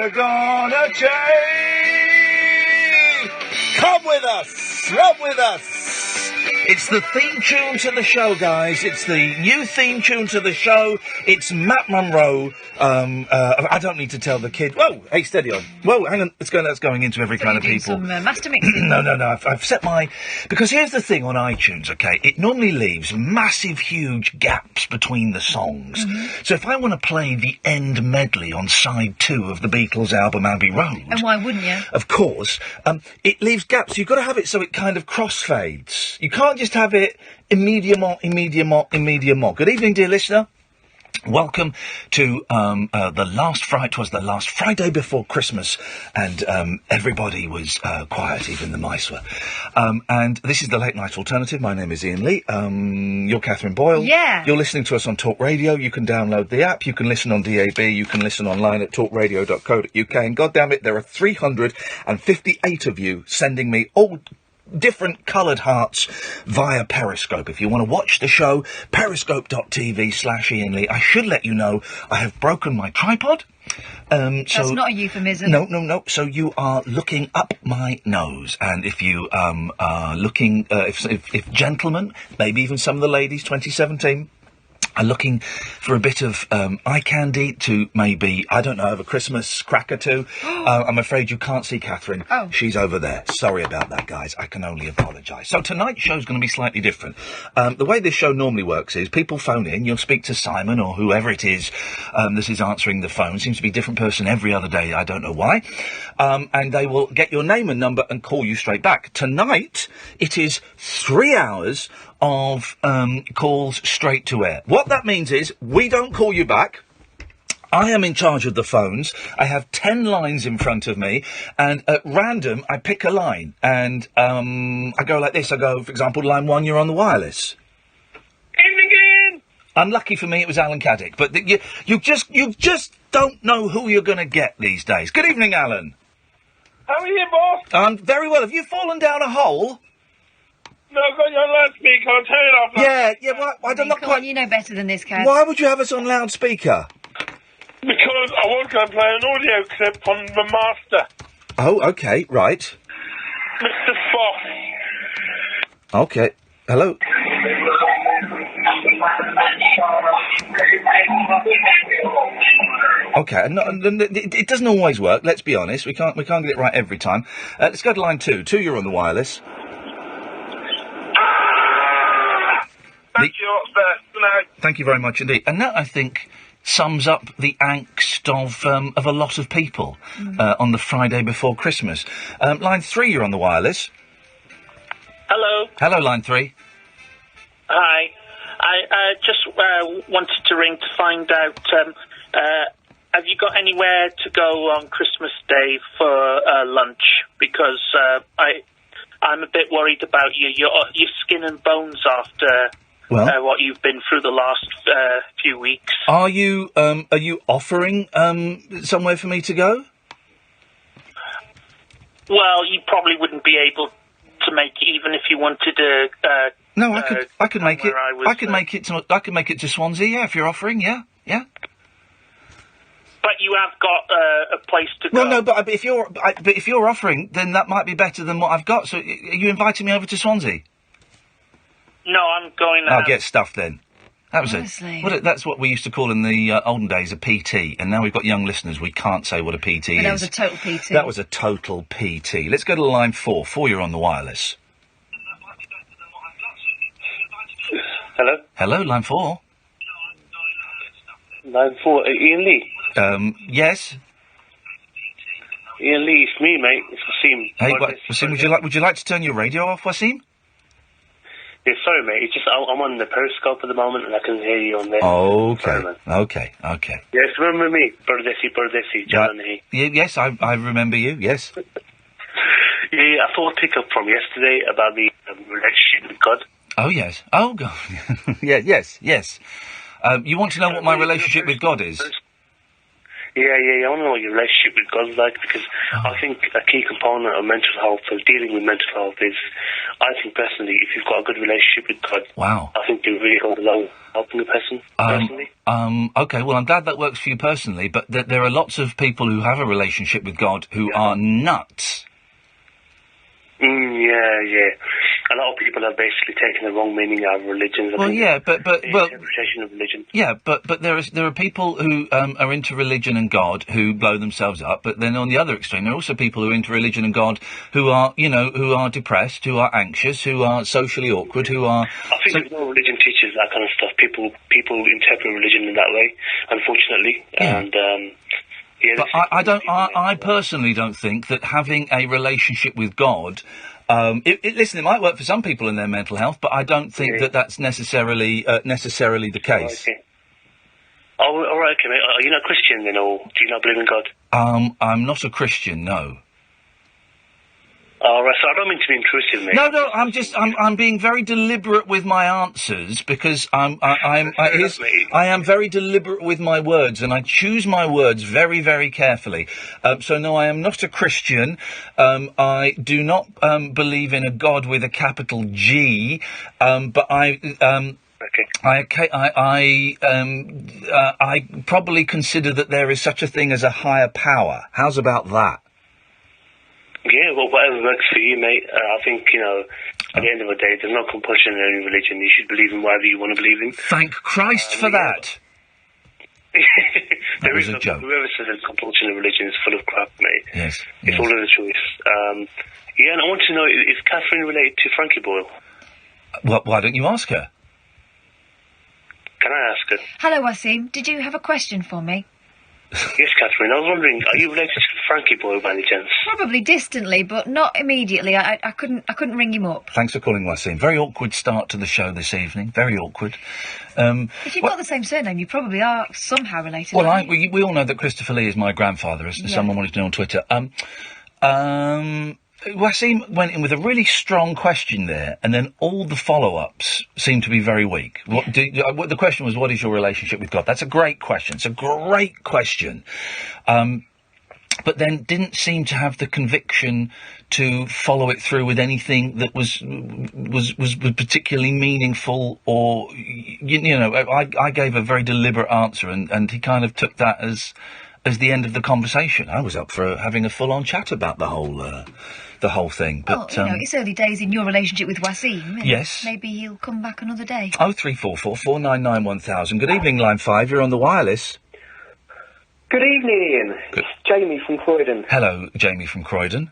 we're gonna change. Come with us. Come with us. It's the theme tune to the show, guys. It's the new theme tune to the show. It's Matt Monro. I don't need to tell the kid. Whoa, hey, steady on. Whoa, hang on. That's going into every kind of people. Some master mixing. No. I've set my... Because here's the thing on iTunes, okay? It normally leaves massive, huge gaps between the songs. Mm-hmm. So if I want to play the end medley on side 2 of the Beatles album Abbey Road... And why wouldn't you? Of course. It leaves gaps. You've got to have it so it kind of crossfades. You can't just have it immediatement. Good evening, dear listener. Welcome to the last Friday. It was the last Friday before Christmas, and everybody was quiet, even the mice were. And this is the Late Night Alternative. My name is Iain Lee. You're Catherine Boyle. Yeah. You're listening to us on Talk Radio. You can download the app. You can listen on DAB. You can listen online at talkradio.co.uk. And goddammit, there are 358 of you sending me all different coloured hearts via Periscope. If you want to watch the show, periscope.tv/Iain Lee. I should let you know I have broken my tripod. That's not a euphemism. No. So you are looking up my nose, and if you are looking, if gentlemen, maybe even some of the ladies, 2017. Are looking for a bit of eye candy to maybe, I don't know, have a Christmas crack or two. I'm afraid you can't see Catherine. Oh. She's over there. Sorry about that, guys. I can only apologise. So tonight's show's going to be slightly different. The way this show normally works is people phone in, you'll speak to Simon or whoever it is that is answering the phone. Seems to be a different person every other day. I don't know why. And they will get your name and number and call you straight back. Tonight, it is 3 hours of calls straight to air. What that means is we don't call you back. I am in charge of the phones. I have 10 lines in front of me, and at random I pick a line, and I go like this. I go, for example, line 1, you're on the wireless. Again. Unlucky for me, it was Alan Caddick, but you just don't know who you're going to get these days. Good evening, Alan. How are you, boss? Very well. Have you fallen down a hole? No, I've got your loudspeaker. I'll turn it off. Yeah. Well, I don't know Come quite. on, you know better than this, Cat. Why would you have us on loudspeaker? Because I was going to play an audio clip on the master. Oh, okay, right. Mr. Foss. Okay. Hello. Okay, it doesn't always work. Let's be honest. We can't get it right every time. Let's go to line 2. 2, you're on the wireless. Thank you, good night. Thank you very much indeed. And that, I think, sums up the angst of a lot of people on the Friday before Christmas. Line 3, you're on the wireless. Hello. Hello, line 3. Hi. I just wanted to ring to find out, have you got anywhere to go on Christmas Day for lunch? Because I'm a bit worried about your skin and bones after what you've been through the last few weeks. Are you offering somewhere for me to go? Well, you probably wouldn't be able to make it, even if you wanted to. No, I could make it. I could make it to Swansea. Yeah, if you're offering, yeah. But you have got a place to go. Well, no, but if you're offering, then that might be better than what I've got. So, are you inviting me over to Swansea? No, I'm going. I'll get stuff then. That was Honestly. That's what we used to call in the olden days a PT, and now we've got young listeners. We can't say what a PT is. That was a total PT. That was a total PT. Let's go to line 4. 4, you're on the wireless. Hello. Hello, line 4. Line 4, Iain Lee. Yes. Iain Lee, it's me, mate. It's Wasim. Hey, Wasim, would you like to turn your radio off, Wasim? Yeah, sorry, mate. It's just I'm on the Periscope at the moment, and I can hear you on there. Okay. Sorry, Okay. Yes, remember me, Burdesi, John he. Yes, I remember you. Yes. Yeah, I thought I'd pick up from yesterday about the relationship with God. Oh yes. Oh God. Yes. You want to know what my relationship with God is? Yeah. I want to know what your relationship with God's like, because I think a key component of mental health, of dealing with mental health, is, I think personally, if you've got a good relationship with God, I think you really go along helping a person, personally. Okay, well, I'm glad that works for you personally, but there are lots of people who have a relationship with God who are nuts. Yeah. A lot of people are basically taking the wrong meaning out of religions. Well, yeah, but interpretation of religion. Yeah, but there are people who are into religion and God who blow themselves up. But then on the other extreme, there are also people who are into religion and God who are depressed, who are anxious, who are socially awkward, who are. I think there's no religion teaches that kind of stuff. People interpret religion in that way, unfortunately, and. But I personally don't think that having a relationship with God, listen, it might work for some people in their mental health, but I don't think that that's necessarily the case. Okay. Oh, all right, okay, mate. Are you not Christian then, or do you not believe in God? I'm not a Christian, no. All right, so I don't mean to be intrusive, mate. No, I'm being very deliberate with my answers because I am very deliberate with my words and I choose my words very, very carefully. So no, I am not a Christian. I do not believe in a God with a capital G. But I probably consider that there is such a thing as a higher power. How's about that? Yeah, well, whatever works for you, mate. I think, at the end of the day, there's no compulsion in any religion. You should believe in whatever you want to believe in. Thank Christ for that. There is a joke. Whoever says there's compulsion in religion is full of crap, mate. Yes. It's all of the choice. And I want to know, is Catherine related to Frankie Boyle? Well, why don't you ask her? Can I ask her? Hello, Wasim. Did you have a question for me? Yes, Catherine. I was wondering, are you related to Frankie Boyle by any chance? Probably distantly, but not immediately. I couldn't ring him up. Thanks for calling, Wasim. Very awkward start to the show this evening. Very awkward. If you've got the same surname, you probably are somehow related. Well, we all know that Christopher Lee is my grandfather, as someone wanted to know on Twitter. Wasim went in with a really strong question there, and then all the follow-ups seem to be very weak. The question was, what is your relationship with God? That's a great question. It's a great question. But then didn't seem to have the conviction to follow it through with anything that was particularly meaningful, or, I gave a very deliberate answer, and he kind of took that as the end of the conversation. I was up for having a full-on chat about the whole thing. But, it's early days in your relationship with Wasim. Yes. Maybe he'll come back another day. 0344 499 1000. Good evening, line 5. You're on the wireless. Good evening, Ian. It's Jamie from Croydon. Hello, Jamie from Croydon.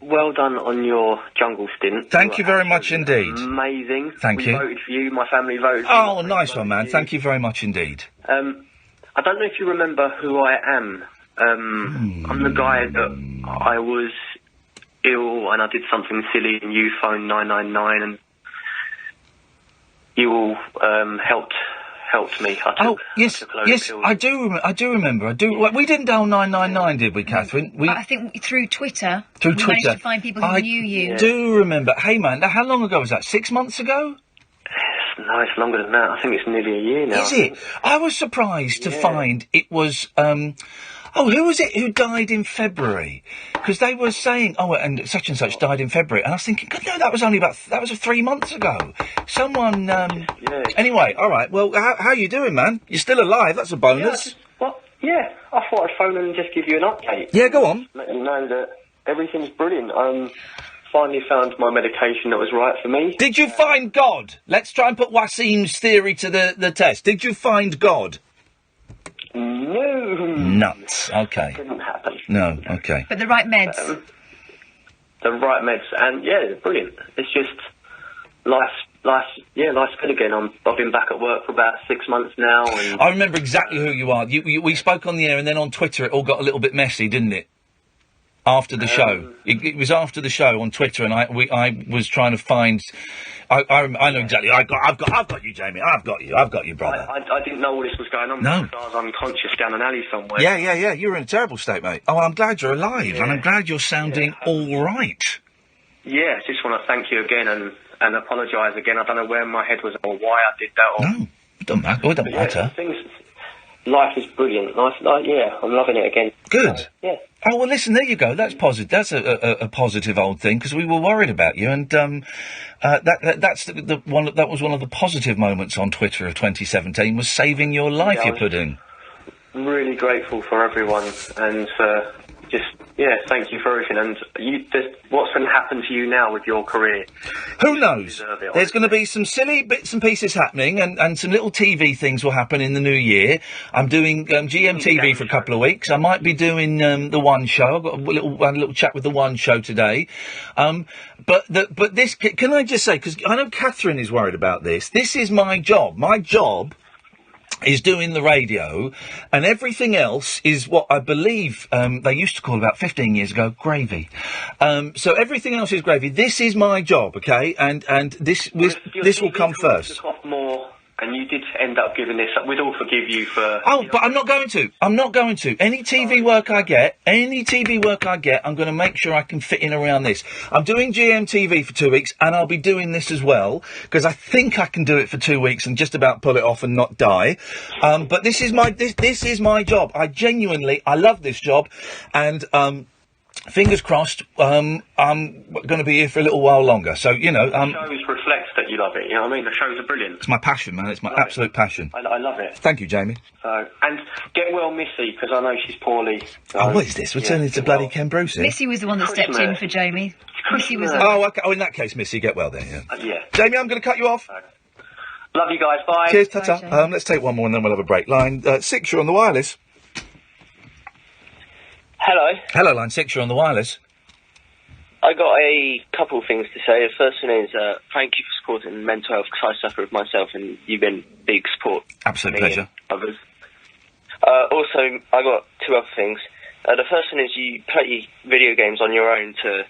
Well done on your jungle stint. Thank you very much indeed. Amazing. Thank you. We voted for you. My family voted for you. Oh, nice one, man. Thank you very much indeed. I don't know if you remember who I am. I'm the guy that I was ill and I did something silly and you phoned 999 and you all helped me. Yes, I do remember. We didn't dial 999, did we, Catherine? I think through Twitter. We managed to find people who knew you. I do remember. Hey, man, how long ago was that? 6 months ago? No, it's longer than that. I think it's nearly a year now. Is it? I was surprised to find it was, who was it who died in February? Because they were saying, and such died in February. And I was thinking, God, no, that was 3 months ago. Someone, Anyway, all right. Well, how are you doing, man? You're still alive. That's a bonus. I thought I'd phone and just give you an update. Yeah, go on. Let you know that everything's brilliant. Finally found my medication that was right for me. Did you find God? Let's try and put Wasim's theory to the test. Did you find God? No. Nuts. Okay. Didn't happen. No. Okay. But the right meds. The right meds, and brilliant. It's just life's good again. I've been back at work for about 6 months now. And I remember exactly who you are. We spoke on the air, and then on Twitter it all got a little bit messy, didn't it? After the show, it was after the show on Twitter, and I was trying to find. I know exactly. I've got you, Jamie. I've got you, brother. I didn't know all this was going on. No. Because I was unconscious down an alley somewhere. Yeah. You were in a terrible state, mate. Oh, I'm glad you're alive, and I'm glad you're sounding all right. Yeah, just want to thank you again and apologise again. I don't know where my head was or why I did that. No, it doesn't matter. life is brilliant. Yeah, I'm loving it again. Good. Yeah. Oh, well, listen, there you go. That's positive. That's a positive old thing, because we were worried about you, and that was one of the positive moments on Twitter of 2017, was saving your life, you pudding. Really grateful for everyone, and thank you for everything. And what's going to happen to you now with your career? Who knows? There's going to be some silly bits and pieces happening, and some little TV things will happen in the new year. I'm doing GMTV for a couple of weeks. I might be doing the One Show. I've got a little chat with the One Show today. But this, can I just say, because I know Catherine is worried about this. This is my job. My job is doing the radio, and everything else is what I believe they used to call about 15 years ago gravy. So everything else is gravy. This is my job, okay? And this will come first. And you did end up giving this up. We'd all forgive you for... Oh, but I'm not going to. I'm not going to. Any TV work I get, I'm going to make sure I can fit in around this. I'm doing GMTV for 2 weeks, and I'll be doing this as well, because I think I can do it for 2 weeks and just about pull it off and not die. But this is my job. I love this job, and fingers crossed, I'm going to be here for a little while longer. So, the shows reflects that you love it, you know what I mean? The shows are brilliant. It's my passion, man. It's my absolute passion. I love it. Thank you, Jamie. And get well, Missy, because I know she's poorly. What is this? We're turning into bloody Ken Bruce here. Missy was the one that stepped in for Jamie. Missy was. Okay. Oh, in that case, Missy, get well then. Yeah. Yeah. Jamie, I'm going to cut you off. Love you guys. Bye. Cheers, ta-ta. Let's take one more and then we'll have a break. Line 6, you're on the wireless. Hello. Hello, line 6, you're on the wireless. I got a couple of things to say. The first one is thank you for supporting mental health, because I suffer with myself, and you've been big support. Absolute pleasure. Others. Also, I got two other things. The first one is you play video games on your own to,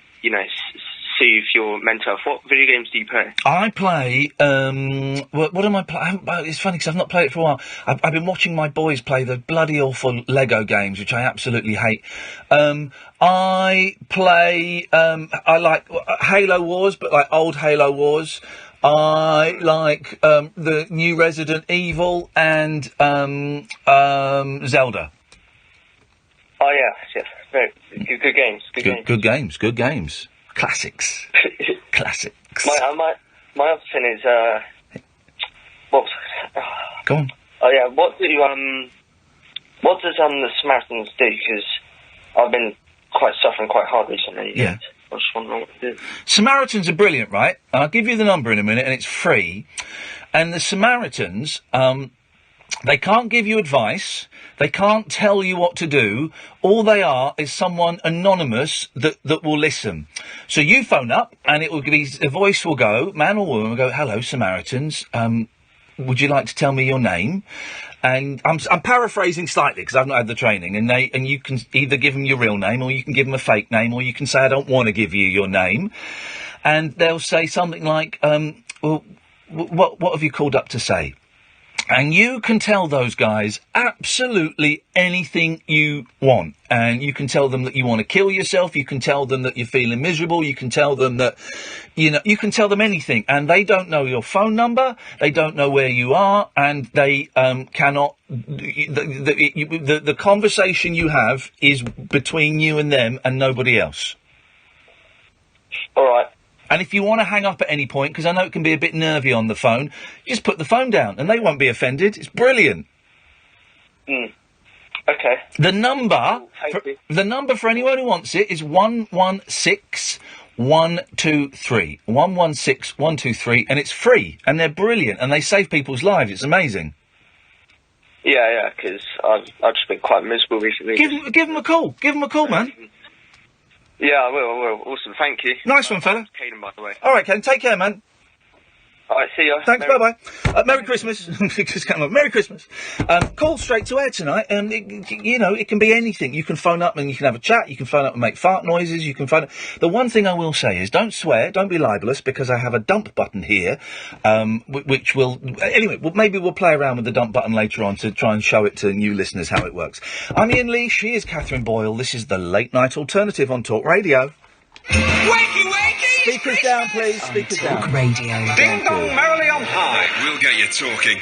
soothe your mental health. What video games do you play? I play, what am I playing? It's funny because I've not played it for a while. I've been watching my boys play the bloody awful Lego games, which I absolutely hate. I play, I like Halo Wars, but like old Halo Wars. I like the new Resident Evil and Zelda. Oh, yes. Very good games. Good games. Classics. My other thing is, what was Go on. Oh, yeah, what does the Samaritans do? Because I've been suffering quite hard recently. Yeah. I was just wondering what to do. Samaritans are brilliant, right? And I'll give you the number in a minute, and it's free. And the Samaritans, they can't give you advice. They can't tell you what to do. All they are is someone anonymous that will listen. So you phone up, and it will be, a voice will go, man or woman will go, hello, Samaritans, would you like to tell me your name? And I'm paraphrasing slightly because I've not had the training, and you can either give them your real name, or you can give them a fake name, or you can say, I don't want to give you your name. And they'll say something like, well, what have you called up to say? And you can tell those guys absolutely anything you want. And you can tell them that you want to kill yourself. You can tell them that you're feeling miserable. You can tell them that, you can tell them anything. And they don't know your phone number. They don't know where you are. And they cannot... The conversation you have is between you and them and nobody else. All right. And if you want to hang up at any point, because I know it can be a bit nervy on the phone, just put the phone down and they won't be offended. It's brilliant. Okay. The number for anyone who wants it is 116123. 116123, and it's free, and they're brilliant, and they save people's lives. It's amazing. Yeah, because I've just been quite miserable recently. Give them a call. Give them a call, man. Yeah, I will. Awesome, thank you. Nice one, fella. Caden, by the way. All right, Ken, take care, man. All right, see ya. Thanks, bye-bye. Merry Christmas. Merry Christmas. Call straight to air tonight. It can be anything. You can phone up and you can have a chat. You can phone up and make fart noises. You can phone up. The one thing I will say is don't swear. Don't be libelous, because I have a dump button here, which will... Anyway, maybe we'll play around with the dump button later on to try and show it to new listeners how it works. I'm Iain Lee. She is Catherine Boyle. This is the Late Night Alternative on Talk Radio. Wakey! Speakers down, please. Speakers down. Talk Radio. Ding dong, merrily on high. We'll get you talking.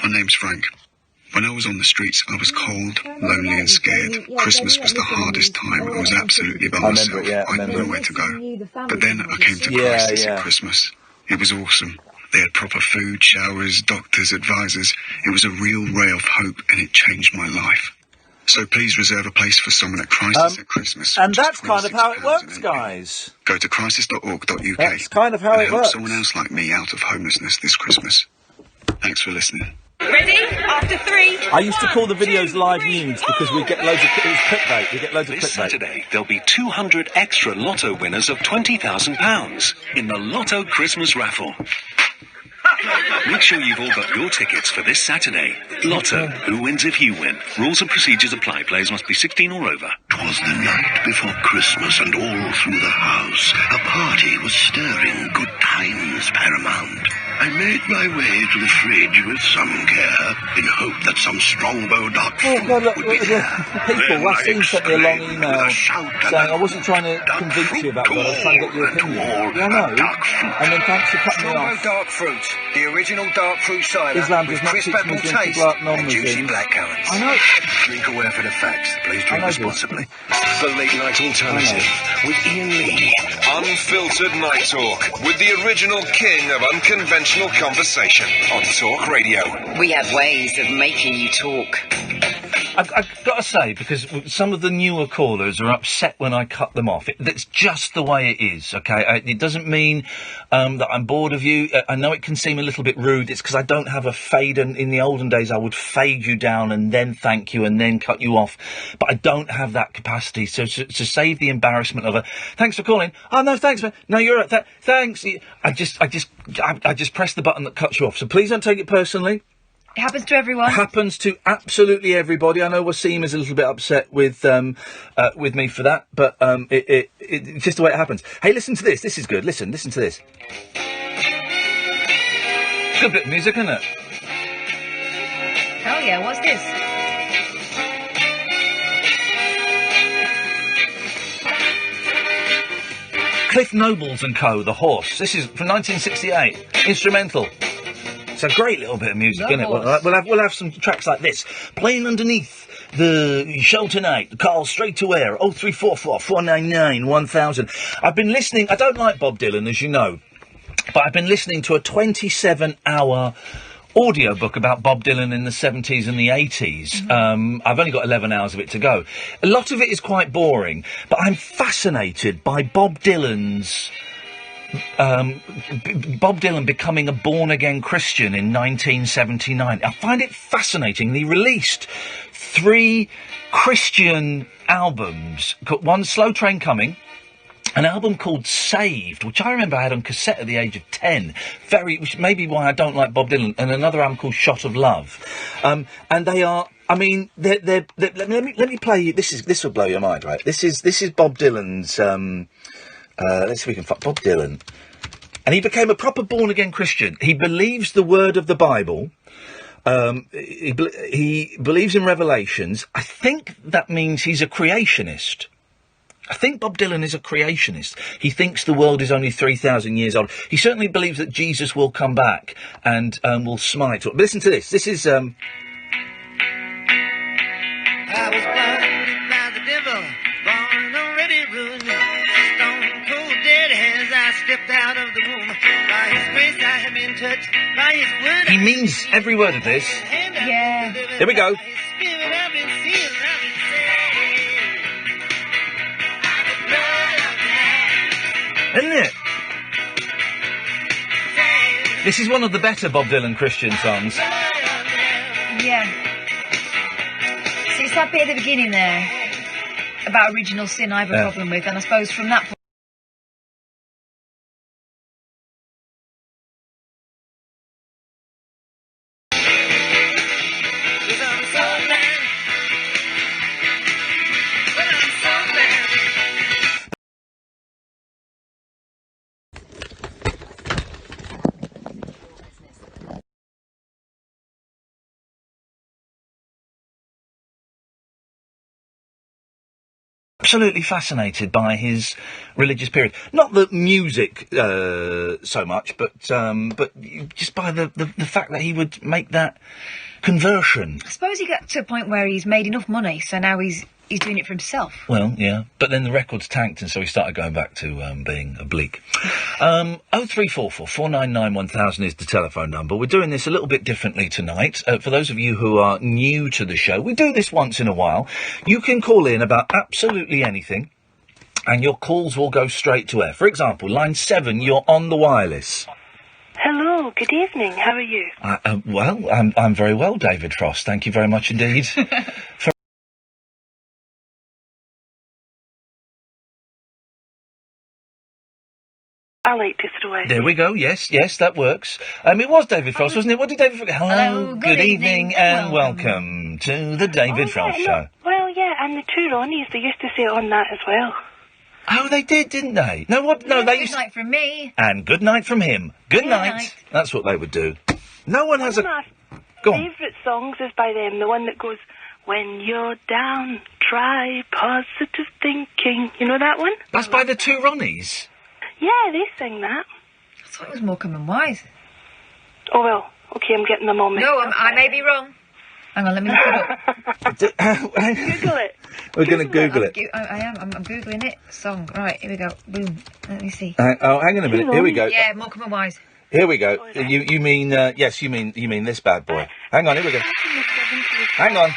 My name's Frank. When I was on the streets, I was cold, lonely and scared. Christmas was the hardest time. I was absolutely by myself. I didn't know where to go. But then I came to Crisis at Christmas. It was awesome. They had proper food, showers, doctors, advisors. It was a real ray of hope, and it changed my life. So please reserve a place for someone at Crisis at Christmas. And that's kind of how it works, guys. Go to crisis.org.uk. That's kind of how it help works. someone else like me out of homelessness this Christmas. Thanks for listening. Ready? After 3. I used to call the videos live news because we get loads of clickbait. We get loads of clickbait. This Saturday, there'll be 200 extra Lotto winners of £20,000 in the Lotto Christmas raffle. Make sure you've all got your tickets for this Saturday. Lotto, who wins if you win? Rules and procedures apply. Players must be 16 or over. 'Twas the night before Christmas, and all through the house a party was stirring, good times paramount. I made my way to the fridge with some care, in hope that some strongbow dark fruit would be there. People, Wasim sent me a long email saying I wasn't trying to convince you about God, I was trying to get your opinion. Yeah, I know. And then thanks for cutting me off. Dark fruit, the original dark fruit cider Islam with does not crisp teach apple Muslims to taste go out and non-Muslims. juicy blackcurrants. I know. Drink aware for the facts. Please drink responsibly. The Late Night Alternative with Iain Lee. Unfiltered Night Talk with the original king of unconventional conversation on Talk Radio. We have ways of making you talk. I've got to say, because some of the newer callers are upset when I cut them off. That's just the way it is, okay? It doesn't mean that I'm bored of you. I know it can seem a little bit rude. It's because I don't have a fade, and in the olden days I would fade you down and then thank you and then cut you off. But I don't have that capacity. So to save the embarrassment of thanks for calling. Oh, no, thanks, man. No, you're right. Thanks. I just press the button that cuts you off. So please don't take it personally. It happens to everyone. Happens to absolutely everybody. I know Wasim is a little bit upset with me for that, but it's just the way it happens. Hey, listen to this. This is good. Listen to this. Good bit of music, isn't it? Oh yeah, what's this? Cliff Nobles and Co. The Horse. This is from 1968. Instrumental. It's a great little bit of music, isn't it? We'll have some tracks like this playing underneath the show tonight. Call straight to air 0344 499 1000. I've been listening. I don't like Bob Dylan, as you know, but I've been listening to a 27-hour audiobook about Bob Dylan in the 70s and the 80s. Mm-hmm. I've only got 11 hours of it to go. A lot of it is quite boring, but I'm fascinated by Bob Dylan's Bob Dylan becoming a born-again Christian in 1979. I find it fascinating. He released 3 Christian albums. One, Slow Train Coming, an album called Saved, which I remember I had on cassette at the age of 10, which may be why I don't like Bob Dylan, and another album called Shot of Love. And they are, I mean, let me play you, this will blow your mind, right? This is Bob Dylan's, let's see if we can find Bob Dylan. And he became a proper born-again Christian. He believes the word of the Bible. He believes in revelations. I think that means he's a creationist. I think Bob Dylan is a creationist. He thinks the world is only 3,000 years old. He certainly believes that Jesus will come back and will smite. But listen to this. This is... I was blinded by the devil, born already ruined. Stone cold dead as I stepped out of the womb. By his grace I have been touched, by his word... He means every word of this. Yeah. Here we go. Isn't it? This is one of the better Bob Dylan Christian songs. Yeah. See, it's that bit at the beginning there about original sin I have a problem with, and I suppose from that point absolutely fascinated by his religious period. Not the music so much, but just by the fact that he would make that conversion. I suppose he got to a point where he's made enough money, so now he's doing it for himself. Well, yeah, but then the records tanked, and so he started going back to being oblique. 0344 499 1000 is the telephone number. We're doing this a little bit differently tonight. For those of you who are new to the show, we do this once in a while. You can call in about absolutely anything, and your calls will go straight to air. For example, line 7, you're on the wireless. Hello, good evening. How are you? Well, I'm very well, David Frost. Thank you very much indeed. I like to throw out. There we go. Yes, that works. It was David Frost, wasn't it? What did David Frost? Hello, good evening, and welcome to the David Frost Show. Well, yeah, and the two Ronnies, they used to say it on that as well. Oh, they did, didn't they? No, what? No, they used. Good night from me. And good night from him. Good night. That's what they would do. No one has One of my favourite songs is by them. The one that goes, "When you're down, try positive thinking." You know that one? That's by the two Ronnies. Yeah, they sing that. I thought it was Morecambe and Wise. Oh, well, okay, I'm getting them all mixed up. I may be wrong. Hang on, let me look it up. Google it. We're going to Google it. I am. I'm Googling it. Song. Right, here we go. Boom. Let me see. Hang on a minute. Here we go. Yeah, Morecambe and Wise. Here we go. You mean, yes, you mean this bad boy. Hang on, here we go. Hang on.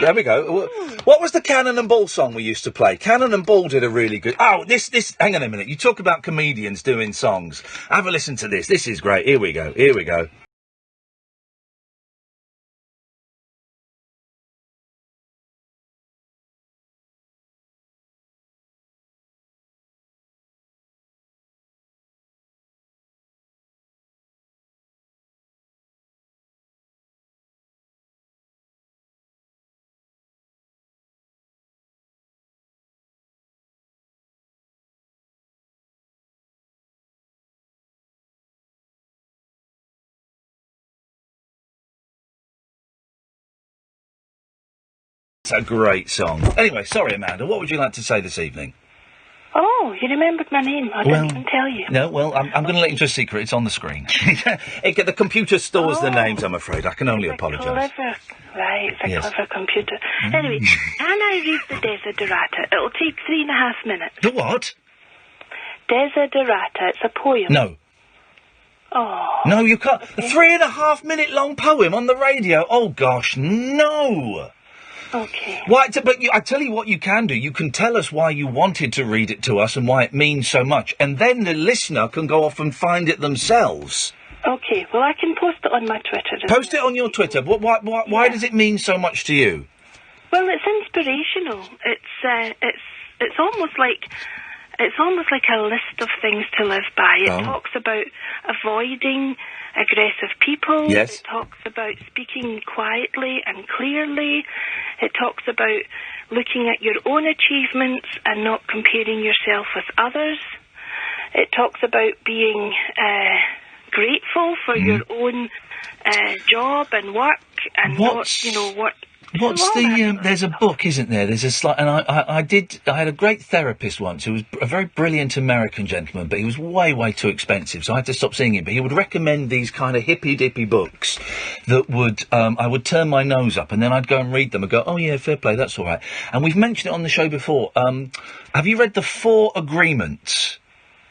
There we go. What was the Cannon and Ball song we used to play? Cannon and Ball did a really good... Oh, this... Hang on a minute. You talk about comedians doing songs. Have a listen to this. This is great. Here we go. It's a great song. Anyway, sorry, Amanda. What would you like to say this evening? Oh, you remembered my name. I didn't even tell you. No, well, I'm going to let you into a secret. It's on the screen. The computer stores the names, I'm afraid. I can only apologise. It's a clever computer. Anyway, can I read the Desiderata? It'll take 3.5 minutes. The what? Desiderata. It's a poem. No. Oh. No, you can't. A 3.5 minute long poem on the radio? Oh, gosh, no. Okay. Why? But I tell you what you can do. You can tell us why you wanted to read it to us and why it means so much, and then the listener can go off and find it themselves. Okay. Well, I can post it on my Twitter. Post it on your Twitter. Why does it mean so much to you? Well, it's inspirational. It's almost like a list of things to live by. It talks about avoiding aggressive people. Yes. It talks about speaking quietly and clearly. It talks about looking at your own achievements and not comparing yourself with others. It talks about being grateful for your own job and work and What's the? There's a book, isn't there? There's a slight, and I had a great therapist once who was a very brilliant American gentleman, but he was way too expensive, so I had to stop seeing him. But he would recommend these kind of hippy-dippy books that would, I would turn my nose up, and then I'd go and read them and go, oh yeah, fair play, that's all right. And we've mentioned it on the show before. Have you read The 4 Agreements?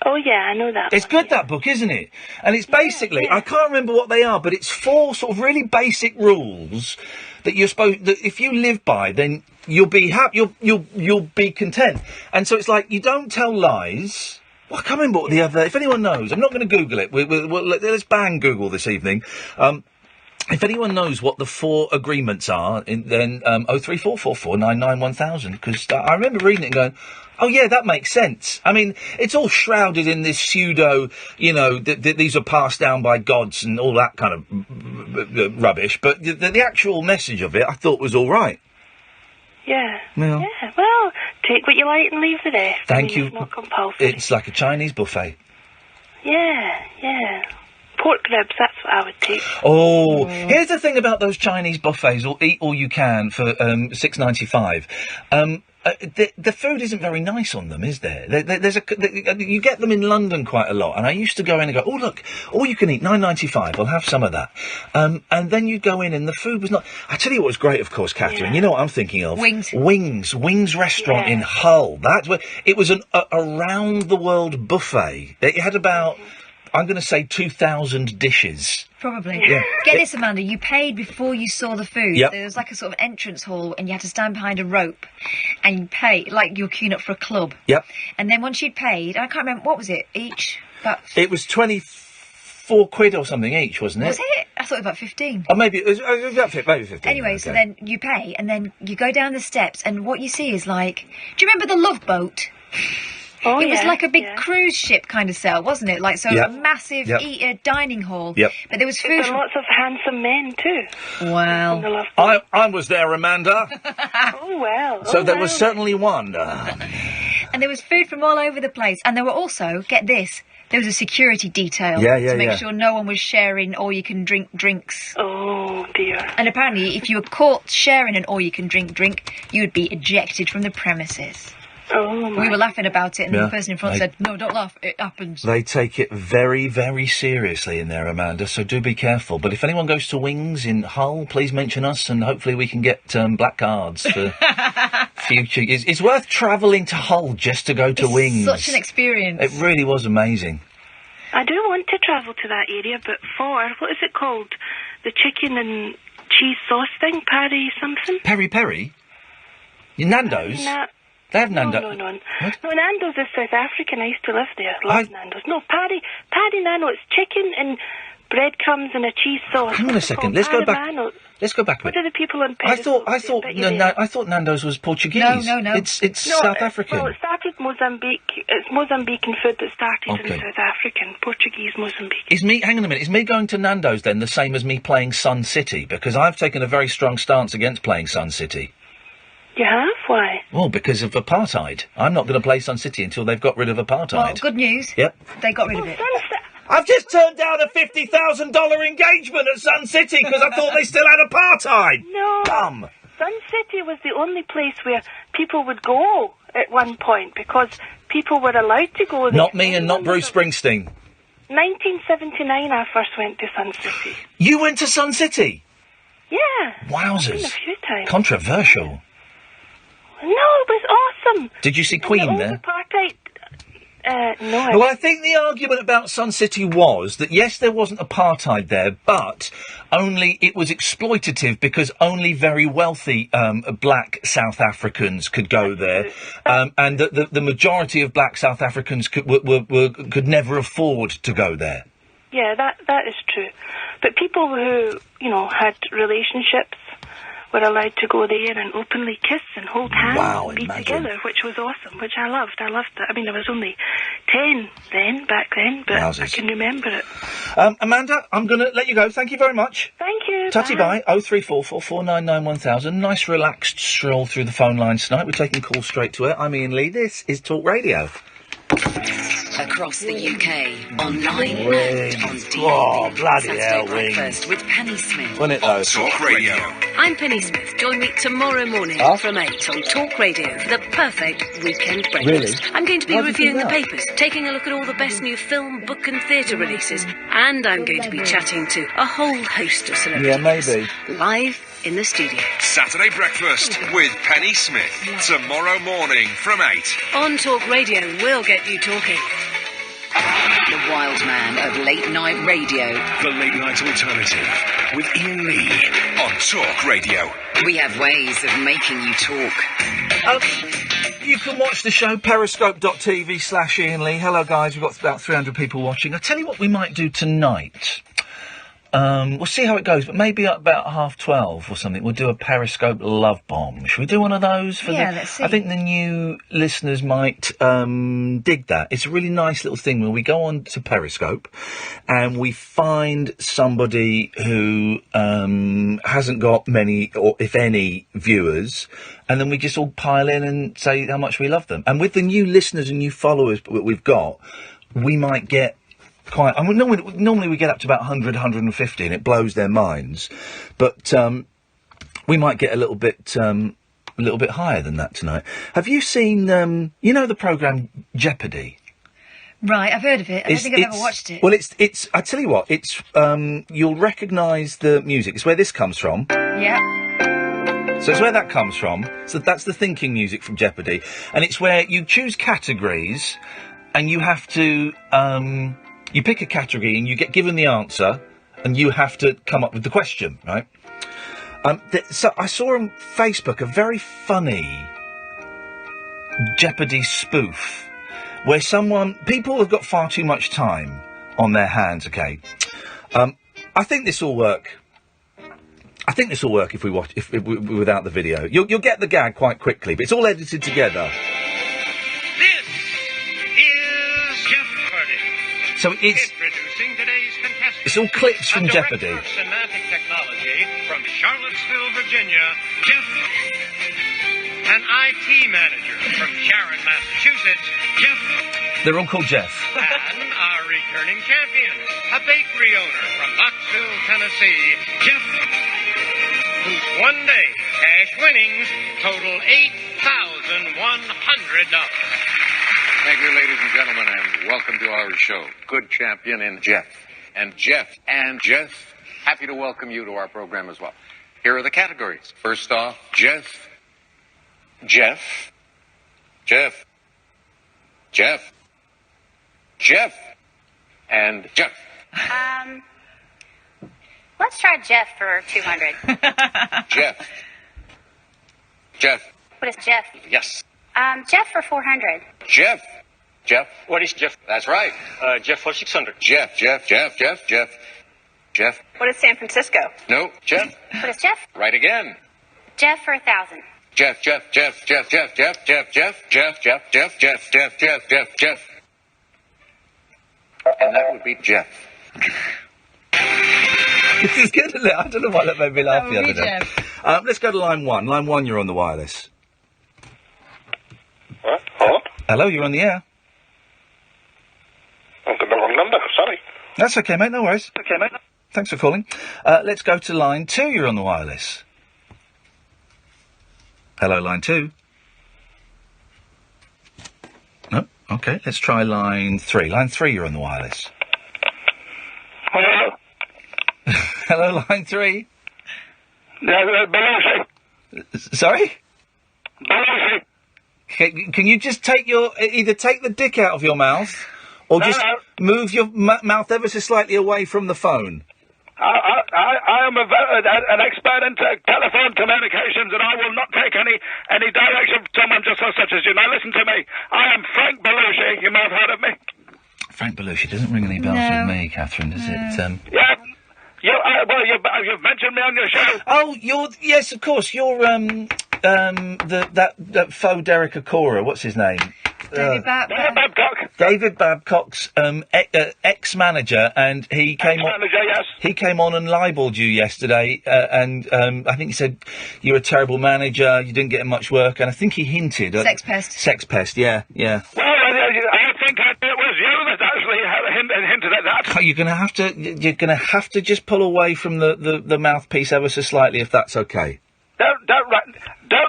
Oh, yeah, I know that. It's good, that book, isn't it? And it's basically, I can't remember what they are, but it's 4 sort of really basic rules that you're supposed, that if you live by, then you'll be happy, you'll be content. And so it's like, you don't tell lies. Well, I can't remember what the other, if anyone knows, I'm not going to Google it. Let's ban Google this evening. If anyone knows what the 4 agreements are, then 03444 99 1000, because I remember reading it and going, oh yeah, that makes sense. I mean, it's all shrouded in this pseudo, these are passed down by gods and all that kind of rubbish, but the actual message of it I thought was all right. Yeah. Well, yeah. Well, take what you like and leave the rest. Thank you. It's not compulsory. It's like a Chinese buffet. Yeah. Pork ribs, that's what I would take. Oh, here's the thing about those Chinese buffets, or eat all you can for $6.95. The food isn't very nice on them, is there? You get them in London quite a lot, and I used to go in and go, oh look, all you can eat, $9.95. I'll have some of that. And then you'd go in, and the food was not. I tell you what was great, of course, Catherine. You know what I'm thinking of? Wings restaurant in Hull. That's where it was an around the world buffet. It had about. I'm going to say 2,000 dishes. Probably. Yeah. Get this, Amanda. You paid before you saw the food. Yep. There was like a sort of entrance hall, and you had to stand behind a rope, and you pay like you were queuing up for a club. Yep. And then once you'd paid, I can't remember what was it each. It was 24 quid or something each, wasn't it? Was it? I thought it was about 15. Or maybe it was maybe 15. Anyway, so then you pay, and then you go down the steps, and what you see is like, do you remember the Love Boat? Oh, it was like a big cruise ship kind of cell, wasn't it? Like, so a massive dining hall. Yep. But there was food. There were lots of handsome men, too. Wow. I was there, Amanda. Oh, well. So there was certainly one. And there was food from all over the place. And there were also, get this, there was a security detail to make sure no one was sharing all-you-can-drink drinks. Oh, dear. And apparently, if you were caught sharing an all-you-can-drink drink, you would be ejected from the premises. Oh, we were laughing about it, and the person in front said, no, don't laugh, it happens. They take it very, very seriously in there, Amanda, so do be careful. But if anyone goes to Wings in Hull, please mention us, and hopefully we can get black cards for future. It's worth travelling to Hull just to go to Wings. Such an experience. It really was amazing. I do want to travel to that area, but what is it called? The chicken and cheese sauce thing? Peri something? Peri? Nando's? They have Nando's. No. What? No, Nando's is South African. I used to live there. Love Nando's. No, Paddy Nano. It's chicken and breadcrumbs and a cheese sauce. Hang on a second. Let's go back. Let's go back a bit. What are the people in I thought Nando's was Portuguese. No. It's South African. Well, it started Mozambique. It's Mozambican food that started in South African. Portuguese Mozambique. Hang on a minute. Is me going to Nando's then the same as me playing Sun City? Because I've taken a very strong stance against playing Sun City. You have? Why? Well, because of apartheid. I'm not going to play Sun City until they've got rid of apartheid. Well, good news. Yep. They got rid of it. I've just turned down a $50,000 engagement at Sun City because I thought they still had apartheid. No. Dumb. Sun City was the only place where people would go at one point because people were allowed to go there. Not me and not Bruce Springsteen. 1979 I first went to Sun City. You went to Sun City? Yeah. Wowzers. I've been a few times. Controversial. No, it was awesome. Did you see Queen there? Apartheid. No. Well, I think the argument about Sun City was that, yes, there wasn't apartheid there, but only it was exploitative because only very wealthy black South Africans could go there, and the majority of black South Africans could never afford to go there. Yeah, that is true. But people who, had relationships were allowed to go there and openly kiss and hold hands and be together, which was awesome, which I loved. I loved it. I mean, I was only 10 back then, but I can remember it. Amanda, I'm going to let you go. Thank you very much. Thank you. Tutty bye. 03444991000. Nice relaxed stroll through the phone lines tonight. We're taking calls straight to it. I'm Iain Lee. This is Talk Radio. Across the UK, online and on DAB. Oh, bloody Saturday hell, breakfast with Penny Smith. Wasn't it, though? Talk Radio. I'm Penny Smith. Join me tomorrow morning from 8 on Talk Radio for the perfect weekend breakfast. Really? I'm going to be Why do you reviewing the think that? papers, taking a look at all the best new film, book and theatre releases, and I'm going to be chatting to a whole host of celebrities. Yeah, maybe. Live in the studio. Saturday breakfast with Penny Smith. Tomorrow morning from 8. On Talk Radio, we'll get you talking. The wild man of late night radio. The Late Night Alternative with Iain Lee on Talk Radio. We have ways of making you talk. You can watch the show, periscope.tv/Iain Lee. Hello, guys. We've got about 300 people watching. I'll tell you what we might do tonight. We'll see how it goes, but maybe at about 12:30 or something, we'll do a Periscope love bomb. Should we do one of those? Let's see. I think the new listeners might dig that. It's a really nice little thing where we go on to Periscope and we find somebody who hasn't got many, or if any, viewers, and then we just all pile in and say how much we love them. And with the new listeners and new followers that we've got, we might get quite. I mean, normally we get up to about 100, 150, and it blows their minds. But we might get a little bit higher than that tonight. Have you seen, you know, the programme Jeopardy? Right, I've heard of it. I don't think I've ever watched it. Well, it's. I tell you what, it's. You'll recognise the music. It's where this comes from. Yeah. So it's where that comes from. So that's the thinking music from Jeopardy, and it's where you choose categories, and you have to. You pick a category, and you get given the answer, and you have to come up with the question, right? So I saw on Facebook a very funny Jeopardy spoof, where people have got far too much time on their hands, okay? I think this will work. I think this will work if we without the video. You'll get the gag quite quickly, but it's all edited together. This is Jeopardy! So Introducing today's contestant. it's all clips from Jeopardy. A director of semantic technology from Charlottesville, Virginia, Jeff. An IT manager from Sharon, Massachusetts, Jeff. They're all called Jeff. And our returning champion, a bakery owner from Knoxville, Tennessee, Jeff. Whose one-day cash winnings total $8,100. Thank you, ladies and gentlemen, and welcome to our show. Good champion in Jeff. And Jeff, happy to welcome you to our program as well. Here are the categories. First off, Jeff, and Jeff. Let's try Jeff for 200. Jeff. What is Jeff? Yes. Jeff for 400. Jeff. What is Jeff? That's right. Jeff for 600. Jeff. What is San Francisco? No, Jeff. What is Jeff? Right again. Jeff for 1,000. Jeff. And that would be Jeff. This is good, isn't it? I don't know why that made me laugh the other day. Jeff. Let's go to line one. Line one, you're on the wireless. What? Hello? Hello, you're on the air. I've got the wrong number, sorry. That's okay, mate, no worries. Okay, mate. Thanks for calling. Let's go to line two, you're on the wireless. Hello, line two. No? Okay, let's try line three. Line three, you're on the wireless. Hello? Hello, line three. Belushi. Sorry? Belushi. Can you just either take the dick out of your mouth, or just move your mouth ever so slightly away from the phone? I am an expert in telephone communications, and I will not take any direction from someone just such as you. Now listen to me. I am Frank Belushi. You may have heard of me. Frank Belushi doesn't ring any bells with me, Catherine, does it? Yeah. You've mentioned me on your show. Oh, yes, of course. You're that faux Derek Acora. What's his name? David Babcock. David Babcock's ex-manager, and he came on. Yes. He came on and libelled you yesterday, and I think he said you're a terrible manager. You didn't get much work, and I think he hinted at sex pest. Sex pest, yeah. Well, I think it was you that actually hinted at that. Oh, you're gonna have to just pull away from the mouthpiece ever so slightly, if that's okay. Don't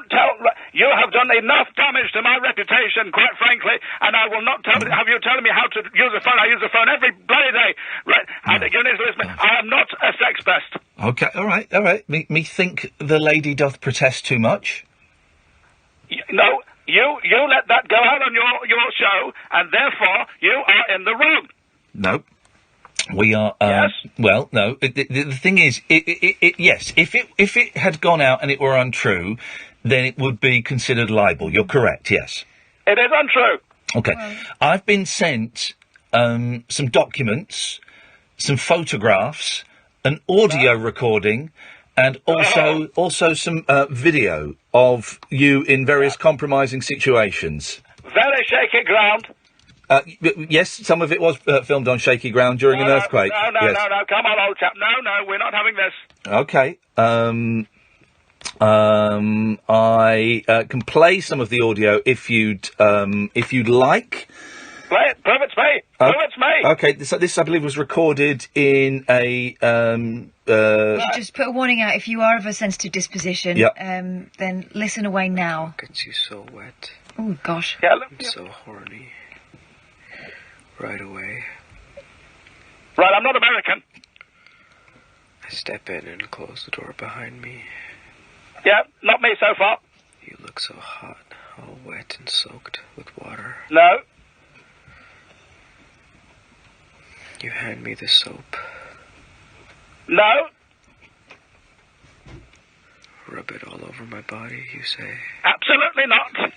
tell. You have done enough damage to my reputation, quite frankly, and I will not have you telling me how to use a phone. I use the phone every bloody day. Right? And you need to listen. I am not a sex pest. Okay, all right. Me think the lady doth protest too much. No, you let that go out on your show, and therefore you are in the wrong. No. We are. Yes. Well, no. The thing is, yes. If it had gone out and it were untrue, then it would be considered libel. You're correct. Yes. It is untrue. Okay. Well, I've been sent some documents, some photographs, an audio recording, and also some video of you in various compromising situations. Very shaky ground. Yes, some of it was filmed on shaky ground during an earthquake. No, come on, old chap. No, we're not having this. Okay. I can play some of the audio if you'd like. Play it. Prove it's me. Prove it's me. Okay, this I believe was recorded in a. Just put a warning out. If you are of a sensitive disposition, then listen away now. Gets you so wet. Oh gosh. Yeah, I'm so horny. Right away. Right, I'm not American. I step in and close the door behind me. Yeah, not me so far. You look so hot, all wet and soaked with water. No. You hand me the soap. No. Rub it all over my body, you say. Absolutely not.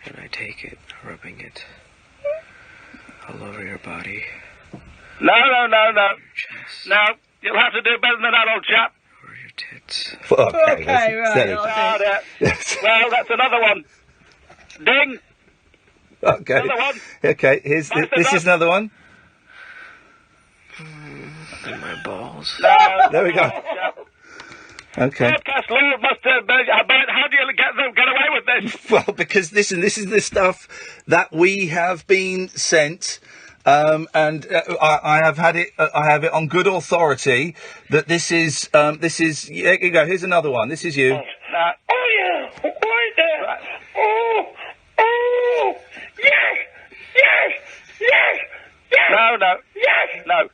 And I take it, rubbing it all over your body. No. No, you'll have to do better than that, old chap. Or your tits. Okay, right. Well, that's another one. Ding. Okay. Another one. Okay, this is another one. And my balls. No. There we go. Okay. Podcast law must how do you get away with this? Well, because this is the stuff that we have been sent. And I have had it. I have it on good authority that this is. Here you go. Here's another one. This is you. Oh yeah, right there. Right. Oh, yes. No. Yes.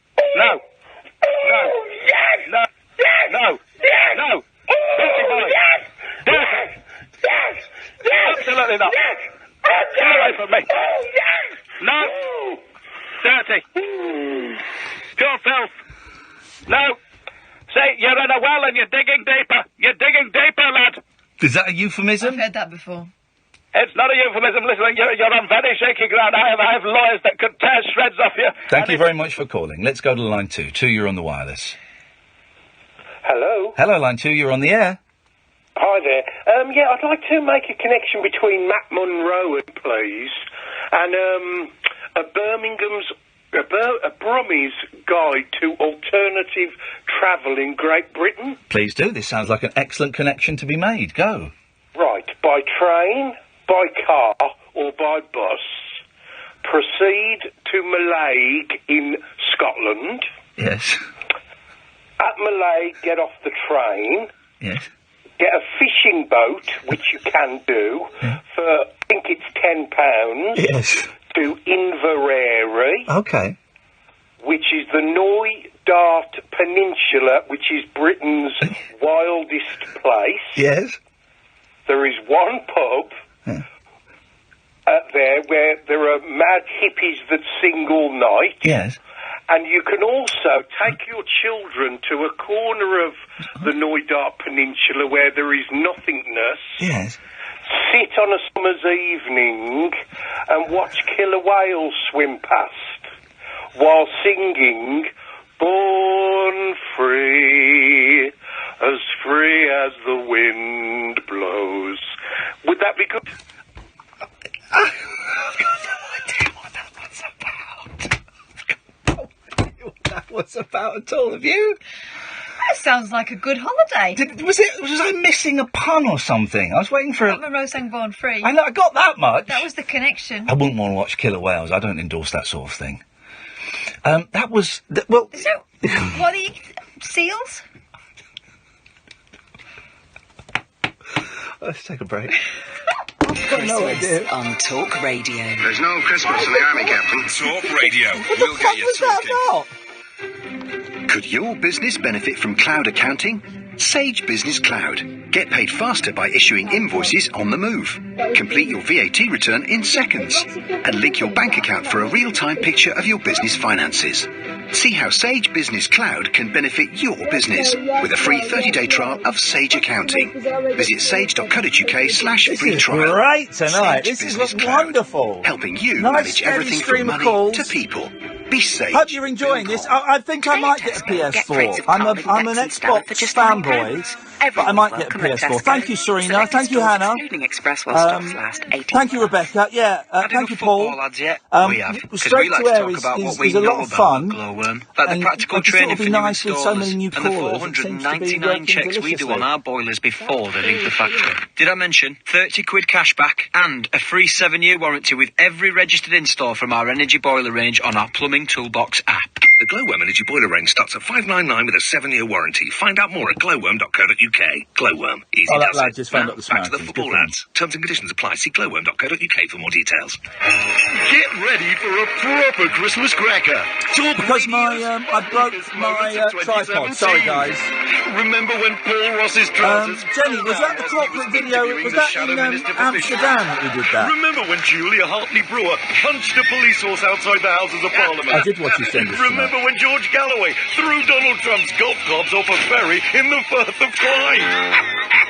No. Yes. No. Dirty boy. Dirty. Yes. Absolutely not. Yes. Get away from me. No. Dirty. Pure filth. No. Say, you're in a well and you're digging deeper. You're digging deeper, lad. Is that a euphemism? I've heard that before. It's not a euphemism. Listen, you're on very shaky ground. I have lawyers that could tear shreds off you. Thank you very much for calling. Let's go to line 2. 2, you're on the wireless. Hello? Hello, line 2, you're on the air. Hi there. Yeah, I'd like to make a connection between Matt Monroe, please, and a Brummie's Guide to Alternative Travel in Great Britain. Please do. This sounds like an excellent connection to be made. Go. Right. By train, by car, or by bus. Proceed to Mallaig in Scotland. Yes. At Mallaig, get off the train. Yes. Get a fishing boat, which you can do, for, I think it's £10. Yes. To Inverary. Okay. Which is the Noy Dart Peninsula, which is Britain's wildest place. Yes. There is one pub there where there are mad hippies that sing all night. Yes. And you can also take your children to a corner of the Noy Dart Peninsula where there is nothingness. Yes. Sit on a summer's evening and watch killer whales swim past while singing Born Free as the wind blows. Would that be good? I've got no idea what that was about. What that was about at all, have you? That sounds like a good holiday. Was I missing a pun or something? I was waiting for Matt Monroe sang Born Free. I know, I got that much. That was the connection. I wouldn't want to watch killer whales. I don't endorse that sort of thing. That was... So, what are you... Seals? Let's take a break. Christmas on Talk Radio. There's no Christmas in the army, Captain. Talk Radio. We'll get you talking. Could your business benefit from cloud accounting? Sage Business Cloud. Get paid faster by issuing invoices on the move. Complete your VAT return in seconds. And link your bank account for a real-time picture of your business finances. See how Sage Business Cloud can benefit your business with a free 30-day trial of Sage Accounting. Visit sage.co.uk/free trial. This is great tonight. Sage This Business is Cloud, wonderful. helping you Nice manage steady everything stream from of money calls. to people. Be safe. Hope you're enjoying this. I think I might get a PS4. I'm an Xbox fanboy, but I might get a PS4. Thank you, Serena. Thank you, Hannah. Thank you, Rebecca. Yeah. Thank you, Paul. We have. Straight to air is a lot of fun. Glowworm. Like the practical training for new installers and the 499 checks we do on our boilers before they leave the factory. Did I mention 30 quid cashback and a free 7-year warranty with every registered install from our energy boiler range on our Plumbing Toolbox app? The Glowworm Energy Boiler range starts at $599 with a 7-year warranty. Find out more at glowworm.co.uk. Glowworm. Easy that does lad it. just found Now, up the back to the Samaritans. football Good ads. Terms and conditions apply. See glowworm.co.uk for more details. Get ready for a proper Christmas cracker. Because I broke my tripod. Sorry, guys. Remember when Paul Ross's trousers... Jenny, was that the corporate video? Was that in Amsterdam that we did that? Remember when Julia Hartley-Brewer punched a police horse outside the Houses of Parliament? I did watch you send this Remember when George Galloway threw Donald Trump's golf clubs off a ferry in the Firth of Clyde?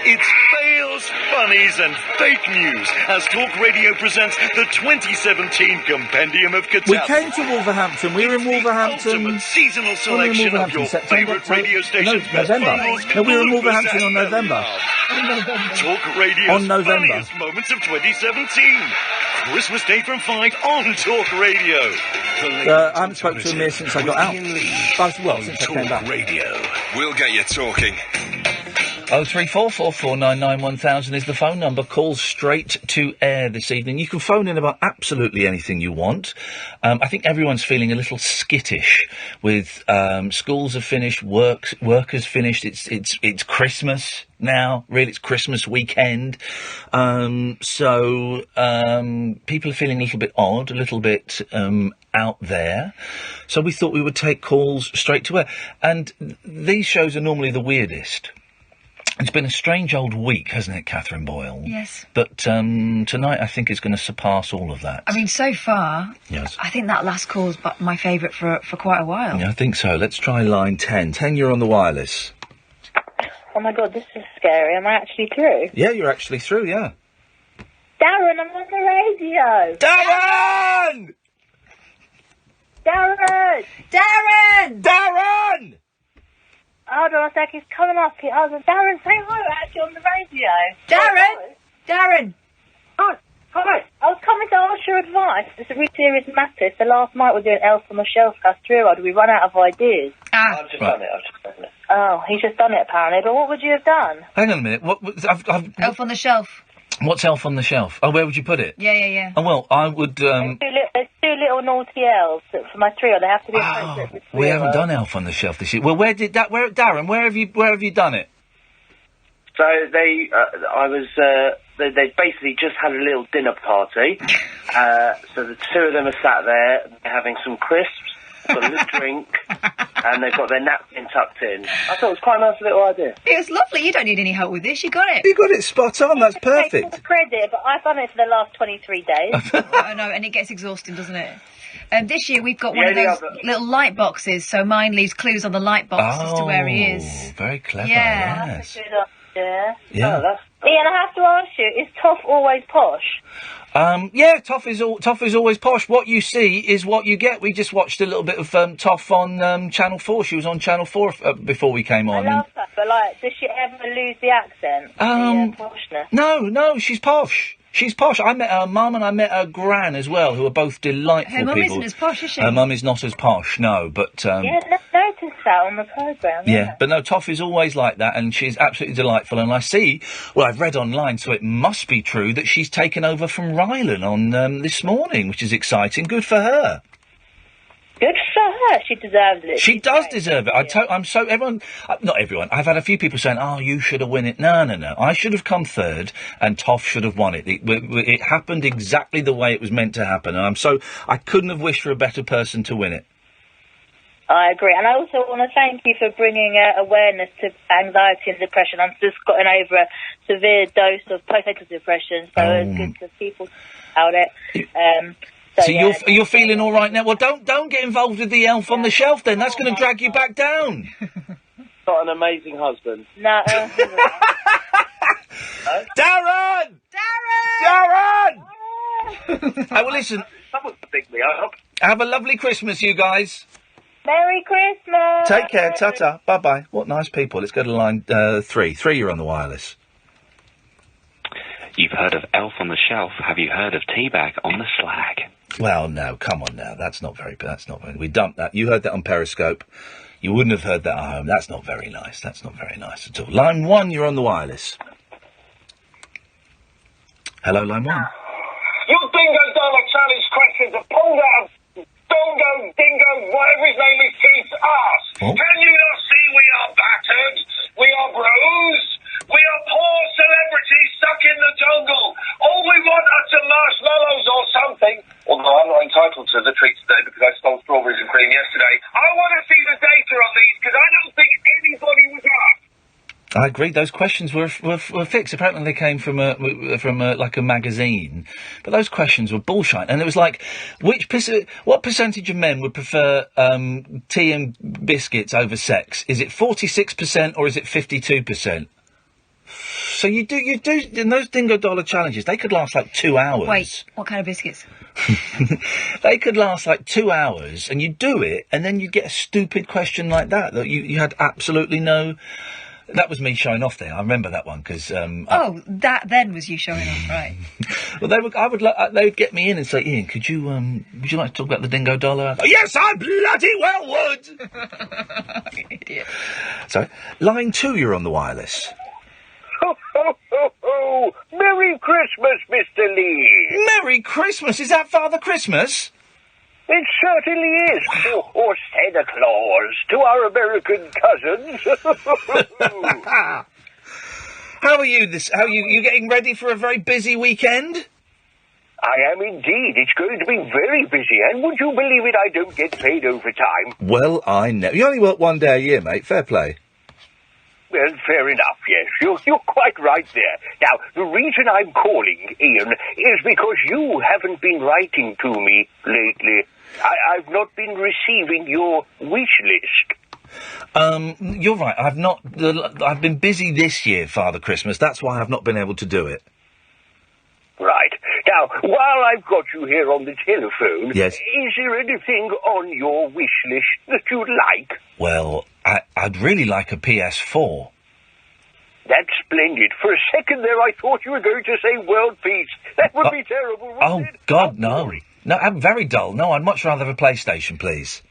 It's fails, funnies and fake news as Talk Radio presents the 2017 Compendium of Catastrophe. We came to Wolverhampton. We were in Wolverhampton. Seasonal selection of your favourite radio stations. November. No, we were in Wolverhampton on November. Talk Radio's On November. funniest moments of 2017. Christmas Day from 5 on Talk Radio. I haven't spoken to Amir since I got out. Since I came back. Radio. We'll get you talking. 03444991000 is the phone number. Call straight to air this evening. You can phone in about absolutely anything you want. I think everyone's feeling a little skittish with schools have finished, work has finished. It's Christmas now. Really, it's Christmas weekend. So people are feeling a little bit odd, a little bit out there. So we thought we would take calls straight to air. And these shows are normally the weirdest. It's been a strange old week, hasn't it, Catherine Boyle? Yes. But tonight I think is going to surpass all of that. I mean, so far, yes. I think that last call's my favourite for quite a while. Yeah, I think so. Let's try line 10. 10, you're on the wireless. Oh my God, this is scary. Am I actually through? Yeah, you're actually through, yeah. Darren, I'm on the radio. Darren! Darren! Darren! Darren! Hold on a sec, he's coming up here. I was like, Darren, say hi, we're actually on the radio. Darren! Darren! Hi. I was coming to ask your advice. It's a really serious matter. So last night we were doing Elf on the Shelf Castrero. We run out of ideas. I've just done it. Oh, he's just done it apparently. But what would you have done? Hang on a minute. Elf on the Shelf. What's Elf on the Shelf? Oh, where would you put it? Yeah. Oh, well, I would... There's two little naughty elves for my trio. They have to be appropriate. We haven't done Elf on the Shelf this year. Well, Darren, where have you done it? So they basically just had a little dinner party. So the two of them are sat there having some crisps, got a little drink, and they've got their napkin tucked in. I thought it was quite a nice little idea. It was lovely. You don't need any help with this. You got it. You got it spot on. That's perfect. Take full credit, but I've done it for the last 23 days. I know, and it gets exhausting, doesn't it? This year we've got one of those little light boxes, so mine leaves clues on the light box as to where he is. Very clever. Yeah. Yes. Yeah. Ian, I have to ask you, is Toff always posh? Yeah, Toff is always posh. What you see is what you get. We just watched a little bit of Toff on Channel 4. She was on Channel 4 before we came on. I love that, but does she ever lose the accent? The poshness? No, she's posh. She's posh. I met her mum and I met her gran as well, who are both delightful people. Her mum isn't as posh, is she? Her mum is not as posh, no, but... yeah, noticed that on the programme. Yeah, but no, Toff is always like that, and she's absolutely delightful. And I see, I've read online, so it must be true, that she's taken over from Rylan on this morning, which is exciting. Good for her. Good for her. She deserves it. She does deserve it. Not everyone. I've had a few people saying, "Oh, you should have won it." No. I should have come third, and Toff should have won it. It happened exactly the way it was meant to happen, and I couldn't have wished for a better person to win it. I agree, and I also want to thank you for bringing awareness to anxiety and depression. I've just gotten over a severe dose of postnatal depression, so it's good for people about it. So you're feeling all right now? Well, don't get involved with the Elf on the Shelf then. That's going to drag you back down. Got an amazing husband. No. Darren! Well, listen. Someone pick me up. Have a lovely Christmas, you guys. Merry Christmas. Take care. Ta-ta. Bye-bye. What nice people. Let's go to line 3. 3, you're on the wireless. You've heard of Elf on the Shelf. Have you heard of Teabag on the Slag? Well, no, come on now. That's not very... We dumped that. You heard that on Periscope. You wouldn't have heard that at home. That's not very nice. That's not very nice at all. Line 1, you're on the wireless. Hello, line 1. You dingo dollar challenge questions are pulled out of Dongo, Dingo, whatever his name is, Keith's ass. Oh. Can you not see we are battered? We are bruised? We are poor celebrities stuck in the jungle. All we want are some marshmallows or something. Although I'm not entitled to the treat today because I stole strawberries and cream yesterday. I want to see the data on these because I don't think anybody was asked. I agree. Those questions were fixed. Apparently, they came from like a magazine, but those questions were bullshit. And it was like, what percentage of men would prefer tea and biscuits over sex? Is it 46% or is it 52%? So you do in those dingo dollar challenges. They could last like 2 hours. Wait, what kind of biscuits? They could last like 2 hours, and you do it, and then you get a stupid question like that you had absolutely no. That was me showing off there. I remember that one because. That then was you showing off, right? Well, they would get me in and say, Ian, would you like to talk about the dingo dollar? Oh, yes, I bloody well would. Idiot. Sorry, line 2, you're on the wireless. Ho, ho, ho, ho! Merry Christmas, Mr. Lee. Merry Christmas. Is that Father Christmas? It certainly is. Wow. Or Santa Claus to our American cousins. How are you you getting ready for a very busy weekend? I am indeed. It's going to be very busy, and would you believe it, I don't get paid overtime. Well, I know. You only work 1 day a year, mate. Fair play. Well, fair enough, yes. You're quite right there. Now, the reason I'm calling, Ian, is because you haven't been writing to me lately. I've not been receiving your wish list. You're right. I've been busy this year, Father Christmas. That's why I've not been able to do it. Right. Now, while I've got you here on the telephone, yes. Is there anything on your wish list that you'd like? Well, I'd really like a PS4. That's splendid. For a second there, I thought you were going to say world peace. That would be terrible, wouldn't it? Oh, God, no. No, I'm very dull. No, I'd much rather have a PlayStation, please.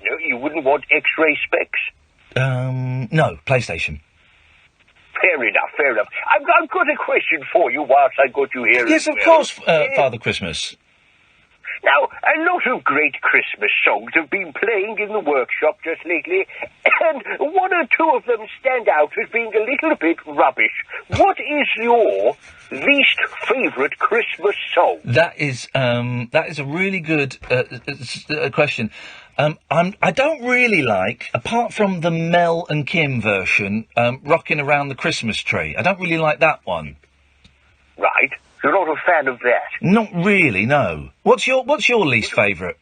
No, you wouldn't want X-ray specs? No, PlayStation. Fair enough. I've got a question for you whilst I got you here. Yes, of course, Father Christmas. Now, a lot of great Christmas songs have been playing in the workshop just lately, and one or two of them stand out as being a little bit rubbish. What is your least favourite Christmas song? That is a really good question. I don't really like, apart from the Mel and Kim version, Rocking Around the Christmas Tree. I don't really like that one. Right. You're not a fan of that? Not really, no. What's your least favourite?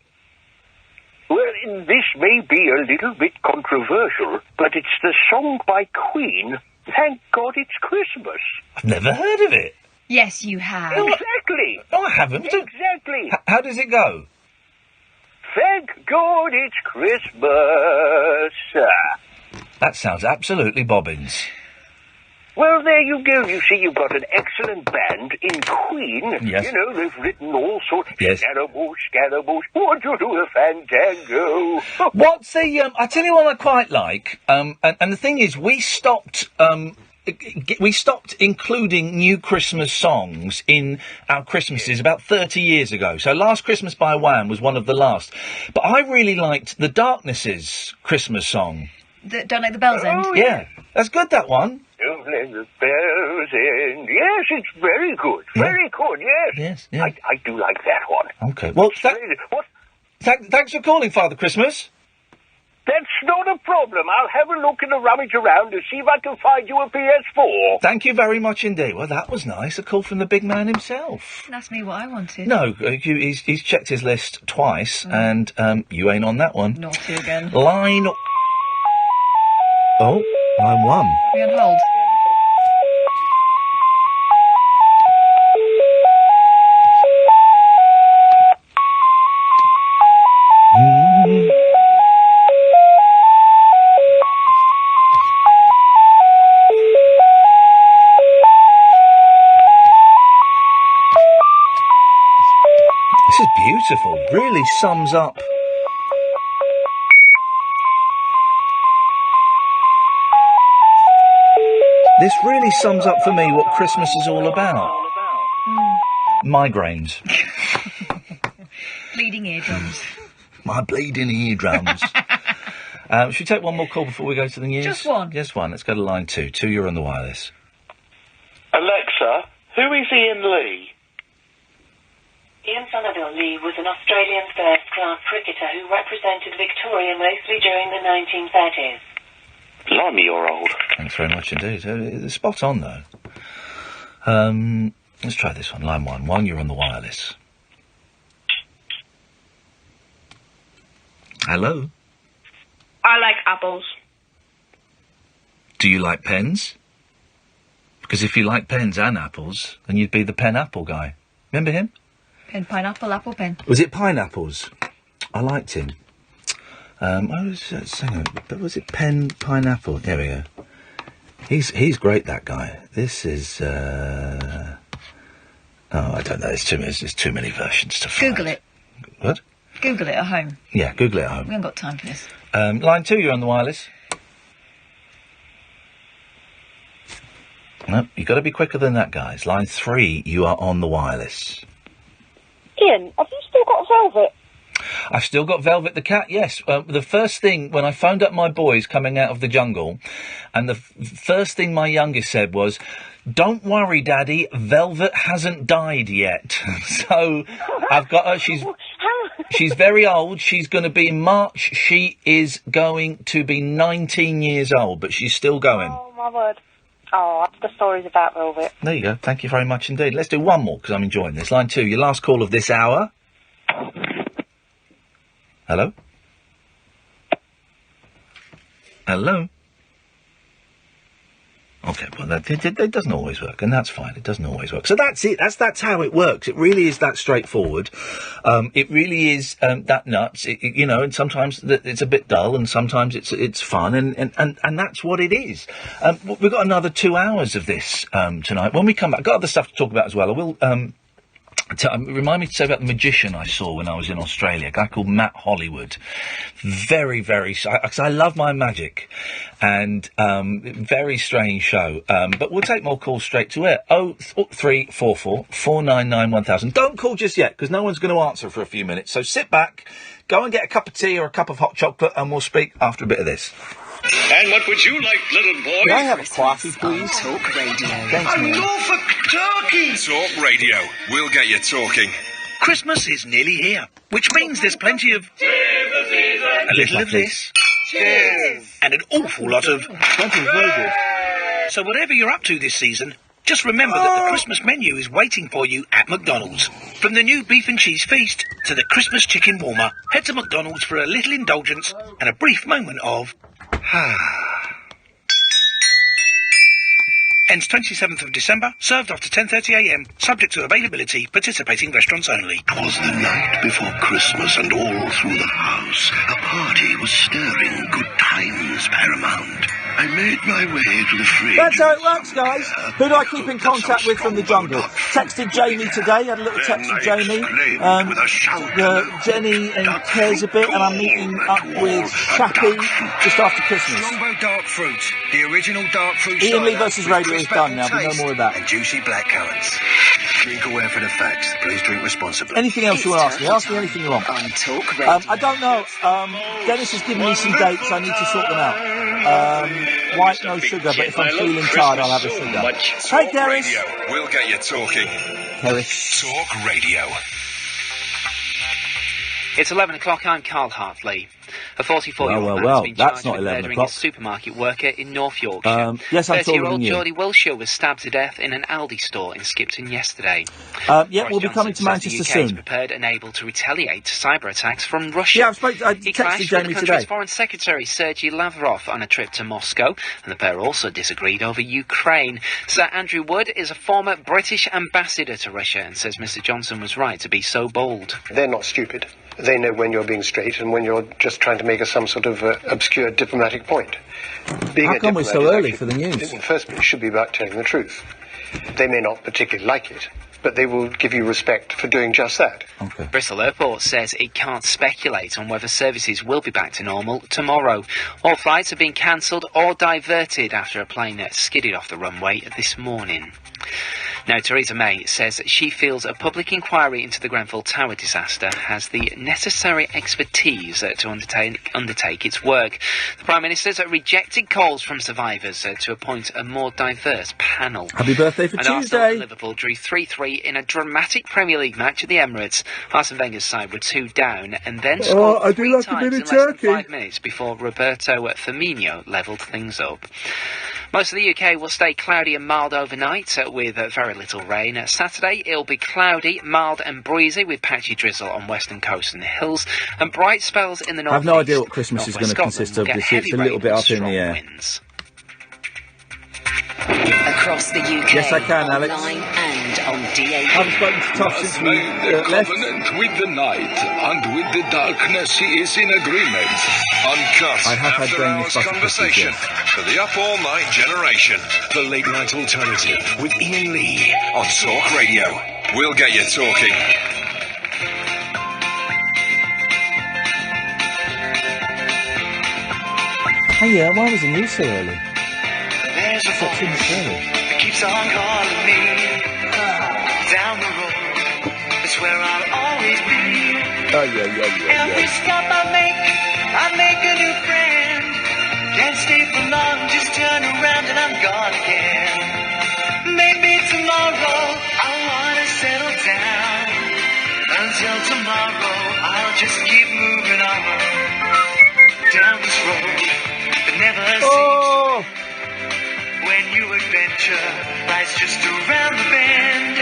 Well, this may be a little bit controversial, but it's the song by Queen, Thank God It's Christmas. I've never heard of it. Yes, you have. Exactly. No, I haven't. Exactly. How does it go? Thank God It's Christmas. That sounds absolutely bobbins. Well, there you go. You see, you've got an excellent band in Queen. Yes. You know, they've written all sorts. Yes. Scaramouche, won't you do a fandango? What's the, I tell you what I quite like, and the thing is, we stopped including new Christmas songs in our Christmases about 30 years ago. So Last Christmas by Wham was one of the last. But I really liked The Darkness's Christmas song. Don't Let the Bells End? Oh, yeah. That's good, that one. Don't let the bells end. Yes, it's very good. Very good, yes. Yes. I do like that one. Okay. Well, thanks for calling, Father Christmas. That's not a problem. I'll have a look and a rummage around to see if I can find you a PS4. Thank you very much indeed. Well, that was nice. A call from the big man himself. That's me what I wanted. No, he's checked his list twice, and you ain't on that one. Naughty again. Line 1. Be on hold. beautiful. Really sums up. This really sums up for me what Christmas is all about. Migraines. Bleeding eardrums. My bleeding eardrums. Should we take one more call before we go to the news? Just one. Just one. Let's go to line 2. 2, you're on the wireless. Alexa, who is Ian Lee? Ian Somerville Lee was an Australian first-class cricketer who represented Victoria mostly during the 1930s. Blimey, you're old. Thanks very much indeed. It's spot on, though. Let's try this one. Line 1. 1, you're on the wireless. Hello? I like apples. Do you like pens? Because if you like pens and apples, then you'd be the pen apple guy. Remember him? Pen, pineapple, apple, pen. Was it pineapples? I liked him. Was it pen, pineapple? There we go. He's great, that guy. This is, I don't know. There's too many versions to find. Google it. What? Google it at home. Yeah, Google it at home. We haven't got time for this. Line 2, you're on the wireless. No, you've got to be quicker than that, guys. Line 3, you are on the wireless. Ian, have you still got Velvet? I've still got Velvet the cat, yes. The first thing, when I phoned up my boys coming out of the jungle, and the first thing my youngest said was, "Don't worry, Daddy, Velvet hasn't died yet." So, I've got her, she's very old, she's going to be in March, she is going to be 19 years old, but she's still going. Oh, my word. Oh, the stories about Velvet. There you go, thank you very much indeed. Let's do one more, because I'm enjoying this. Line 2, your last call of this hour. Hello? Hello? Okay, well, that doesn't always work, and that's fine. It doesn't always work. So that's it. That's how it works. It really is that straightforward. It really is that nuts. And sometimes it's a bit dull, and sometimes it's fun, and that's what it is. We've got another 2 hours of this tonight. When we come back, I've got other stuff to talk about as well. I will. Remind me to say about the magician I saw when I was in Australia, a guy called Matt Hollywood. Very, because I love my magic, and very strange show. But we'll take more calls straight to air. 0344 499 1000. Don't call just yet, because no one's going to answer for a few minutes. So sit back, go and get a cup of tea or a cup of hot chocolate, and we'll speak after a bit of this. And what would you like, little boy? Can I have a coffee, please? Talk Radio. Thanks, man. Norfolk talking! Talk Radio. We'll get you talking. Christmas is nearly here, which means there's plenty of... a little of this. Cheers! And an awful lot of... very good. So whatever you're up to this season, just remember that the Christmas menu is waiting for you at McDonald's. From the new beef and cheese feast to the Christmas chicken warmer, head to McDonald's for a little indulgence and a brief moment of... Ends 27th of December, served after 10:30am, subject to availability, participating restaurants only. 'Twas the night before Christmas, and all through the house a party was stirring, good times paramount. I made my way to the fridge. That's how it works, guys. Who do I keep in contact with from the jungle? Texted Jamie today, had a little text from Jamie. Jenny cares a bit, and I'm meeting up with Chappie just after Christmas. Longbow dark fruit. The original dark fruit. Ian Lee versus Radio is done now, but no more of that. And juicy black currants. Drink aware for the facts. Please drink responsibly. Anything else you want to ask me? Ask me anything you want. On Talk Radio. I don't know. Dennis has given me some dates. I need to sort them out. White, no sugar, but if I'm feeling tired, I'll have a sugar. Hey, Keris. We'll get you talking. Keris. Talk Radio. It's 11 o'clock. I'm Carl Hartley. A 44-year-old man has been that's charged not with 11 murdering o'clock. a supermarket worker in North Yorkshire. Yes, I'm taller than 30-year-old you. Geordie Wilshire was stabbed to death in an Aldi store in Skipton yesterday. Yeah, we'll be coming to Manchester the UK is soon. prepared and able to retaliate to cyber attacks from Russia. Yeah, I He texted clashed with Jamie the country's today. Foreign Secretary Sergei Lavrov on a trip to Moscow, and the pair also disagreed over Ukraine. Sir Andrew Wood is a former British ambassador to Russia and says Mr Johnson was right to be so bold. They're not stupid. they know when you're being straight and when you're just trying to make some sort of obscure diplomatic point. How come we're so early for the news? In the first place, should be about telling the truth. They may not particularly like it, but they will give you respect for doing just that. Okay. Bristol Airport says it can't speculate on whether services will be back to normal tomorrow. All flights have been cancelled or diverted after a plane skidded off the runway this morning. Now, Theresa May says she feels a public inquiry into the Grenfell Tower disaster has the necessary expertise to undertake its work. The Prime Minister's rejected calls from survivors to appoint a more diverse panel. Happy birthday for and Tuesday. Arsenal and Liverpool drew 3-3 in a dramatic Premier League match at the Emirates. Arsene Wenger's side were 2 down and then scored 3 times in less than 5 minutes before Roberto Firmino levelled things up. Most of the UK will stay cloudy and mild overnight with very little rain. Saturday it'll be cloudy, mild and breezy with patchy drizzle on western coast and hills and bright spells in the north. I have no idea what Christmas is going to consist of this year. It's a little bit up in the air. Across the UK. Yes, I can, Alex. Online and on DAB. I haven't spoken to Toff since we left. Covenant with the night, and with the darkness he is in agreement. Uncut I have had after Danish hours butter conversation for the up all night generation. The late night alternative with Iain Lee on Talk Radio. We'll get you talking. Hey, why was the news so early? There's a voice that keeps on calling me down the road. That's where I'll always be. Every stop I make a new friend. Can't stay for long, just turn around and I'm gone again. Maybe tomorrow I wanna settle down. Until tomorrow I'll just keep moving on down this road that never seems. When you adventure, life's just around the bend.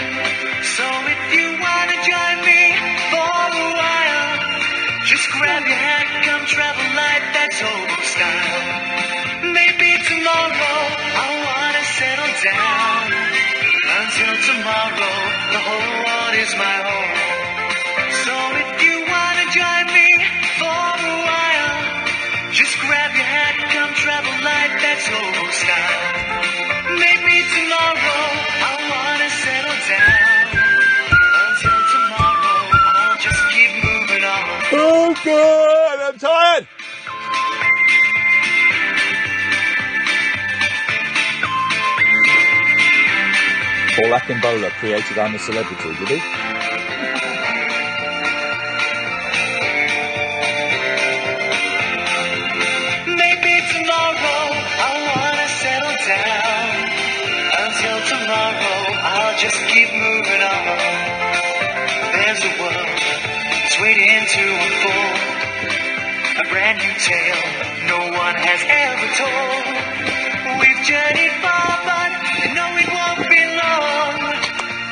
So if you wanna join me for a while, just grab your hat, come travel light, that's old style. Maybe tomorrow I wanna settle down. Until tomorrow, the whole world is my home. So if you wanna join me for a while, just grab your hat, come travel light, that's old style. Maybe tomorrow I wanna settle down. Until tomorrow I'll just keep moving on. Oh God, I'm tired. Paul Akinbola created I'm a Celebrity, did he? Maybe tomorrow I wanna settle down. Until tomorrow I'll just keep moving on. There's a world that's waiting to unfold. A brand new tale no one has ever told. We've journeyed far but you know it won't be long.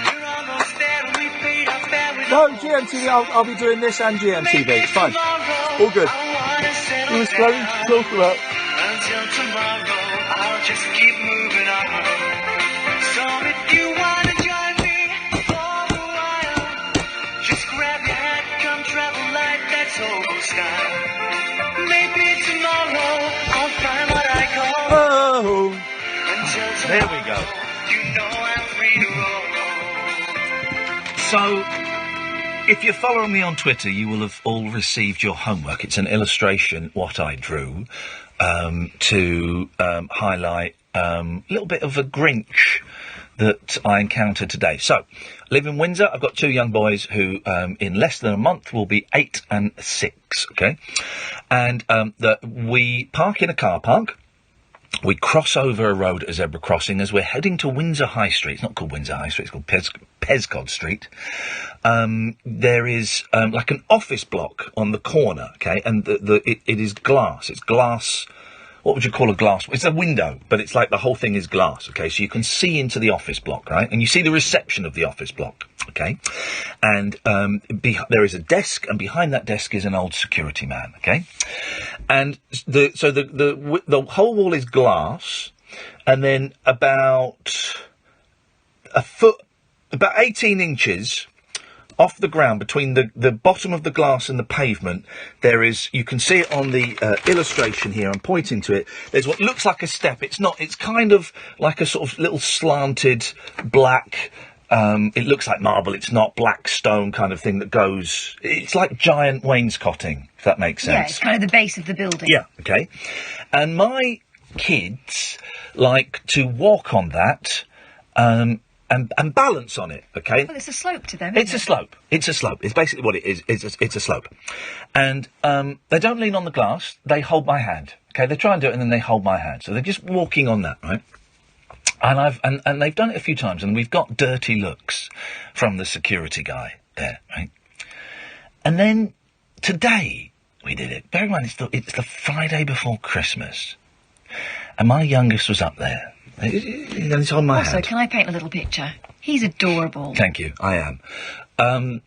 We're almost there and we paid our fare with No, GMTV, I'll be doing this and GMTV, it's fine. All good. It was plenty to talk about. Until tomorrow I'll just keep moving on. So if you wanna join me for a while, just grab your hat, come travel light, that's old style. Maybe tomorrow I'll find what I call home. Until tomorrow, There we go. you know I'm free to roll. So, if you're following me on Twitter, you will have all received your homework. It's an illustration, what I drew, to highlight a little bit of a Grinch that I encountered today. So, I live in Windsor. I've got 2 young boys who, in less than a month, will be 8 and 6, okay? And we park in a car park. We cross over a road at zebra crossing as we're heading to Windsor High Street. It's not called Windsor High Street, it's called Pescod Street. There is like an office block on the corner, okay, and it is glass. It's glass. What would you call a glass? It's a window, but it's like the whole thing is glass, okay? So you can see into the office block, right? And you see the reception of the office block, okay? And there is a desk, and behind that desk is an old security man, okay? And the whole wall is glass, and then about a foot, about 18 inches off the ground, between the bottom of the glass and the pavement, there is, you can see it on the illustration here, I'm pointing to it, there's what looks like a step. It's not, it's kind of like a sort of little slanted black, it looks like marble, it's not, black stone kind of thing that goes, it's like giant wainscoting, if that makes sense. Yeah, it's kind of the base of the building. Yeah, okay. And my kids like to walk on that, and balance on it, okay? Well, it's a slope to them, It's a slope. It's a slope. It's basically what it is. It's a slope. And they don't lean on the glass. They hold my hand, okay? They try and do it, and then they hold my hand. So they're just walking on that, right? And and they've done it a few times, and we've got dirty looks from the security guy there, right? And then today we did it. Bear in mind, it's the Friday before Christmas, and my youngest was up there. He's on my hand. Also, can I paint a little picture? He's adorable. Thank you, I am. And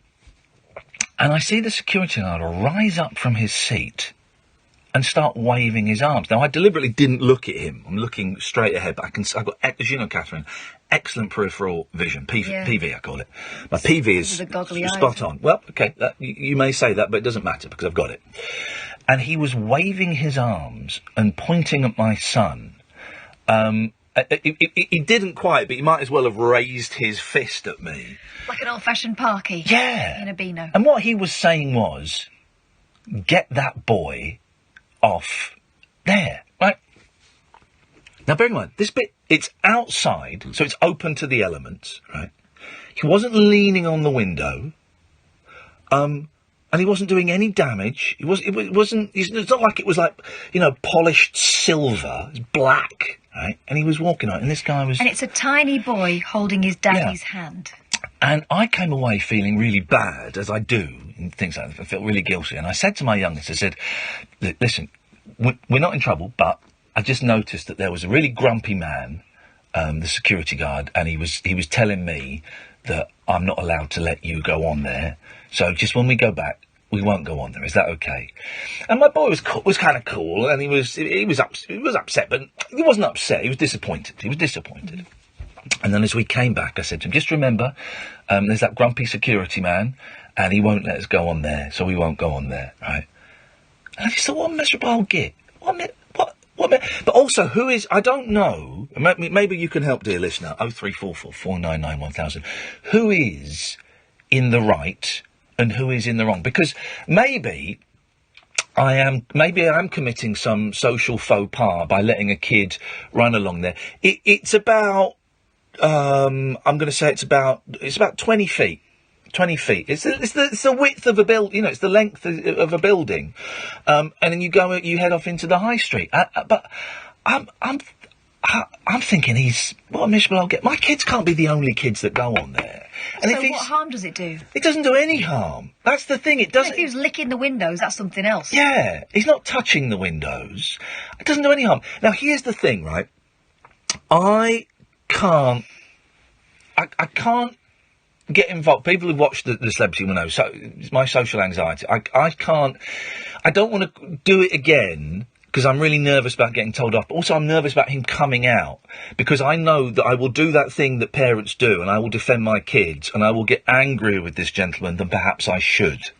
I see the security guard rise up from his seat and start waving his arms. Now, I deliberately didn't look at him. I'm looking straight ahead, but I've got, as you know, Catherine, excellent peripheral vision. PV, I call it. My PV is spot on. Well, okay, you may say that, but it doesn't matter because I've got it. And he was waving his arms and pointing at my son. He didn't quite, but he might as well have raised his fist at me. Like an old-fashioned parky. Yeah. In a Beano. And what he was saying was, get that boy off there, right? Now, bear in mind, this bit, it's outside, so it's open to the elements, right? He wasn't leaning on the window, and he wasn't doing any damage. It's not like it was like, polished silver. It's black, right? And he was walking on it, and this guy was... And it's a tiny boy holding his daddy's hand. And I came away feeling really bad, as I do, and things like that. I felt really guilty. And I said to my youngest, I said, listen, we're not in trouble, but I just noticed that there was a really grumpy man, the security guard, and he was telling me that I'm not allowed to let you go on there. So just when we go back, we won't go on there. Is that okay? And my boy was kind of cool, and he was upset, but he wasn't upset. He was disappointed. And then as we came back, I said to him, just remember, there's that grumpy security man, and he won't let us go on there, so we won't go on there, right? And I just thought, what a miserable old git. But also, who is, I don't know, maybe you can help, dear listener, 0344 499 1000. Who is in the right and who is in the wrong? Because maybe I am committing some social faux pas by letting a kid run along there. It's about, I'm going to say it's about 20 feet. 20 feet. It's the width of a building, it's the length of a building. And then you head off into the high street. But I'm thinking what a miserable old get. My kids can't be the only kids that go on there. And so what harm does it do? It doesn't do any harm. That's the thing. It doesn't. If he was licking the windows, that's something else. Yeah, he's not touching the windows. It doesn't do any harm. Now, here's the thing, right? I can't get involved. People who've watched the Celebrity will know. So it's my social anxiety. I don't want to do it again because I'm really nervous about getting told off. But also, I'm nervous about him coming out because I know that I will do that thing that parents do, and I will defend my kids, and I will get angrier with this gentleman than perhaps I should.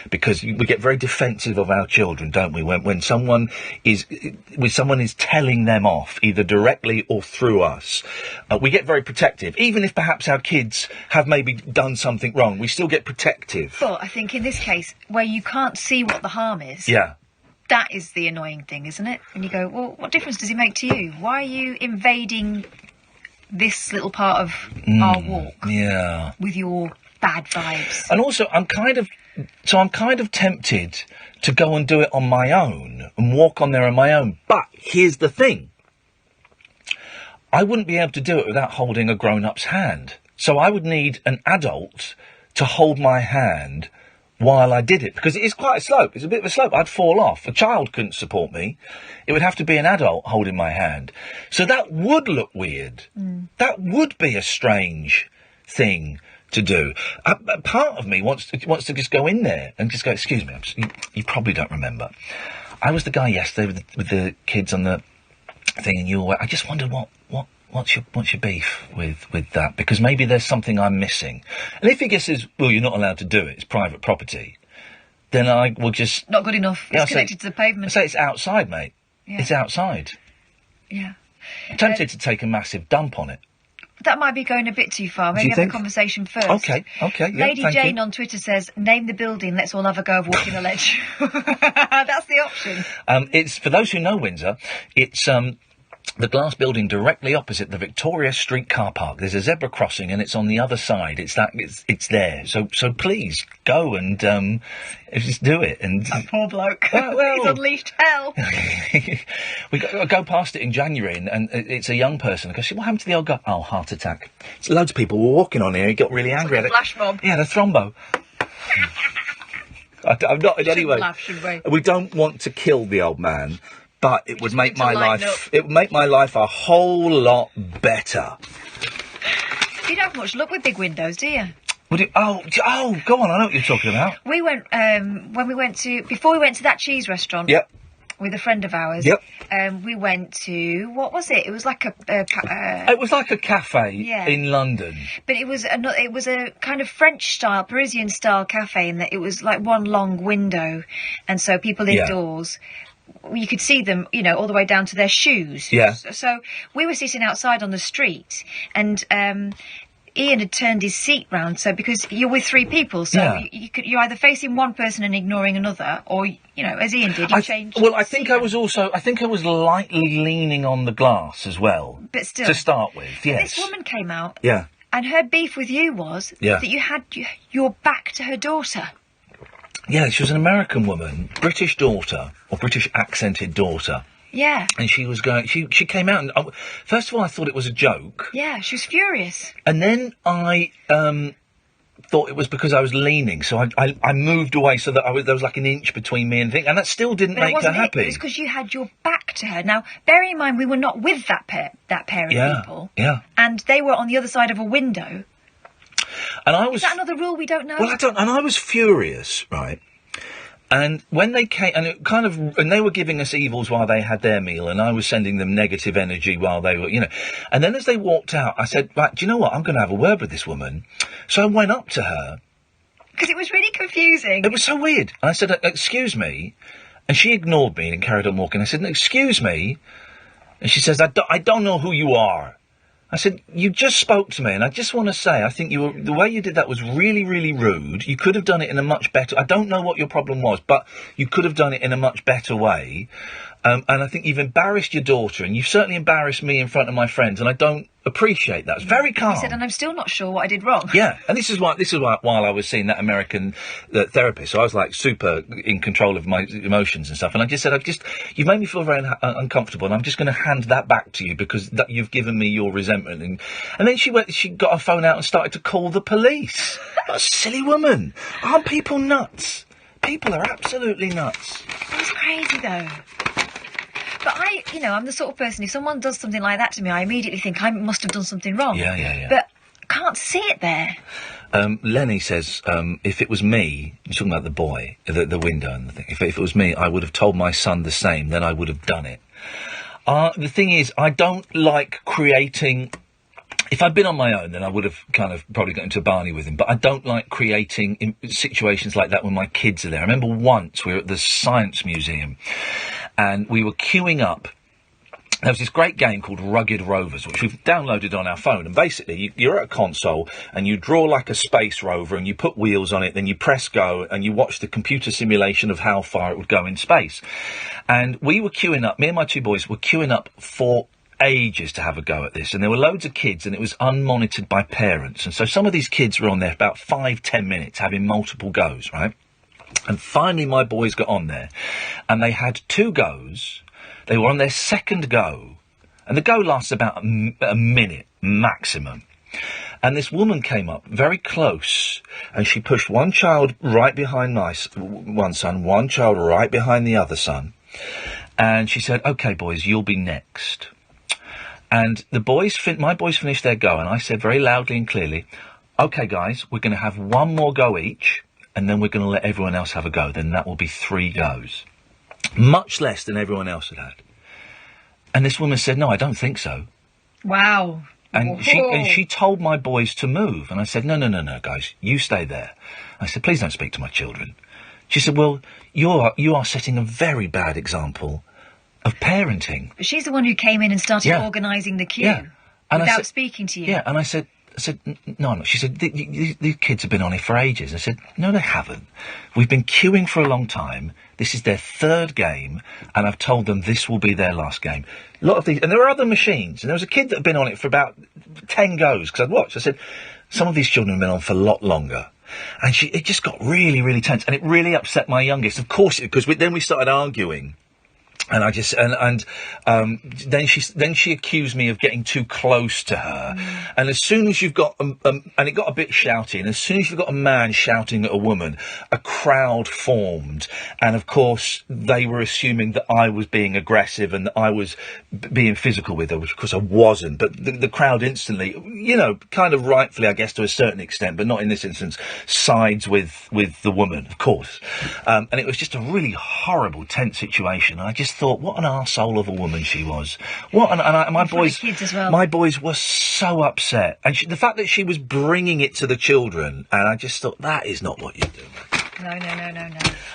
Because we get very defensive of our children, don't we? When someone is telling them off, either directly or through us, we get very protective. Even if perhaps our kids have maybe done something wrong, we still get protective. But I think in this case, where you can't see what the harm is, that is the annoying thing, isn't it? And you go, well, what difference does it make to you? Why are you invading this little part of our walk with your bad vibes? And also, I'm kind of tempted to go and do it on my own and walk on there on my own. But here's the thing. I wouldn't be able to do it without holding a grown-up's hand. So I would need an adult to hold my hand while I did it. Because it is quite a slope. It's a bit of a slope. I'd fall off. A child couldn't support me. It would have to be an adult holding my hand. So that would look weird. That would be a strange thing to do. Part of me wants to just go in there and just go, excuse me, you probably don't remember. I was the guy yesterday with the kids on the thing, and I just wondered what what's your beef with that? Because maybe there's something I'm missing. And if he guesses, well, you're not allowed to do it, it's private property, then I will just... Not good enough. It's connected to the pavement. I say it's outside, mate. Yeah. It's outside. Yeah. I'm tempted to take a massive dump on it. That might be going a bit too far. Maybe have the conversation first. Okay, yeah, Lady Jane on Twitter says, name the building, let's all have a go of walking the ledge. That's the option. It's, for those who know Windsor, it's the glass building directly opposite the Victoria Street car park. There's a zebra crossing and it's on the other side. It's there. So please go and just do it. And that poor bloke. Well, he's unleashed hell. We go past it in January and it's a young person. I go, what happened to the old guy? Oh, heart attack. It's loads of people were walking on here. He got really angry at it. Flash mob. Yeah, the thrombo. I'm not in any way. We don't want to kill the old man. But it would make my life. It would make my life a whole lot better. You don't have much luck with big windows, do you? Would it? Oh, go on. I know what you're talking about. We went before we went to that cheese restaurant. Yep. With a friend of ours. Yep. We went to, what was it? It was like it was like a cafe in London. But it was a kind of French style, Parisian style cafe, in that it was like one long window, and so people indoors. You could see them, all the way down to their shoes. Yeah. So we were sitting outside on the street, and Iain had turned his seat round. So because you're with three people, so you're either facing one person and ignoring another, or as Iain did, he changed. Well, I think I was lightly leaning on the glass as well. But still, to start with, yes. And this woman came out. Yeah. And her beef with you was that you had your back to her daughter. Yeah, she was an American woman, British daughter, or British accented daughter. Yeah. And she was going, she came out and, first of all, I thought it was a joke. Yeah, she was furious. And then I, thought it was because I was leaning, so I moved away so that there was like an inch between me and the thing, and that still didn't make her happy. It was because you had your back to her. Now, bearing in mind, we were not with that pair of people. Yeah. And they were on the other side of a window. And Is that another rule we don't know? Well, I don't, and I was furious, right? And when they came, and they were giving us evils while they had their meal, and I was sending them negative energy while they were, And then as they walked out, I said, right, do you know what? I'm going to have a word with this woman. So I went up to her. Because it was really confusing. It was so weird. And I said, excuse me. And she ignored me and carried on walking. I said, excuse me. And she says, I don't know who you are. I said, you just spoke to me, and I just want to say, I think the way you did that was really, really rude. You could have done it in a much better... I don't know what your problem was, but you could have done it in a much better way. And I think you've embarrassed your daughter, and you've certainly embarrassed me in front of my friends, and I don't appreciate that. It's very calm. He said, and I'm still not sure what I did wrong. Yeah, and this is why while I was seeing that American therapist, so I was like super in control of my emotions and stuff, and I just said, you've made me feel very uncomfortable, and I'm just going to hand that back to you because you've given me your resentment. And then she got her phone out and started to call the police. What a silly woman. Aren't people nuts? People are absolutely nuts. It's crazy though. But I'm the sort of person, if someone does something like that to me, I immediately think I must have done something wrong. Yeah. But I can't see it there. Lenny says, if it was me, you're talking about the boy, the window and the thing, if it was me, I would have told my son the same, then I would have done it. The thing is, I don't like creating... If I'd been on my own, then I would have kind of probably got into a Barney with him, but I don't like creating situations like that when my kids are there. I remember once we were at the Science Museum, and we were queuing up. There was this great game called Rugged Rovers, which we've downloaded on our phone, and basically you're at a console, and you draw like a space rover, and you put wheels on it, then you press go, and you watch the computer simulation of how far it would go in space. And we were queuing up, me and my two boys were queuing up for ages to have a go at this, and there were loads of kids, and it was unmonitored by parents, and so some of these kids were on there about 5-10 minutes having multiple goes, right? And finally my boys got on there, and they had 2 goes. They were on their second go, and the go lasts about a minute maximum. And this woman came up very close, and she pushed one child right behind one son, one child right behind the other son, and she said, "Okay, boys, you'll be next." And my boys finished their go, and I said very loudly and clearly, "Okay, guys, we're going to have one more go each, and then we're going to let everyone else have a go. Then that will be 3 goes." Much less than everyone else had had. And this woman said, "No, I don't think so." Wow. And she told my boys to move. And I said, no, guys, you stay there. I said, please don't speak to my children. She said, well, you are setting a very bad example of parenting. But she's the one who came in and started organising the queue without speaking to you. Yeah, and I said, no. She said, these kids have been on it for ages. I said, no, they haven't. We've been queuing for a long time. This is their third game, and I've told them this will be their last game. A lot of these, and there are other machines, and there was a kid that had been on it for about 10 goes, because I'd watched. I said, some of these children have been on for a lot longer. And it just got really, really tense, and it really upset my youngest. Of course, because then we started arguing. And I just then she accused me of getting too close to her, and as soon as you've got and it got a bit shouty, and as soon as you've got a man shouting at a woman, a crowd formed, and of course they were assuming that I was being aggressive and that I was being physical with her, which of course I wasn't. But the crowd instantly, kind of rightfully, I guess to a certain extent, but not in this instance, sides with the woman, of course, and it was just a really horrible, tense situation. I just thought, what an arsehole of a woman she was. My boys, kids as well. My boys were so upset, and the fact that she was bringing it to the children, and I just thought, that is not what you do. No.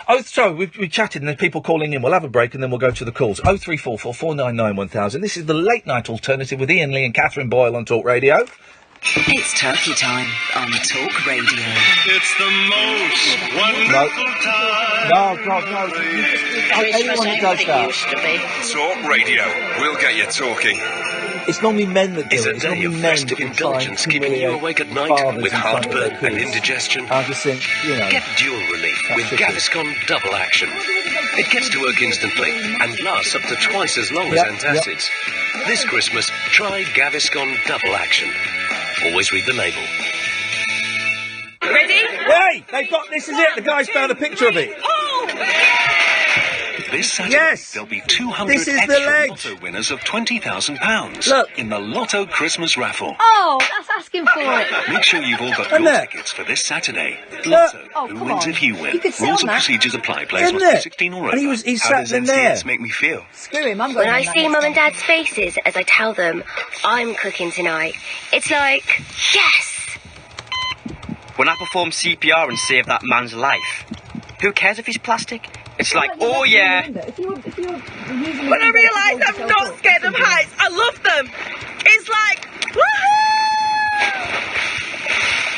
Oh, sorry, we've chatted, and there's people calling in. We'll have a break, and then we'll go to the calls. 0344 499 1000. This is the late night alternative with Iain Lee and Catherine Boyle on Talk Radio. It's turkey time on Talk Radio. It's the most wonderful time. No, God, no. Anyone who does that. Talk Radio. We'll get you talking. It's normally men that do it. It's normally men festive indulgence keeping you awake at night with heartburn and indigestion? I just think, Get dual relief with Gaviscon Double Action. It gets to work instantly and lasts up to twice as long as antacids. This Christmas, try Gaviscon Double Action. Always read the label. Ready? Hey, this is it. The guy's found a picture of it. This Saturday, there'll be 200 extra Lotto winners of £20,000. Look. In the Lotto Christmas raffle. Oh, that's asking for it. Make sure you've all got your tickets for this Saturday. Lotto. Who wins if you win? Rules and procedures apply. Players must be 16 or over. And he sat in there. Make me feel? Screw him, I'm going. When I see Mum and Dad's faces as I tell them I'm cooking tonight, it's like, yes! When I perform CPR and save that man's life, who cares if he's plastic? It's like, oh yeah. When I realise I'm not scared of heights, I love them. It's like,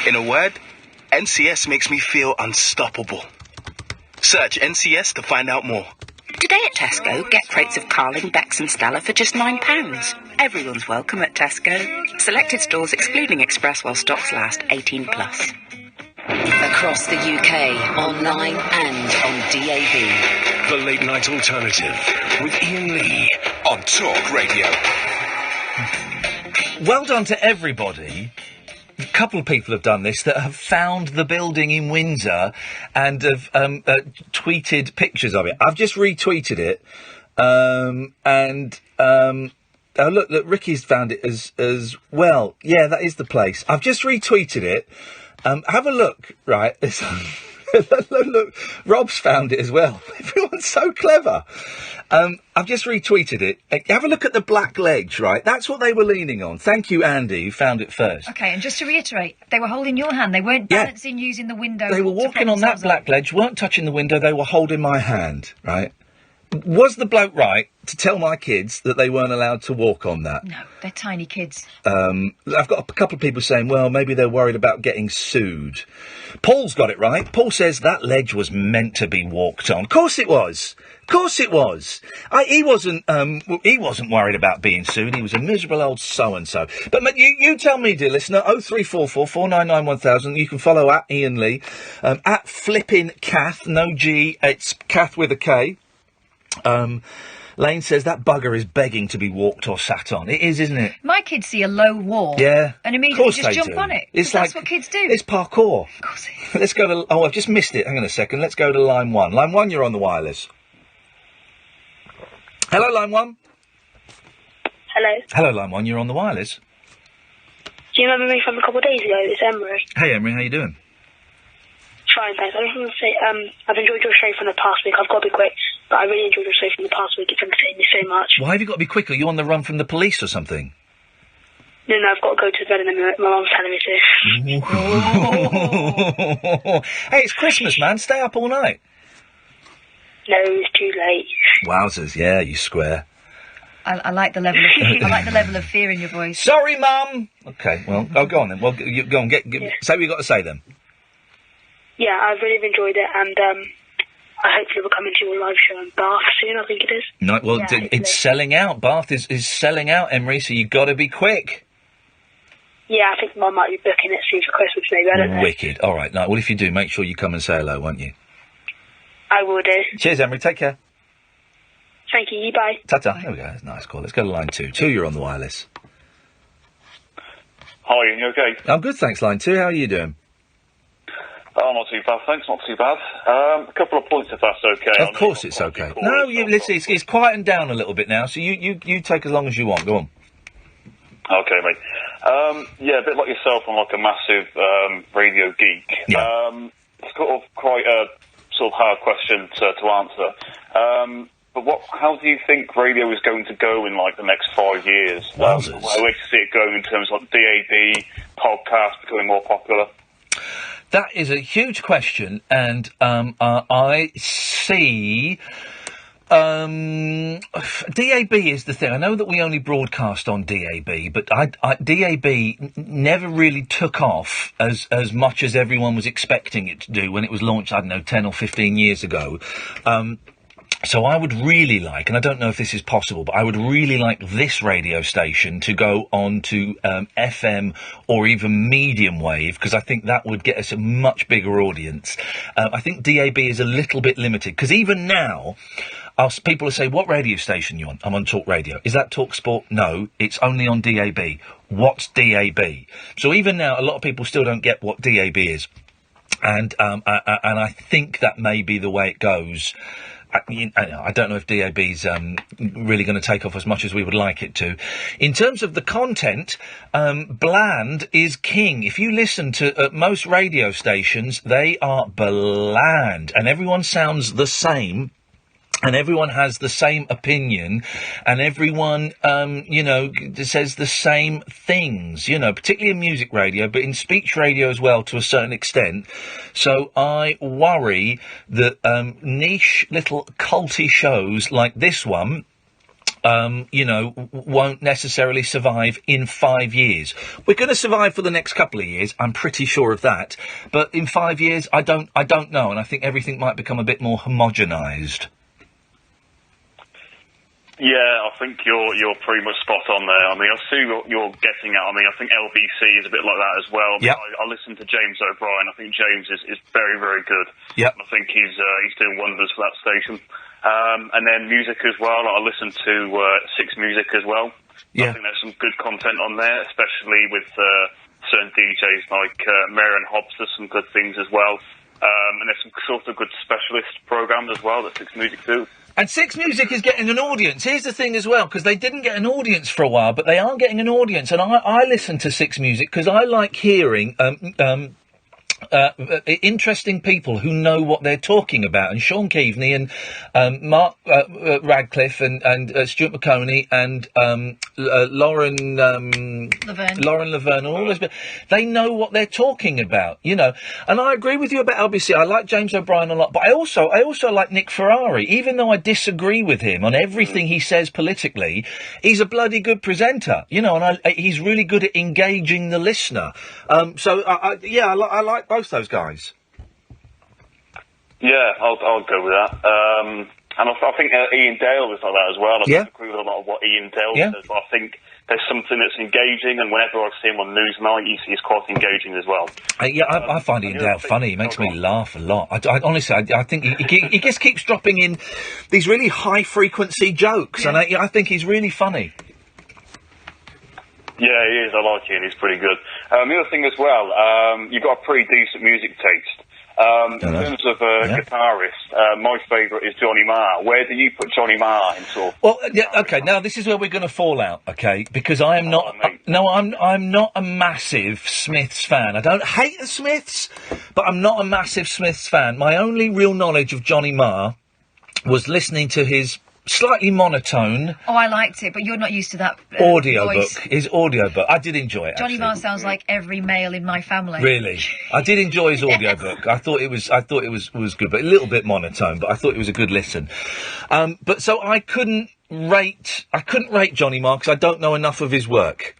woohoo! In a word, NCS makes me feel unstoppable. Search NCS to find out more. Today at Tesco, get crates of Carling, Becks and Stella for just £9. Everyone's welcome at Tesco. Selected stores excluding Express while stocks last. 18 plus. Across the UK, online and on DAB. The Late Night Alternative with Iain Lee on Talk Radio. Well done to everybody. A couple of people have done this that have found the building in Windsor and have tweeted pictures of it. I've just retweeted it, look, Ricky's found it as well. Yeah, that is the place. I've just retweeted it. Have a look, right? Look, Rob's found it as well. Everyone's so clever. I've just retweeted it. Have a look at the black legs, right? That's what they were leaning on. Thank you, Andy, who found it first. Okay, and just to reiterate, they were holding your hand. They weren't balancing using the window. They were walking on that black ledge, weren't touching the window. They were holding my hand, right? Was the bloke right to tell my kids that they weren't allowed to walk on that? No, they're tiny kids. I've got a couple of people saying, well, maybe they're worried about getting sued. Paul's got it right. Paul says that ledge was meant to be walked on. Of course it was. Of course it was. He wasn't worried about being sued. He was a miserable old so-and-so. But you tell me, dear listener, 0344 499 1000. You can follow at Iain Lee, at flipping Kath, no G, it's Kath with a K. Lane says that bugger is begging to be walked or sat on. It is, isn't it? My kids see a low wall. Yeah. And immediately just jump on it. It's that's what kids do. It's parkour. Of course it is. Let's go to... Oh, I've just missed it. Hang on a second. Let's go to line 1. Line 1, you're on the wireless. Hello, line 1. Hello. Hello, line 1, you're on the wireless. Do you remember me from a couple of days ago? It's Emery. Hey, Emery, how you doing? Fine, thanks. I just want to say, I've enjoyed your show from the past week. I've got to be quick, but I really enjoyed your show from the past week. It's entertained me so much. Why have you got to be quick? Are you on the run from the police or something? No, I've got to go to bed and then my mum's telling me to. Hey, it's Christmas, man. Stay up all night. No, it's too late. Wowzers, yeah, you square. I like the level of I like the level of fear in your voice. Sorry, Mum. Okay, well, go on then. Well, go on, say what you got to say then. Yeah, I've really enjoyed it, and I hopefully will come into your live show in Bath soon. I think it is. No, well, it's selling out. Bath is selling out, Emery. So you got to be quick. Yeah, I think Mum might be booking it soon for Christmas, maybe. I don't know. Wicked. All right. Now, well, if you do, make sure you come and say hello, won't you? I will do. Cheers, Emery. Take care. Thank you. Bye. Ta-ta. There we go. That's a nice call. Let's go to line 2. 2, you're on the wireless. Hi, Ian. You okay? I'm good, thanks, line 2. How are you doing? Oh, not too bad, thanks. Not too bad. A couple of points, if that's okay. Of course it's okay. No, listen, it's quieting down a little bit now, so you take as long as you want. Go on. Okay, mate. Yeah, a bit like yourself, I'm like a massive radio geek. Yeah. It's sort of quite a sort of hard question to answer. But how do you think radio is going to go in, like, the next 5 years? Where do you see it going in terms of like, DAB, podcasts becoming more popular? That is a huge question, and I see... DAB is the thing. I know that we only broadcast on DAB, but DAB never really took off as much as everyone was expecting it to do when it was launched, I don't know, 10 or 15 years ago. So I would really like, and I don't know if this is possible, but I would really like this radio station to go on to FM or even medium wave, because I think that would get us a much bigger audience. I think DAB is a little bit limited, because even now... people will say, what radio station are you on? I'm on Talk Radio. Is that Talk Sport? No, it's only on DAB. What's DAB? So even now, a lot of people still don't get what DAB is. And I think that may be the way it goes. I don't know if DAB's really going to take off as much as we would like it to. In terms of the content, bland is king. If you listen to most radio stations, they are bland. And everyone sounds the same. And everyone has the same opinion, and everyone, says the same things, particularly in music radio, but in speech radio as well to a certain extent. So I worry that niche little culty shows like this one, won't necessarily survive in 5 years. We're going to survive for the next couple of years, I'm pretty sure of that. But in 5 years, I don't know, and I think everything might become a bit more homogenised. Yeah, I think you're pretty much spot on there. I mean, I see what you're getting at. I mean, I think LBC is a bit like that as well. Yeah. I listen to James O'Brien. I think James is very, very good. Yeah. I think he's doing wonders for that station. And then music as well. I listen to Six Music as well. Yeah. I think there's some good content on there, especially with certain DJs like Marion Hobbs. There's some good things as well. And there's some sort of good specialist programs as well that Six Music do. And Six Music is getting an audience. Here's the thing as well, because they didn't get an audience for a while, but they are getting an audience. And I listen to Six Music because I like hearing interesting people who know what they're talking about. And Sean Keaveney and Mark Radcliffe and Stuart McConey and Lauren Laverne, all those people, they know what they're talking about, And I agree with you about LBC. I like James O'Brien a lot, but I also like Nick Ferrari. Even though I disagree with him on everything he says politically, he's a bloody good presenter, and he's really good at engaging the listener. I like both those guys. Yeah, I'll go with that. And I think Ian Dale is like that as well. I agree with a lot of what Ian Dale says, but I think there's something that's engaging, and whenever I see him on Newsnight, he's quite engaging as well. I find Ian Dale funny. He makes me laugh a lot. I honestly think he just keeps dropping in these really high-frequency jokes, and I think he's really funny. Yeah, he is. I like him. He's pretty good. The other thing as well, you've got a pretty decent music taste. In terms of guitarist, my favourite is Johnny Marr. Where do you put Johnny Marr in sort? Well, okay. Now this is where we're going to fall out, okay? Because I am not. I'm not a massive Smiths fan. I don't hate the Smiths, but I'm not a massive Smiths fan. My only real knowledge of Johnny Marr was listening to his slightly monotone. Oh, I liked it, but you're not used to that Audiobook. voice. His audiobook. I did enjoy it, Johnny actually. Marr sounds like every male in my family. Really? I did enjoy his audiobook. I thought it was good, but a little bit monotone, but I thought it was a good listen. But so I couldn't rate Johnny Marr because I don't know enough of his work.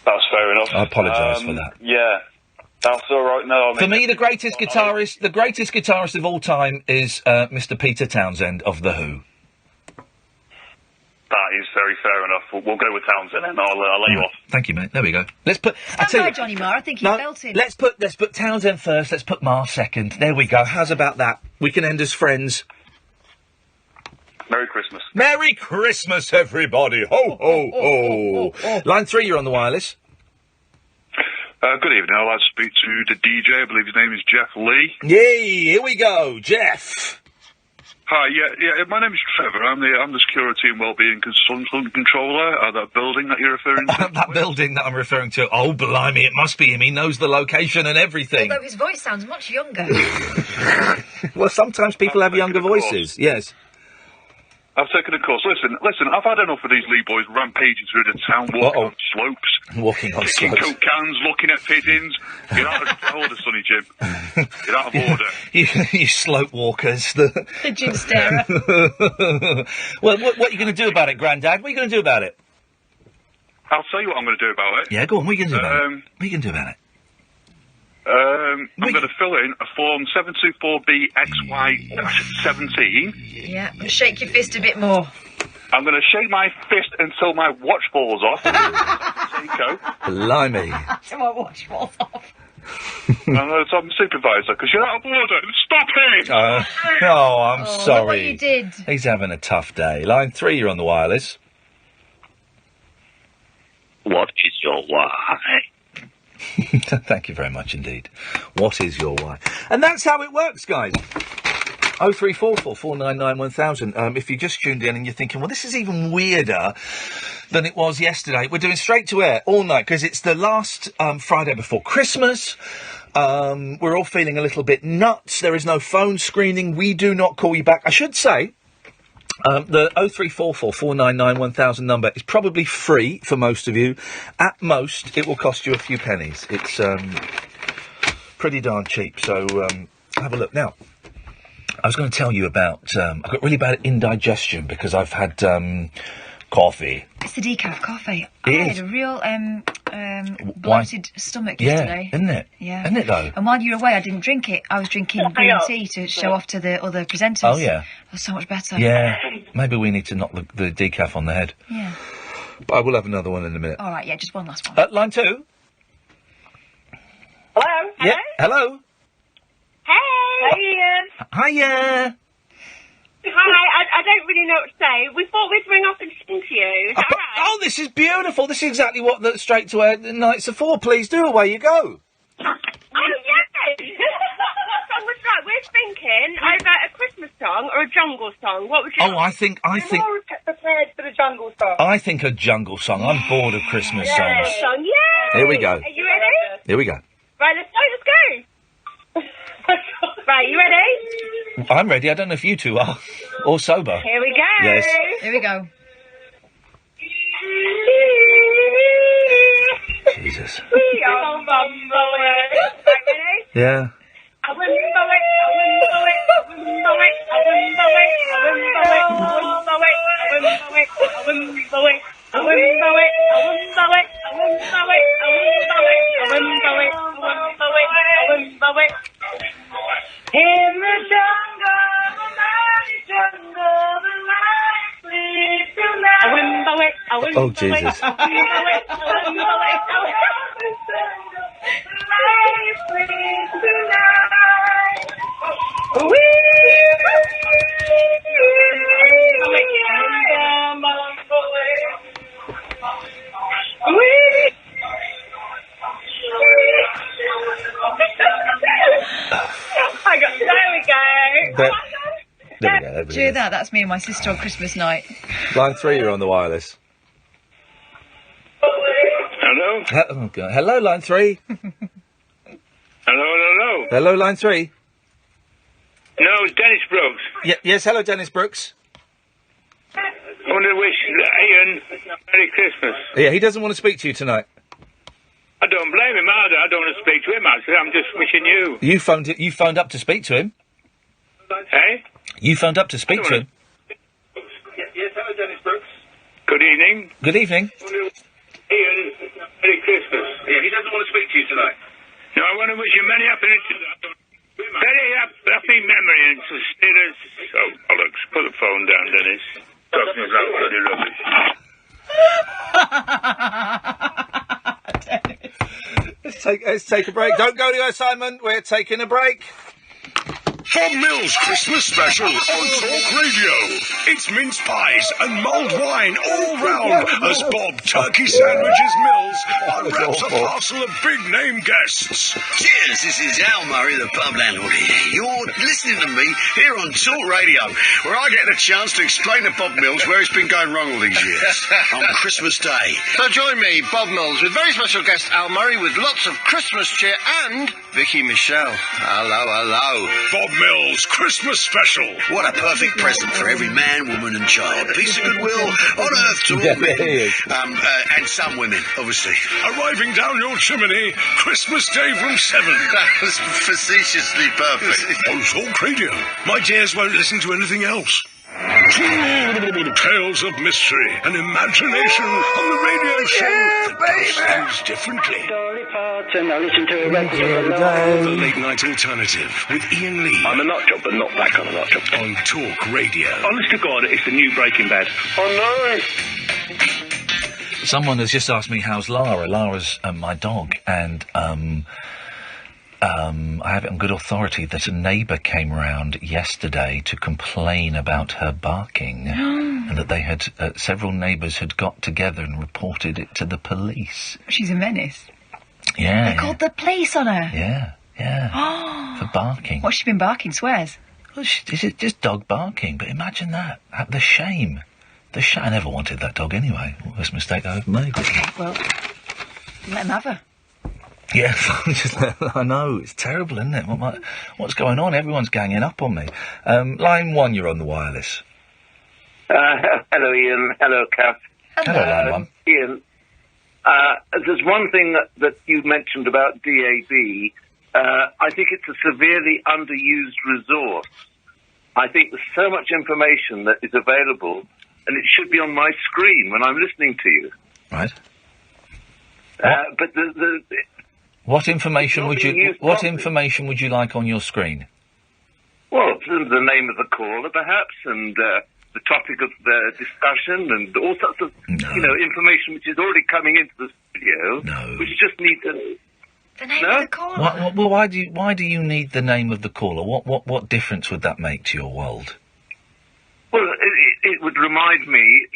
That's fair enough. I apologise for that. Yeah. That's all right. No, I mean, for me, the greatest guitarist of all time is Mr. Peter Townsend of The Who. That is very fair enough. We'll go with Townsend, and I'll let you off. Thank you, mate. There we go. Let's put. Stand by Johnny Marr. I think he's belting. Let's put Townsend first. Let's put Marr second. There we go. How's about that? We can end as friends. Merry Christmas. Merry Christmas, everybody. Ho ho ho. Line 3, you're on the wireless. Good evening. I'd like to speak to the DJ. I believe his name is Jeff Lee. Yay, here we go, Jeff. Hi, yeah. My name is Trevor. I'm the security and wellbeing consultant controller at that building that you're referring to. That building that I'm referring to. Oh, blimey, it must be him. He knows the location and everything. Although his voice sounds much younger. Well, sometimes people have younger voices. Yes. I've taken a course. Listen, I've had enough of these Lee boys rampaging through the town, walking on slopes. Walking on picking slopes. Coke cans, looking at fittings. Get out of order, Sonny Jim. Get out of order. You slope walkers. The gin starer. Well, what are you going to do about it, Grandad? What are you going to do about it? I'll tell you what I'm going to do about it. Yeah, go on. What are you going to do about it? What are you going to do about it? I'm going to fill in a form 724BXY-17. Yeah, shake your fist a bit more. I'm going to shake my fist until my watch falls off. Blimey. Until my watch falls off. I'm going to tell my supervisor, because you're out of order. Stop him! I'm sorry. Look what you did. He's having a tough day. Line 3, you're on the wireless. What is your why? Thank you very much indeed. What is your why? And that's how it works, guys. 0344 499 1000. If you just tuned in and you're thinking, well, this is even weirder than it was yesterday, we're doing straight to air all night because it's the last Friday before Christmas. We're all feeling a little bit nuts. There is no phone screening. We do not call you back. I should say, the 0344 499 1000 number is probably free for most of you. At most, it will cost you a few pennies. It's pretty darn cheap, so have a look. Now, I was going to tell you about... I've got really bad indigestion because I've had coffee. It's the decaf coffee. It I is. had a real bloated stomach yesterday. Yeah, isn't it? Yeah. Isn't it, though? And while you were away, I didn't drink it. I was drinking green tea to show off to the other presenters. Oh, yeah. It was so much better. Yeah. Maybe we need to knock the decaf on the head. Yeah. But I will have another one in a minute. All right, yeah, just one last one. Line 2. Hello? Yeah, hello? Hey! Hi, Ian. Hiya! Hi, I don't really know what to say. We thought we'd ring up and sing to you. Is that right? Oh, this is beautiful. This is exactly what the straight to air nights are for. Please do. Away you go. Oh, yeah! That song was right. We're thinking either a Christmas song or a jungle song. What would you Oh, I think... We're more prepared for the jungle song. I think a jungle song. I'm bored of Christmas songs. Song, yeah! Here we go. Are you ready? Here we go. Right, let's go. Right, you ready? I'm ready. I don't know if you two are. Or sober. Here we go. Yes. Here we go. Jesus. We are bumbling. Right, ready? Yeah. I wouldn't know it. I wouldn't know it. I wouldn't know it. I wouldn't know it. I wouldn't know it. I wouldn't know it. I wouldn't know it. I wouldn't know it. I wouldn't know it. I wouldn't know it. I wouldn't know it. I wouldn't know it. I wouldn't know it. I wouldn't know it. I wouldn't know it. In the jungle, the mighty jungle, the light sleeps tonight. I wouldn't know it. I wouldn't Oh, know it. Jesus. I wouldn't know it. I wouldn't know it. The light sleeps tonight. We There we go. Do you hear that? That's me and my sister on Christmas night. Line 3, you're on the wireless. Hello? Oh, God. Hello, line 3. Hello? Hello, line 3. No, it's Dennis Brooks. Yes, hello, Dennis Brooks. I want to wish Iain Merry Christmas. Yeah, he doesn't want to speak to you tonight. I don't blame him either. I don't want to speak to him, actually. I'm just wishing you. You phoned up to speak to him? Hey? You phoned up to speak to him? Yes, hello, Dennis Brooks. Good evening. Good evening. Iain, Merry Christmas. Yeah, he doesn't want to speak to you tonight. No, I want to wish you many very happy memory and sustainers. Oh, bollocks. Put the phone down, Dennis. Talking about bloody rubbish. Let's take a break. Don't go anywhere, Simon. We're taking a break. Bob Mills Christmas Special on Talk Radio. It's mince pies and mulled wine all round as Bob Turkey Sandwiches Mills unwraps a parcel of big-name guests. Cheers, this is Al Murray, the pub landlord here. You're listening to me here on Talk Radio, where I get the chance to explain to Bob Mills where it's been going wrong all these years on Christmas Day. So join me, Bob Mills, with very special guest Al Murray with lots of Christmas cheer and Vicky Michelle. Hello. Bob Mills Christmas Special. What a perfect present for every man, woman and child. Peace and goodwill on earth to all men. And some women, obviously. Arriving down your chimney, Christmas Day from 7. That was facetiously perfect. On Talk Radio. My dears won't listen to anything else. Tales of mystery and imagination on the radio show that does things differently. The Late Night Alternative with Iain Lee. I'm a nut job, but not that kind of nut job. On Talk Radio. Honest to God, it's the new Breaking Bad. Oh, no! Someone has just asked me how's Lara. Lara's my dog, and I have it on good authority that a neighbour came round yesterday to complain about her barking, and that they had several neighbours had got together and reported it to the police. She's a menace. Yeah. They called the police on her. Yeah. For barking. What's she been barking? Swears. Well, is it just dog barking? But imagine that. The shame. I never wanted that dog anyway. Worst mistake I ever made. Well, let him have her. Yeah, I know, it's terrible, isn't it? What's going on? Everyone's ganging up on me. Line 1, you're on the wireless. Hello, Iain. Hello, Kath. Hello, Line 1. Iain, there's one thing that you mentioned about DAB. I think it's a severely underused resource. I think there's so much information that is available, and it should be on my screen when I'm listening to you. Right. But What information would you like on your screen? Well, the name of the caller, perhaps, and the topic of the discussion, and all sorts of information which is already coming into the studio, which just needs the name of the caller. Well, why do you need the name of the caller? What difference would that make to your world? Well, it would remind me,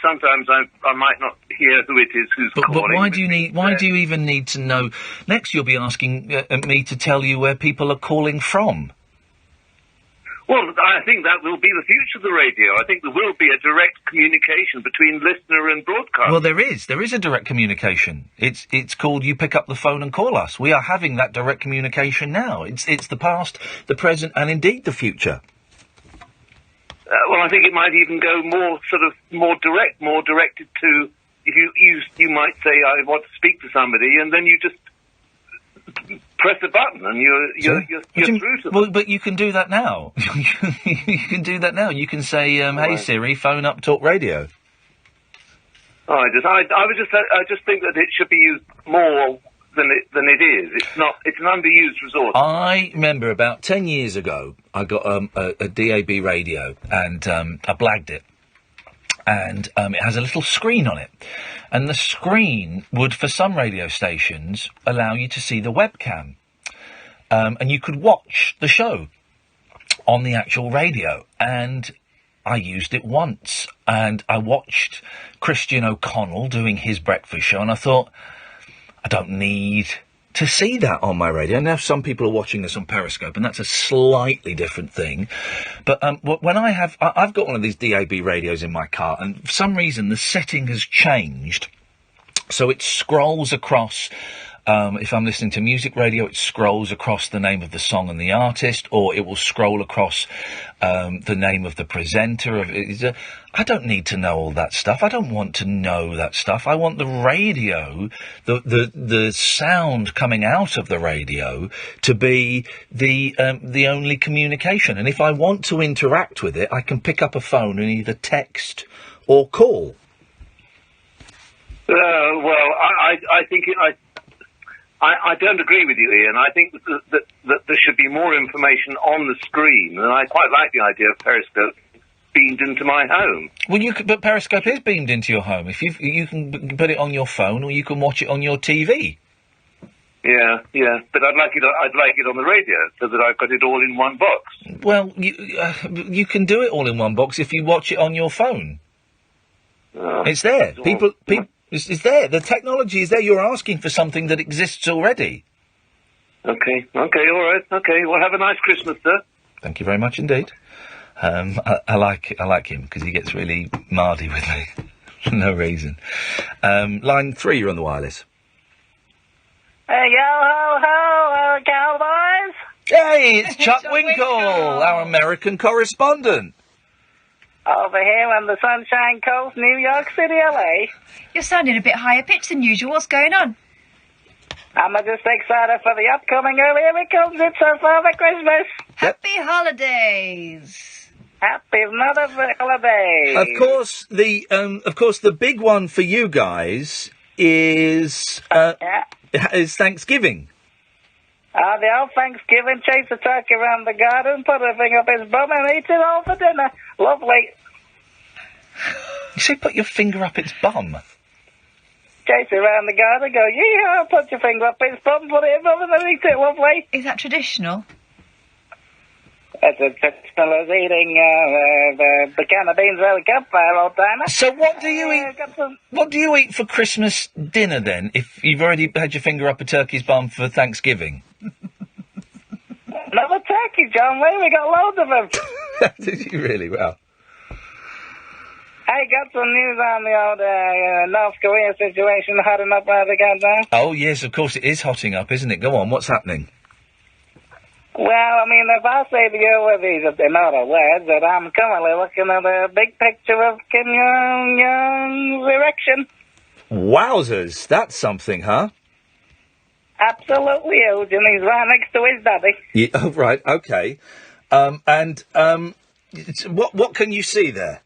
sometimes I might not hear who it is who's calling. But why do you even need to know? Next, you'll be asking me to tell you where people are calling from. Well, I think that will be the future of the radio. I think there will be a direct communication between listener and broadcaster. Well, there is a direct communication. It's called you pick up the phone and call us. We are having that direct communication now. It's the past, the present, and indeed the future. Well, I think it might even go more direct, more directed to, if you might say, I want to speak to somebody, and then you just press a button and you're through to them. Well, but you can do that now. You can do that now. You can say, hey Siri, phone up Talk Radio. Oh, I just think that it should be used more than it is. It's an underused resource. I remember about 10 years ago, I got a DAB radio, and I blagged it. And it has a little screen on it. And the screen would, for some radio stations, allow you to see the webcam. And you could watch the show on the actual radio. And I used it once. And I watched Christian O'Connell doing his breakfast show, and I thought, I don't need to see that on my radio. Now, some people are watching this on Periscope, and that's a slightly different thing. But when I've got one of these DAB radios in my car, and for some reason the setting has changed, so it scrolls across If I'm listening to music radio, it scrolls across the name of the song and the artist, or it will scroll across the name of the presenter. I don't need to know all that stuff. I don't want to know that stuff. I want the radio, the sound coming out of the radio, to be the only communication. And if I want to interact with it, I can pick up a phone and either text or call. Well, I think I don't agree with you, Ian. I think that there should be more information on the screen, and I quite like the idea of Periscope beamed into my home. Well, but Periscope is beamed into your home. If you can put it on your phone, or you can watch it on your TV. Yeah, but I'd like it on the radio, so that I've got it all in one box. Well, you can do it all in one box if you watch it on your phone. It's there. It's there. The technology is there. You're asking for something that exists already. Okay, all right. Okay, well, have a nice Christmas, sir. Thank you very much indeed. I like him because he gets really mardy with me for no reason. Line 3, you're on the wireless. Hey, yo ho ho, cowboys! Hey, it's Chuck Winkle, our American correspondent. Over here on the Sunshine Coast, New York City, LA. You're sounding a bit higher pitched than usual. What's going on? I'm just excited for the upcoming early. Here it comes. It's so Father Christmas. Happy holidays. Happy another holiday. Of course, the big one for you guys is Thanksgiving. The old Thanksgiving, chase the turkey around the garden, put a thing up his bum and eat it all for dinner. Lovely. You say put your finger up its bum? Chase it around the garden, go, yeah, put your finger up its bum, put it in bum and then eat it, lovely. Is that traditional? It's a traditional as eating the can of beans around the campfire all timer. So what do you eat? What do you eat for Christmas dinner then, if you've already had your finger up a turkey's bum for Thanksgiving? Another turkey, John Lee. We got loads of them. Did you really? Well. I got some news on the old North Korea situation hotting up right again. Oh, yes, of course it is hotting up, isn't it? Go on, what's happening? Well, I mean, if I say to you with these in other words, that I'm currently looking at a big picture of Kim Jong-un's erection. Wowzers, that's something, huh? Absolutely huge, and he's right next to his daddy. Yeah, oh, right, okay. What can you see there?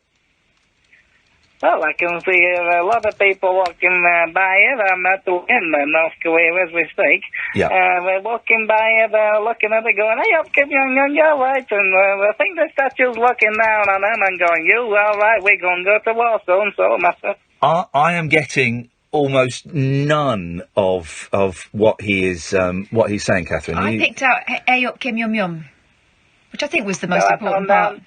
Well, I can see a lot of people walking by it. I'm at the end of North Korea as we speak. Yeah. We're walking by it, looking at it, going, hey, up, Kim Jong-un, you're right. And I think the statue's looking down on him and going, you, all right, we're going to go to war soon, so, master. I am getting almost none of what he's saying, Catherine. I picked out hey up Kim Yum Yum, which I think was the most important part.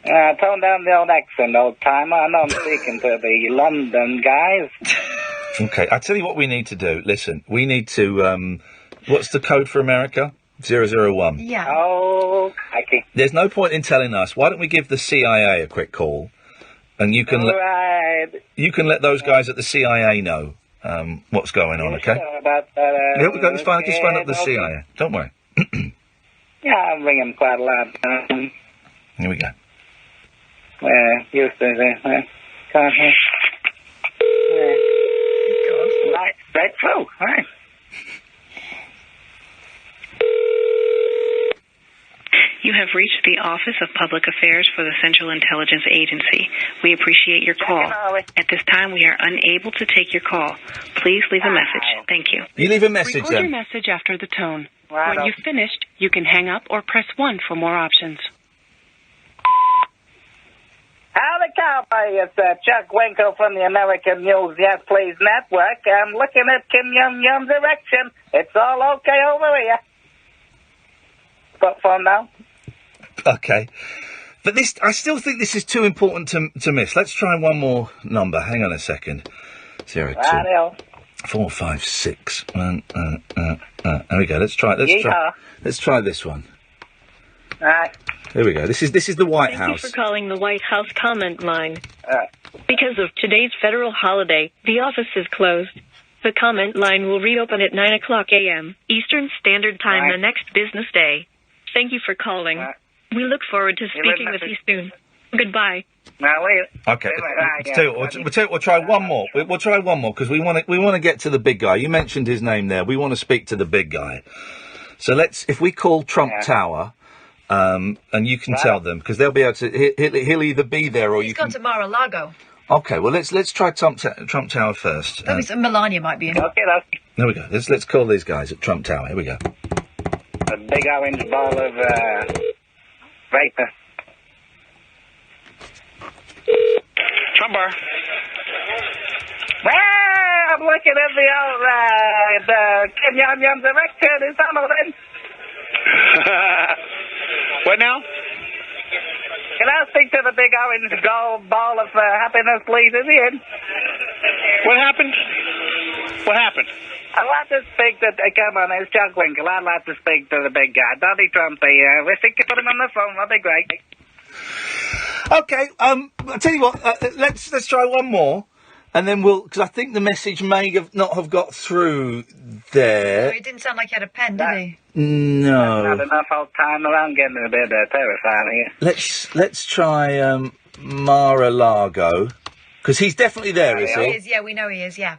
Tone down the old accent, old timer. I know I'm speaking to the London guys. Okay, I tell you what we need to do. Listen, we need to. What's the code for America? 001. Yeah. Oh, crikey. There's no point in telling us. Why don't we give the CIA a quick call, and you can let those guys at the CIA know what's going on. Okay. Sure about that, Here we go. Just phone up the CIA. Don't worry. Yeah, I'm ringing quite a lot. Here we go. Used to can't hear. Right through, right. You have reached the Office of Public Affairs for the Central Intelligence Agency. We appreciate your call. At this time, we are unable to take your call. Please leave a message. Thank you. You leave a message, Record your message after the tone. When you've finished, you can hang up or press 1 for more options. Howdy, cowboy. It's Chuck Winkle from the American News Yes Please Network. I'm looking at Kim Jong-un's erection. It's all okay over here. But for now. Okay. But I still think this is too important to miss. Let's try one more number. Hang on a second. 02 456. There we go. Let's try this one. Right. Here we go. This is the White House. Thank you for calling the White House comment line. Because of today's federal holiday, the office is closed. The comment line will reopen at 9 o'clock a.m. Eastern Standard Time the next business day. Thank you for calling. We look forward to speaking with you soon. Goodbye. Okay. We'll try one more. We'll try one more because we want to get to the big guy. You mentioned his name there. We want to speak to the big guy. So if we call Trump Tower, and you can tell them because they'll be able to. He'll either be there or He's gone to Mar-a-Lago. Okay, well let's try Trump Tower first. Melania might be in. Okay. There we go. Let's call these guys at Trump Tower. Here we go. A big orange ball of vapor. Trump bar. Well, I'm looking at the old Kim Yum director in Hamilton. What now? Can I speak to the big orange gold ball of happiness, please? Is he in? What happened? What happened? I'd like to speak to... come on, it's Chuck Winkle. I'd like to speak to the big guy. Donald Trump here. If you could put him on the phone, that'd be great. Okay, I'll tell you what, let's try one more, and then because I think the message may not have got through there. It didn't sound like he had a pen, did he? No. Not enough old time around getting a bit terrifying here. Let's try Mar-a-Lago, because he's definitely there, is he? He is, yeah, we know he is, yeah.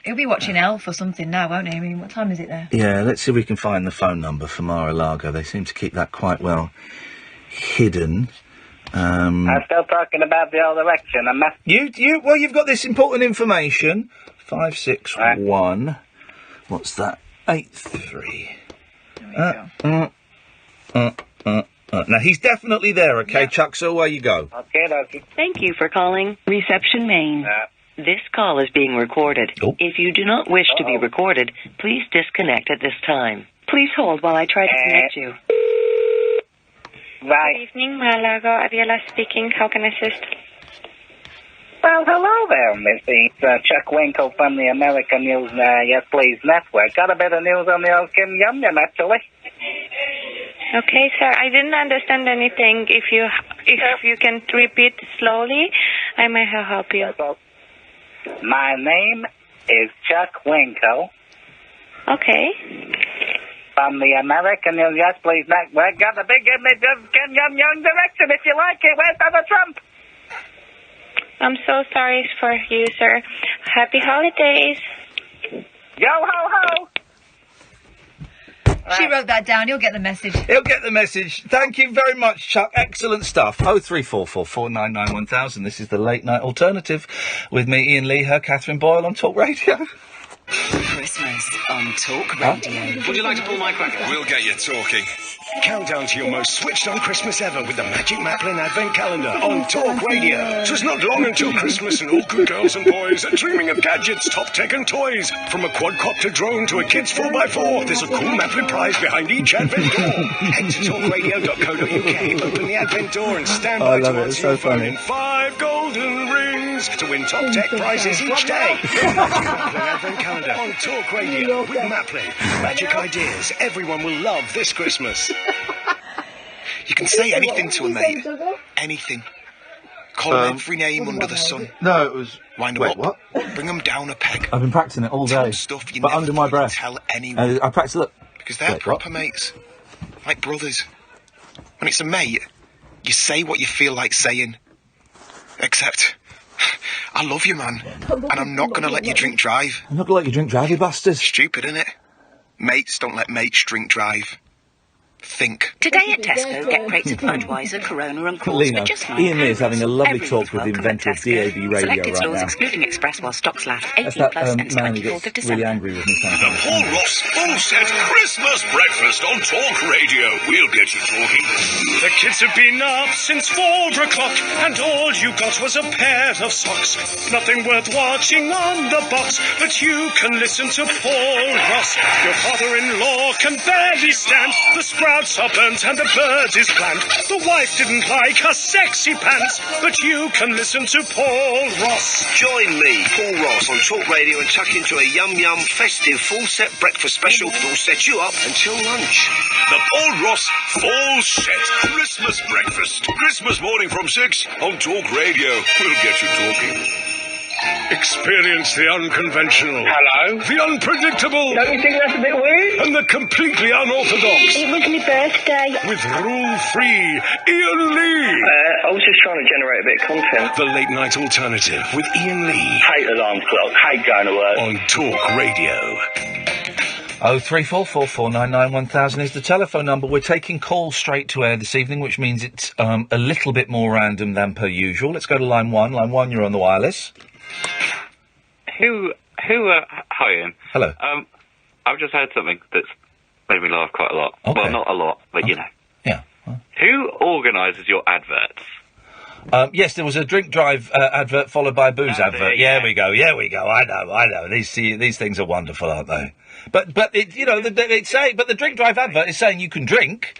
He'll be watching Elf or something now, won't he? I mean, what time is it there? Yeah, let's see if we can find the phone number for Mar-a-Lago. They seem to keep that quite well hidden. I'm still talking about the old election. You've got this important information. 561. What's that? 83. Now he's definitely there. Okay, Chuck. So away you go. Okay. Thank you for calling Reception Main. This call is being recorded. If you do not wish to be recorded, please disconnect at this time. Please hold while I try to connect you. Right. Good evening, Mar-a-Lago. Aviola speaking. How can I assist? Well, hello there, Missy. It's Chuck Winkle from the American News Yes Please Network. Got a bit of news on the old Kim Yum Yum, actually. Okay, sir. I didn't understand anything. If you can repeat slowly, I may help you. My name is Chuck Winkle. Okay. From the American News Yes Please Network. Got a big image of Kim Yum Yum direction, if you like it. Where's Donald Trump? I'm so sorry for you, sir. Happy holidays. Yo ho ho. She wrote that down. He'll get the message. He'll get the message. Thank you very much, Chuck. Excellent stuff. 03444 499 1000. This is the Late Night Alternative with me, Iain Lee, her Catherine Boyle on Talk Radio. Christmas on Talk Radio. Would you like to pull my cracker? We'll get you talking. Countdown to your most switched-on Christmas ever with the Magic Maplin Advent Calendar on Talk Radio. So it's not long until Christmas and all good girls and boys are dreaming of gadgets, top tech and toys. From a quadcopter drone to a kid's 4x4, there's a cool Maplin prize behind each Advent door. Head to talkradio.co.uk, open the Advent door and stand by to answer your phone in 5 golden rings to win top tech prizes each day. Magic Maplin Advent Calendar on Talk Radio with Maplin. Magic ideas everyone will love this Christmas. You can say anything to a mate. Anything. Call him every name under the sun. No, it was... Wind him up. What? Bring him down a peg. I've been practicing it all day. Tell stuff you but never under my breath. Tell anyone. I practice it. Because they're proper mates. Like brothers. When it's a mate, you say what you feel like saying. Except... I love you, man. And I'm not going to let you drink drive. I'm not going to let you drink drive, you bastards. Stupid, innit? Mates don't let mates drink drive. Think. Today at Tesco, get crates of Budweiser, Corona and Coors Lino, for just £9. Iain Lee is having a lovely Everyone's talk with the welcome inventor at of DAB radio Selected right stores now. excluding Express while stocks last 18 That's that plus ends man who 24th gets of December. really angry with me sometimes. Paul Ross full set Christmas breakfast on Talk Radio. We'll get you talking. The kids have been up since 4 o'clock, and all you got was a pair of socks. Nothing worth watching on the box, but you can listen to Paul Ross. Your father-in-law can barely stand. The sprouts are burnt and the bird is bland. The wife didn't like her sexy pants, but you can listen to Paul Ross. Join me, Paul Ross, on Talk Radio and tuck into a yum-yum festive full-set breakfast special that will set you up until lunch. The Paul Ross full set Christmas breakfast. Christmas morning from 6 on Talk Radio. We'll get you talking. Experience the unconventional. Hello? The unpredictable. Don't you think that's a bit weird? And the completely unorthodox. It was my birthday. With rule-free Iain Lee. I was just trying to generate a bit of content. The Late Night Alternative with Iain Lee. Hate alarm clock. Hate going to work. On Talk Radio. 03444991000 is the telephone number. We're taking calls straight to air this evening, which means it's a little bit more random than per usual. Let's go to line 1. Line 1, you're on the wireless. Hi, Ian. Hello. I've just heard something that's made me laugh quite a lot. Okay. Well, not a lot, but you know. Yeah. Who organises your adverts? Yes, there was a drink drive advert followed by a booze advert. Yeah, we go. I know. These things are wonderful, aren't they? But it, you know, it's saying, but the drink drive advert is saying you can drink,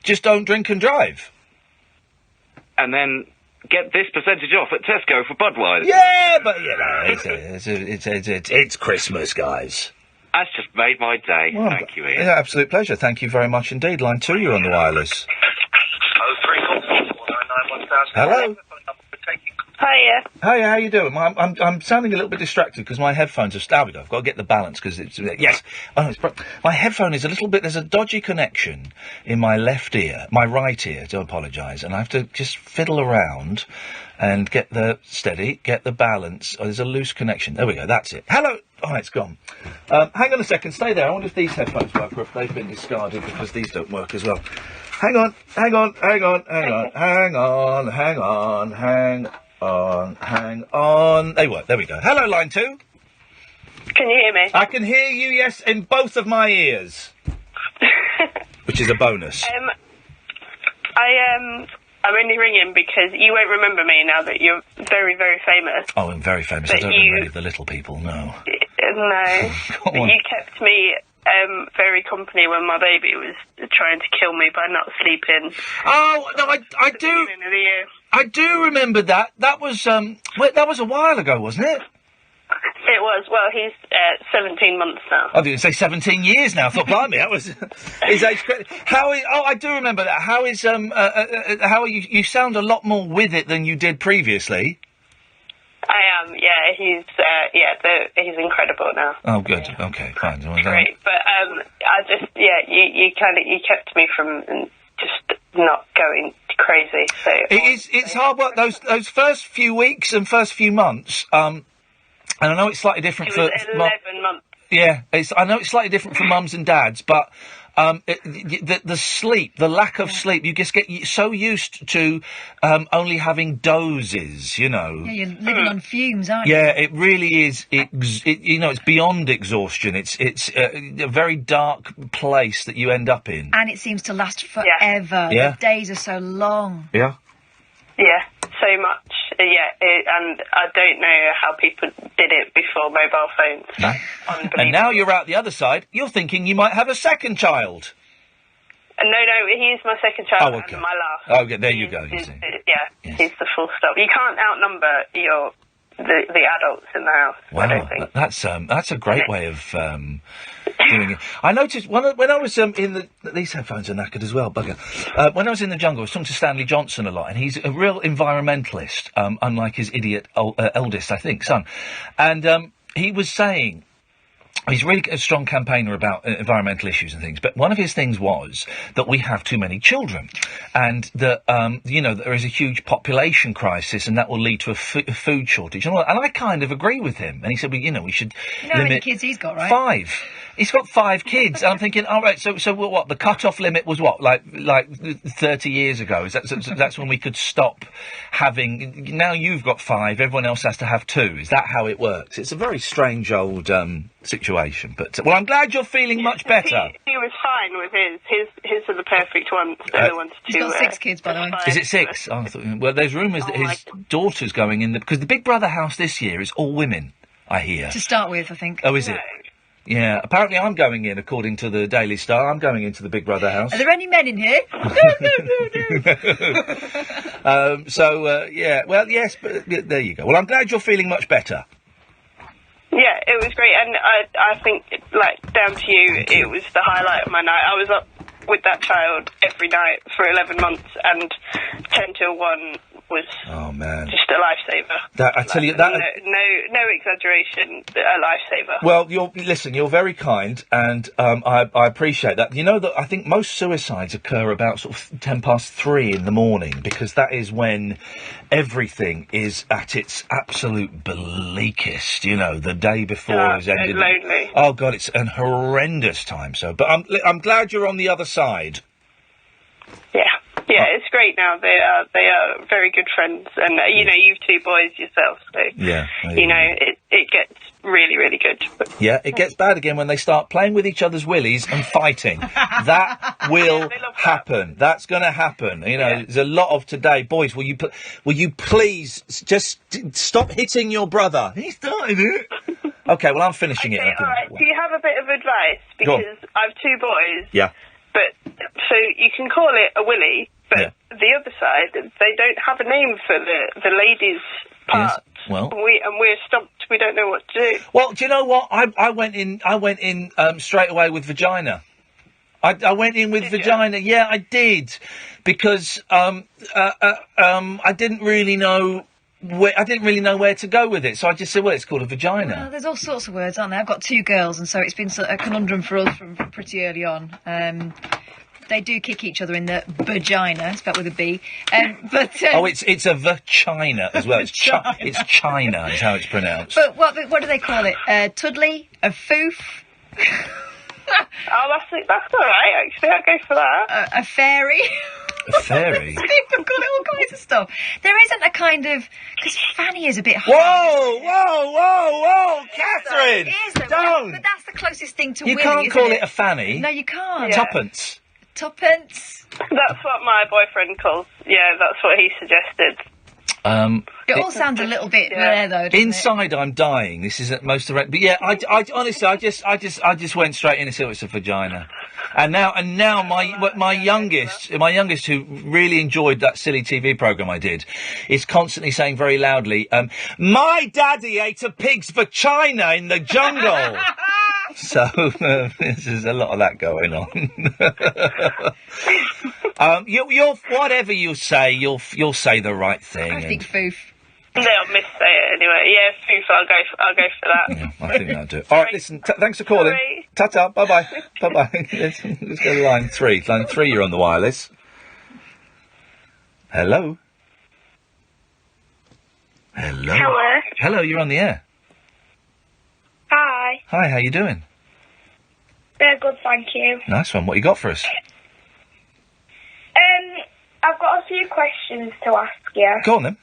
just don't drink and drive. And then get this percentage off at Tesco for Budweiser. Yeah, but you know, it's Christmas, guys. That's just made my day. Well, thank you, Ian. Yeah, absolute pleasure. Thank you very much indeed. Line 2, you're on the wireless. 03444991000. Hello. Hiya. Hiya, how you doing? I'm sounding a little bit distracted because my headphones are... I've got to get the balance because it's... Yes. Oh, my headphone is a little bit... There's a dodgy connection in my left ear, my right ear, do apologise, and I have to just fiddle around and get the balance. Oh, there's a loose connection. There we go, that's it. Hello! Oh, it's gone. Hang on a second, stay there. I wonder if these headphones work or if they've been discarded because these don't work as well. Hang on. They work. There we go. Hello, line 2. Can you hear me? I can hear you, yes, in both of my ears. Which is a bonus. I'm only ringing because you won't remember me now that you're very, very famous. Oh, I'm very famous. But I don't remember any of the little people, no. No. But you kept me very company when my baby was trying to kill me by not sleeping. Oh, no, I do... I do remember that. That was a while ago, wasn't it? It was. Well, he's 17 months now. I was going to say 17 years now. I thought, blimey, that was his age. I do remember that. How are you? You sound a lot more with it than you did previously. I am, yeah. He's incredible now. Oh, good. Okay, fine. Great, but you kept me from just not going crazy. So it's hard work. Those first few weeks and first few months. And I know it's slightly different for 11 months. Yeah, I know it's slightly different for mums and dads, but the sleep, the lack of sleep, you just get so used to only having doses, you know. Yeah, you're living on fumes, aren't you? Yeah, it really is. It's beyond exhaustion. It's a very dark place that you end up in. And it seems to last forever. Yeah. The days are so long. Yeah. Yeah, so much. And I don't know how people did it before mobile phones. No. And now you're out the other side, you're thinking you might have a second child. No, he's my second child and my last. Oh, there you go. He's the full stop. You can't outnumber the adults in the house. Wow, I don't think. That's a great way of doing it. I noticed when I was in these headphones are knackered as well, bugger. When I was in the jungle, I was talking to Stanley Johnson a lot, and he's a real environmentalist, unlike his idiot eldest, I think, son. And he was saying he's really a strong campaigner about environmental issues and things, but one of his things was that we have too many children, and that there is a huge population crisis, and that will lead to a food shortage. And I kind of agree with him. And he said, we should You know how many kids he's got, right? 5. He's got 5 kids, and I'm thinking, all right, so what? The cut-off limit was what, like 30 years ago? Is that so that's when we could stop having? Now you've got 5, everyone else has to have 2. Is that how it works? It's a very strange old situation. But well, I'm glad you're feeling much better. He was fine with his are the perfect ones. They're the ones He's got 6 kids, by the way. Is it 6? Oh, I thought, well, there's rumours that his daughter's going in because the Big Brother house this year is all women. I hear. To start with, I think. Oh, is it? Yeah, apparently I'm going in, according to the Daily Star. I'm going into the Big Brother house. Are there any men in here? Well, yes, but there you go. Well, I'm glad you're feeling much better. Yeah, it was great, and I think, down to you, it was the highlight of my night. I was up with that child every night for 11 months, and 10 till 1 was just a lifesaver. That I tell you that. No exaggeration, a lifesaver. Well, you're very kind, and I appreciate that. You know that I think most suicides occur about sort of 3:10 in the morning, because that is when everything is at its absolute bleakest. You know, the day before is ended. Lonely. Oh God, it's an horrendous time. So, but I'm glad you're on the other side. Yeah, it's great now. They are very good friends, and you've two boys yourself, so it gets really, really good. Yeah, it gets bad again when they start playing with each other's willies and fighting. That will happen. That's going to happen. There's a lot of today. Boys, will you please just stop hitting your brother? He started it. Okay, well, I'm finishing it. All right. Do you have a bit of advice? Because I have two boys. Yeah. But so you can call it a willy, but the other side, they don't have a name for the ladies' parts. Yes. Well, we're stumped. We don't know what to do. Well, do you know what? I went in straight away with vagina. I went in with vagina. You? Yeah, I did, because I didn't really know. I didn't really know where to go with it, so I just said, well, it's called a vagina. Well, there's all sorts of words, aren't there? I've got two girls, and so it's been a conundrum for us from pretty early on. They do kick each other in the vagina, spelled with a B. It's a vagina as well. It's China is how it's pronounced. But what do they call it? Tuddly? A foof? Oh, that's all right, actually. I'll go for that. A fairy? A fairy? People call it all kinds of stuff. There isn't a kind of... Because fanny is a bit hard. Whoa, Catherine! It is, don't! But that's the closest thing to You willy, can't isn't call it? it a fanny. No, you can't. Yeah. Tuppence. That's what my boyfriend calls. Yeah, that's what he suggested. It all sounds a little bit there, though. Inside, I'm dying. This is at most direct, but yeah, I honestly, I just went straight in and said it's a vagina, and now my youngest who really enjoyed that silly TV program I did, is constantly saying very loudly, "My daddy ate a pig's vagina in the jungle." So there's a lot of that going on. You'll whatever you say, you'll say the right thing. I think foof. They'll miss say it anyway. Yeah, foof. I'll go for that. Yeah, I think that'll do it. All right, listen. Thanks for calling. Sorry. Ta-ta. Bye-bye. Bye-bye. Let's go to line 3. Line 3, you're on the wireless. Hello. Hello, you're on the air. Hi. Hi, how you doing? Very good, thank you. Nice one. What you got for us? I've got a few questions to ask you. Go on then.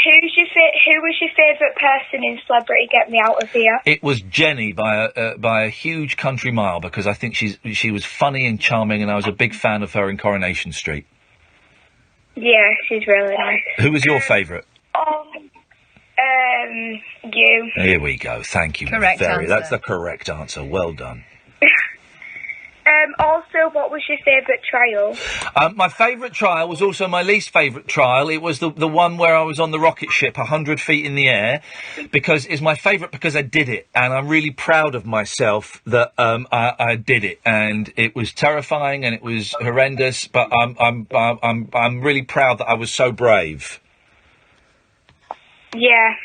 Who was your favourite person in Celebrity Get Me Out of Here? It was Jenny by a huge country mile, because I think she was funny and charming, and I was a big fan of her in Coronation Street. Yeah, she's really nice. Who was your favourite? You. Here we go. Thank you. Correct answer. That's the correct answer. Well done. Also, what was your favourite trial? My favourite trial was also my least favourite trial. It was the one where I was on the rocket ship 100 feet in the air, because it's my favourite because I did it, and I'm really proud of myself that I did it, and it was terrifying and it was horrendous, but I'm really proud that I was so brave. Yeah.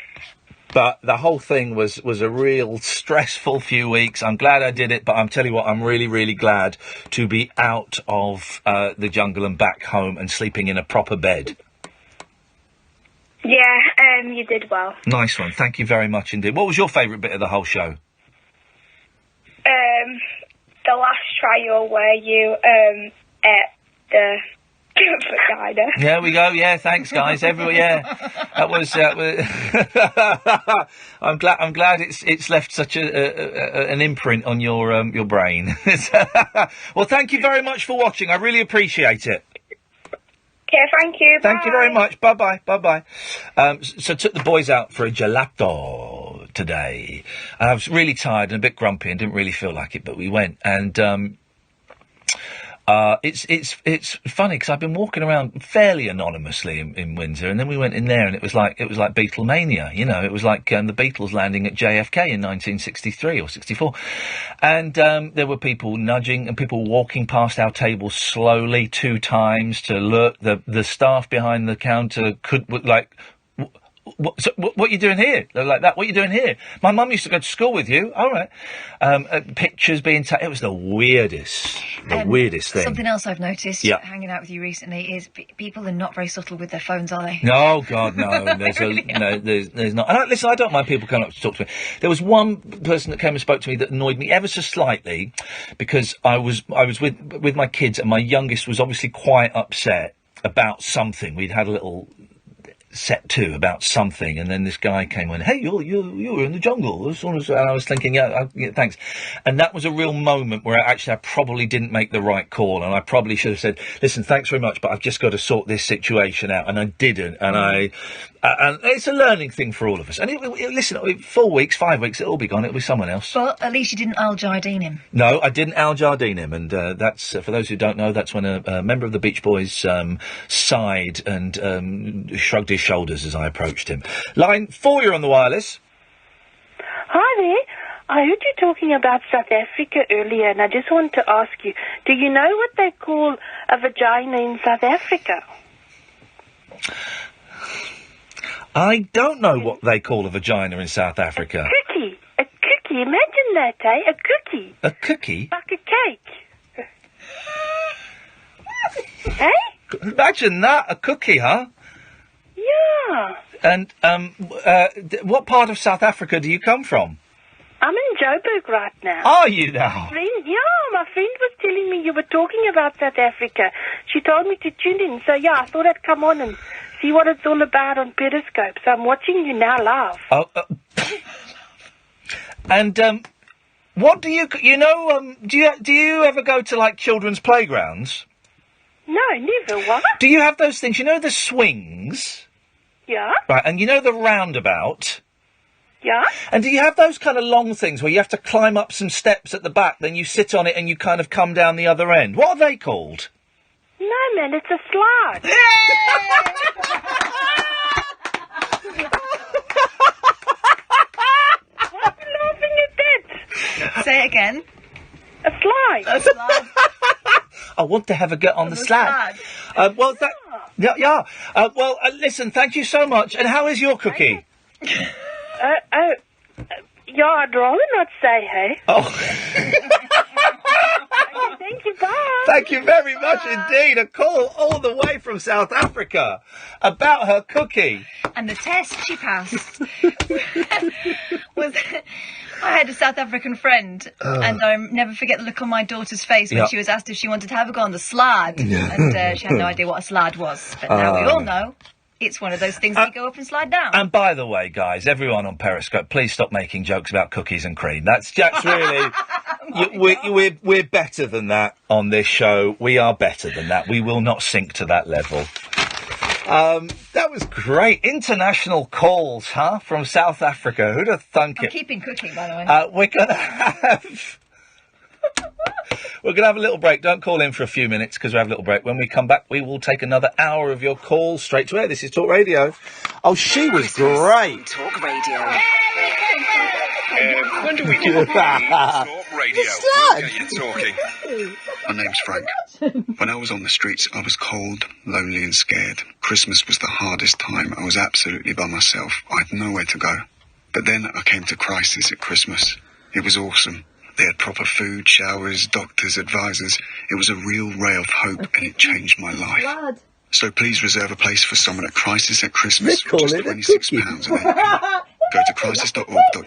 But the whole thing was a real stressful few weeks. I'm glad I did it, but I'm telling you what, I'm really, really glad to be out of the jungle and back home and sleeping in a proper bed. Yeah, you did well. Nice one. Thank you very much indeed. What was your favourite bit of the whole show? The last trial where you ate the vagina. There we go. Yeah, thanks, guys. Everyone, yeah, that was. I'm glad it's left such an imprint on your brain. Well, thank you very much for watching. I really appreciate it. Okay, thank you. Thank you very much. Bye bye. So took the boys out for a gelato today. I was really tired and a bit grumpy and didn't really feel like it, but we went, and It's funny because I've been walking around fairly anonymously in Windsor, and then we went in there, and it was like Beatlemania, you know. It was like the Beatles landing at JFK in 1963 or 64, and there were people nudging and people walking past our table slowly 2 times to look. The staff behind the counter what are you doing here? They were like that. What are you doing here? My mum used to go to school with you. All right. Pictures being taken. It was the weirdest thing. Something else I've noticed hanging out with you recently is people are not very subtle with their phones, are they? No, God, no. There's not. And listen, I don't mind people coming up to talk to me. There was one person that came and spoke to me that annoyed me ever so slightly because I was with my kids, and my youngest was obviously quite upset about something. We'd had a little set to about something, and then this guy came in, hey, you were in the jungle, and I was thinking, yeah, thanks. And that was a real moment where I probably didn't make the right call, and I probably should have said, listen, thanks very much, but I've just got to sort this situation out, and I didn't, and and it's a learning thing for all of us. And listen, 4 weeks, 5 weeks, it'll be gone, it'll be someone else. But at least you didn't Al Jardine him. No, I didn't Al Jardine him, and that's, for those who don't know, that's when a member of the Beach Boys sighed and shrugged his shoulders as I approached him. Line 4, you're on the wireless. Hi there. I heard you talking about South Africa earlier, and I just want to ask you, do you know what they call a vagina in South Africa? I don't know what they call a vagina in South Africa. A cookie. Imagine that, eh? A cookie. A cookie? Like a cake. Hey? Imagine that, a cookie, huh? Yeah. And what part of South Africa do you come from? I'm in Joburg right now. Are you now? My friend was telling me you were talking about South Africa. She told me to tune in, so I thought I'd come on and see what it's all about on Periscope. So I'm watching you now live. Oh, and what do you do you ever go to like children's playgrounds? No, never. What? Do you have those things? You know the swings? Yeah. Right, and you know the roundabout? Yeah. And do you have those kind of long things where you have to climb up some steps at the back, then you sit on it and you kind of come down the other end? What are they called? No, man, it's a slide. Why are you laughing at that? Say it again. A slide. A slide. I want to have a go on the slide. Well, listen, thank you so much. And how is your cookie? I'd rather not say, hey. Oh. Thank you, bye. Thank you very much indeed. A call all the way from South Africa about her cookie. And the test she passed was... I had a South African friend, and I'll never forget the look on my daughter's face when she was asked if she wanted to have a go on the slide. And she had no idea what a slide was. But now we all know. It's one of those things that you go up and slide down. And by the way, guys, everyone on Periscope, please stop making jokes about cookies and cream. That's really... we're better than that on this show. We are better than that. We will not sink to that level. That was great. International calls, huh? From South Africa. Who'd have thunk it? I'm keeping cooking, by the way. We're going to have... We're going to have a little break. Don't call in for a few minutes because we have a little break. When we come back, we will take another hour of your calls straight to air. This is Talk Radio. Oh, she was great. Talk Radio. When do we do Talk Radio? We'll get you talking. My name's Frank. When I was on the streets, I was cold, lonely and scared. Christmas was the hardest time. I was absolutely by myself. I had nowhere to go. But then I came to Crisis at Christmas. It was awesome. They had proper food, showers, doctors, advisors. It was a real ray of hope, and it changed my life. So please reserve a place for someone at Crisis at Christmas for just £26 a day. Go to crisis.org.uk.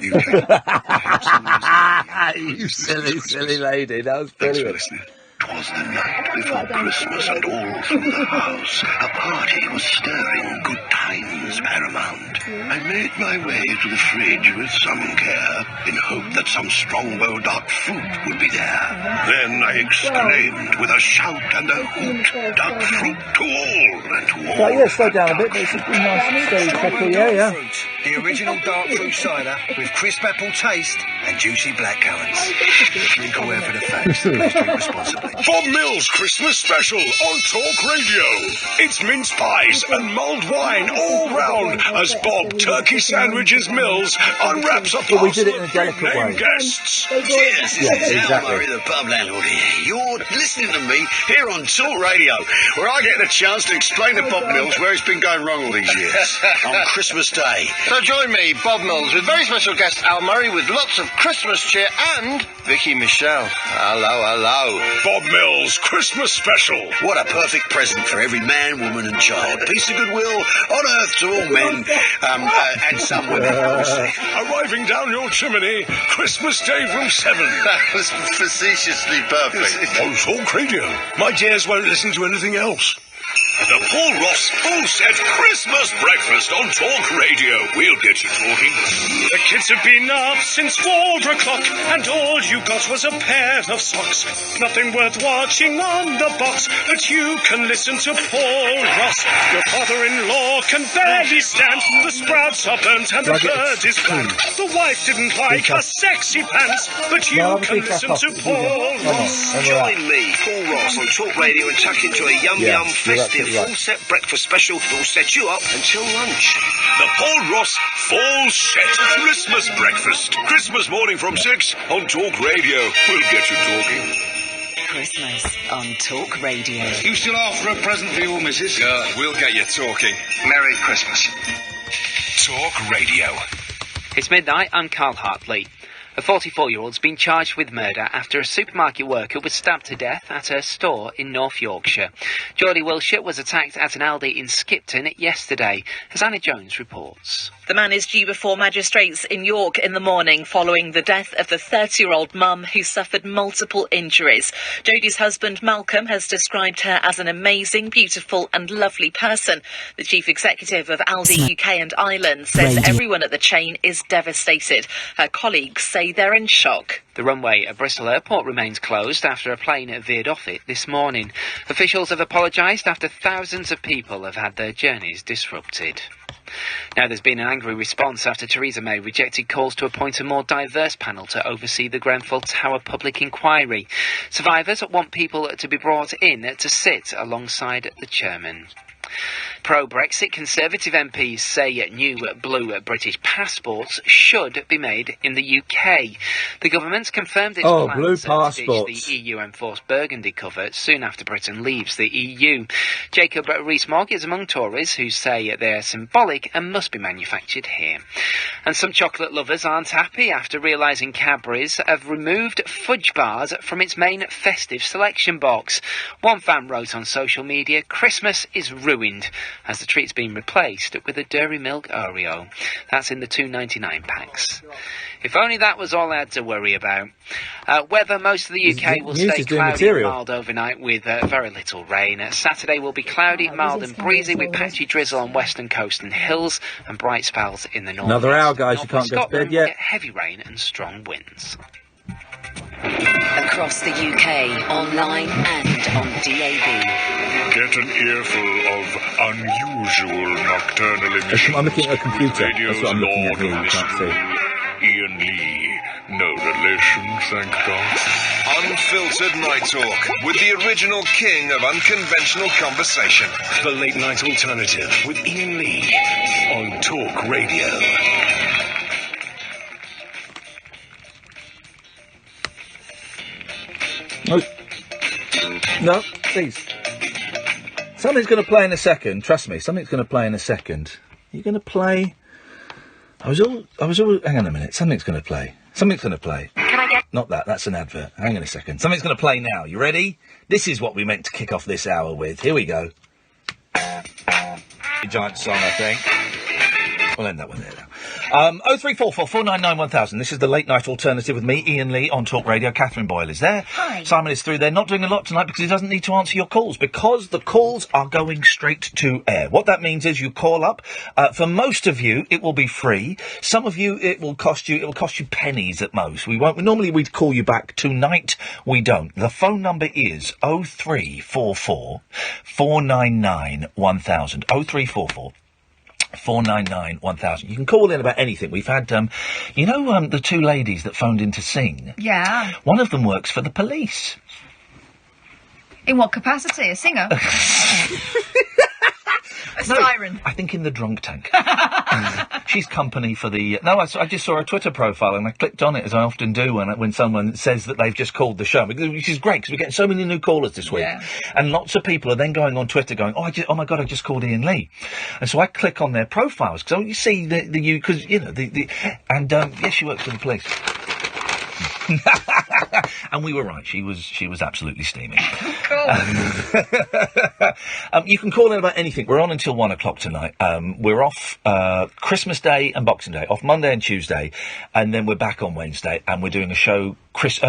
You silly lady. That was brilliant. Thanks for listening. 'Twas the night before Christmas, and all through the house a party was stirring, good times paramount. I made my way to the fridge with some care, in hope that some strong bold dark fruit would be there. Then I exclaimed with a shout and a hoot, dark fruit to all, and to all. Slow down a bit, but it's a nice steady trickle, yeah. The original dark fruit cider with crisp apple taste and juicy blackcurrants. Drink aware for the facts. Please drink responsibly. Bob Mills Christmas Special on Talk Radio. It's mince pies and mulled wine all round as Bob Turkey Sandwiches Mills unwraps a parcel we did it in a delicate way. guests. Cheers, this is exactly. Murray, the pub landlord here. You're listening to me here on Talk Radio, where I get the chance to explain to Bob Mills where it's been going wrong all these years. On Christmas Day. So join me, Bob Mills, with very special guest Al Murray, with lots of Christmas cheer, and Vicky Michelle. Hello. Bob Mills Christmas Special. What a perfect present for every man, woman and child. Peace and goodwill on earth to all men, and some women. Arriving down your chimney, Christmas Day from 7. That was facetiously perfect. On Talk Radio. My dears won't listen to anything else. The Paul Ross Full Set Christmas Breakfast on Talk Radio. We'll get you talking. The kids have been up since 4 o'clock, and all you got was a pair of socks. Nothing worth watching on the box, but you can listen to Paul Ross. Your father-in-law can barely stand. The sprouts are burnt and the bird is bland. The wife didn't like her sexy pants, but you can listen to Paul Ross. Join me, Paul Ross, on Talk Radio and tuck into a yum festive full set breakfast special that will set you up until lunch. The Paul Ross Full Set Christmas Breakfast. Christmas morning from 6 on Talk Radio. We'll get you talking. Christmas on Talk Radio. You still after a present for your missus? We'll get you talking. Merry Christmas. Talk Radio. It's midnight, I'm Carl Hartley. A 44-year-old's been charged with murder after a supermarket worker was stabbed to death at her store in North Yorkshire. Geordie Wilshire was attacked at an Aldi in Skipton yesterday, as Anna Jones reports. The man is due before magistrates in York in the morning following the death of the 30-year-old mum who suffered multiple injuries. Jodie's husband Malcolm has described her as an amazing, beautiful and lovely person. The chief executive of Aldi UK and Ireland says everyone at the chain is devastated. Her colleagues say they're in shock. The runway at Bristol Airport remains closed after a plane veered off it this morning. Officials have apologised after thousands of people have had their journeys disrupted. Now, there's been an angry response after Theresa May rejected calls to appoint a more diverse panel to oversee the Grenfell Tower public inquiry. Survivors want people to be brought in to sit alongside the chairman. Pro-Brexit Conservative MPs say new blue British passports should be made in the UK. The government's confirmed its plans to ditch the EU-enforced burgundy cover soon after Britain leaves the EU. Jacob Rees-Mogg is among Tories who say they're symbolic and must be manufactured here. And some chocolate lovers aren't happy after realising Cadbury's have removed fudge bars from its main festive selection box. One fan wrote on social media, "Christmas is ruined," as the treat's been replaced with a Dairy Milk Oreo. That's in the $2.99 packs. If only that was all I had to worry about. Weather, most of the UK will stay cloudy and mild overnight with very little rain. Saturday will be cloudy, mild and breezy with patchy drizzle on western coast and hills and bright spells in the north. Another hour, guys, you can't go to bed yet. Heavy rain and strong winds. Across the UK, online and on DAB. Get an earful of unusual nocturnal emissions. I'm looking at a computer. That's what I'm looking at here, you can't see. Iain Lee. No relation, thank God. Unfiltered Night Talk with the original king of unconventional conversation. The Late Night Alternative with Iain Lee on Talk Radio. No, please. Something's going to play in a second. Trust me, something's going to play in a second. You're going to play. I was all. Hang on a minute. Something's going to play. Something's going to play. Can I get? Not that. That's an advert. Hang on a second. Something's going to play now. You ready? This is what we meant to kick off this hour with. Here we go. A giant song, I think. We'll end that one there now. 0344 499 1000. This is the Late Night Alternative with me, Iain Lee, on Talk Radio. Catherine Boyle is there. Hi. Simon is through there. Not doing a lot tonight because he doesn't need to answer your calls because the calls are going straight to air. What that means is you call up. For most of you, it will be free. Some of you, it will cost you pennies at most. Normally we'd call you back. Tonight, we don't. The phone number is 0344 499 1000. 0344 499 1000. You can call in about anything. We've had, the two ladies that phoned in to sing. Yeah. One of them works for the police. In what capacity? A singer? A siren? I think in the drunk tank. She's company for the... I just saw a Twitter profile and I clicked on it, as I often do when someone says that they've just called the show, which is great because we're getting so many new callers this week. Yeah. And lots of people are then going on Twitter going, oh my God, I just called Iain Lee. And so I click on their profiles because you see because, yes, she works for the police. And we were right. She was absolutely steaming. Cool. You can call in about anything. We're on until 1 o'clock tonight. We're off Christmas Day and Boxing Day, off Monday and Tuesday, and then we're back on Wednesday, and we're doing a show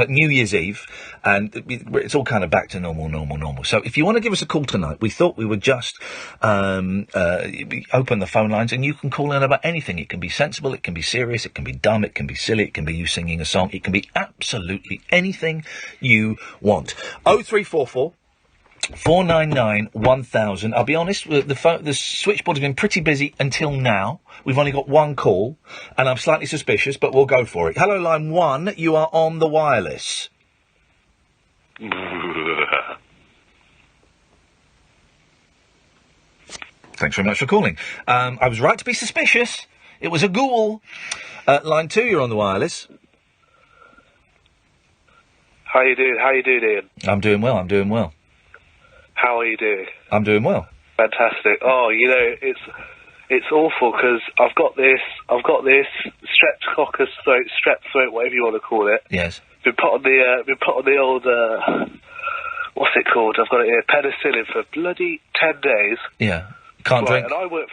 New Year's Eve, and it's all kind of back to normal. So if you want to give us a call tonight, we thought we would just open the phone lines, and you can call in about anything. It can be sensible, it can be serious, it can be dumb, it can be silly, it can be you singing a song, it can be absolutely anything you want. 0344 499 1000. I'll be honest, the switchboard has been pretty busy until now. We've only got one call, and I'm slightly suspicious, but we'll go for it. Hello, line 1, you are on the wireless. Thanks very much for calling. I was right to be suspicious. It was a ghoul. Line 2, you're on the wireless. How you doing, Iain? I'm doing well. How are you doing? I'm doing well. Fantastic. Oh, it's awful because I've got this streptococcus throat, strep throat, whatever you want to call it. Yes. Been put on the old what's it called? I've got it here, penicillin for bloody 10 days. Yeah. Can't drink. And I work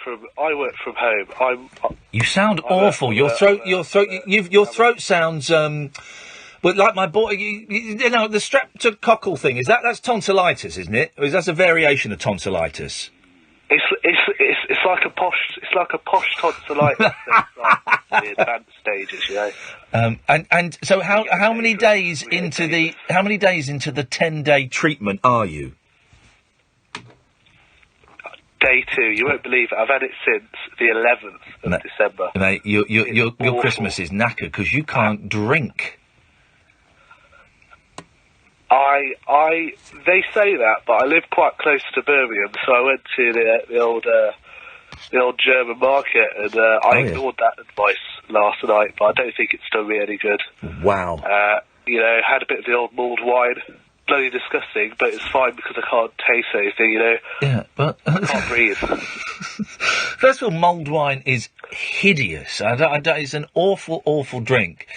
from home. You sound awful. Your throat sounds but like my boy, the streptococcal thing, that's tonsillitis, isn't it? Or is that a variation of tonsillitis? It's like a posh tonsillitis. The advanced stages, And so how many days into the 10-day treatment are you? Day 2. You won't believe it. I've had it since the 11th of December. Mate, your Christmas is knackered because you can't drink. They say that, but I live quite close to Birmingham, so I went to the old German market, and I ignored that advice last night, but I don't think it's done me any good. Wow. Had a bit of the old mulled wine. Bloody disgusting, but it's fine because I can't taste anything, Yeah, but... I can't breathe. First of all, mulled wine is hideous. It's an awful, awful drink.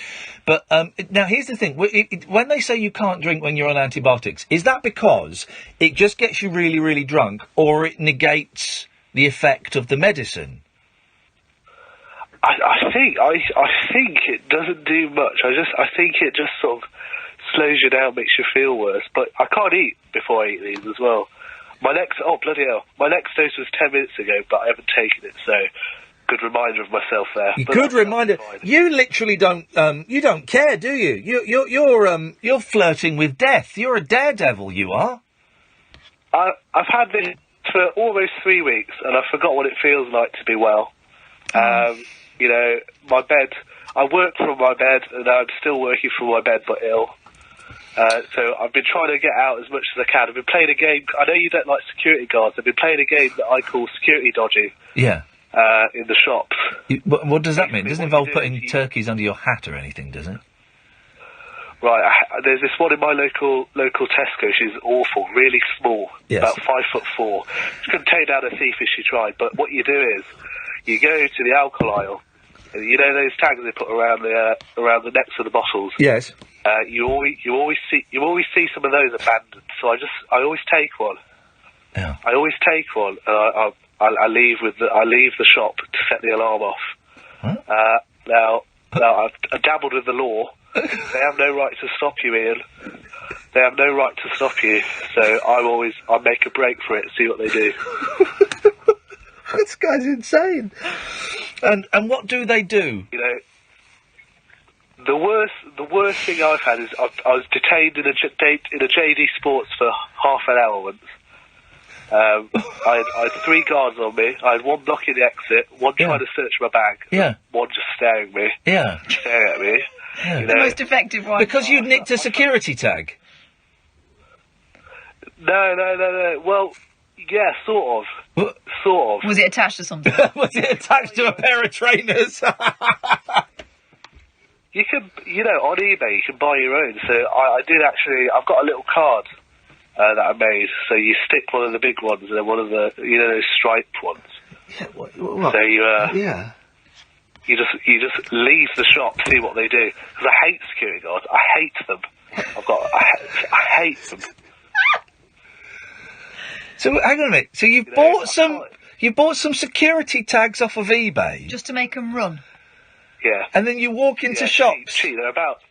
But now, here's the thing. When they say you can't drink when you're on antibiotics, is that because it just gets you really, really drunk, or it negates the effect of the medicine? I think it doesn't do much. I think it just sort of slows you down, makes you feel worse. But I can't eat before I eat these as well. My next dose was 10 minutes ago, but I haven't taken it, so good reminder of myself there. Good reminder. You literally don't care, do you? You're flirting with death. You're a daredevil, you are. I've had this for almost 3 weeks, and I forgot what it feels like to be well. My bed, I work from my bed, and I'm still working from my bed, but ill. So I've been trying to get out as much as I can. I've been playing a game. I know you don't like security guards. I've been playing a game that I call security dodging. Yeah. In the shops. What does that mean? It doesn't involve putting turkeys under your hat or anything, does it? Right. There's this one in my local Tesco. She's awful, really small, about 5'4". She couldn't take down a thief if she tried. But what you do is, you go to the alcohol aisle. You know those tags they put around the necks of the bottles. Yes. You always see some of those abandoned. So I always take one. Yeah. I always take one, and I leave the shop to set the alarm off. Huh? Now I've dabbled with the law. They have no right to stop you, Iain. They have no right to stop you. So I make a break for it and see what they do. This guy's insane. And what do they do? The worst thing I've had is I was detained in a JD Sports for half an hour once. I had 3 guards on me. I had one blocking the exit, one trying to search my bag, one just staring at me. Staring at me. Yeah. The most effective one. Because you nicked a security tag. No. Well, yeah, sort of. Was it attached to something? Was it attached to a pair of trainers? You can, on eBay, you can buy your own. So I did actually. I've got a little card that I made. So you stick one of the big ones and then one of the, those striped ones. Yeah, what? So you just leave the shop, see what they do. Because I hate security guards. I hate them. I hate them. So hang on a minute. So you bought some security tags off of eBay just to make them run. Yeah. And then you walk into shops. Cheap. They're about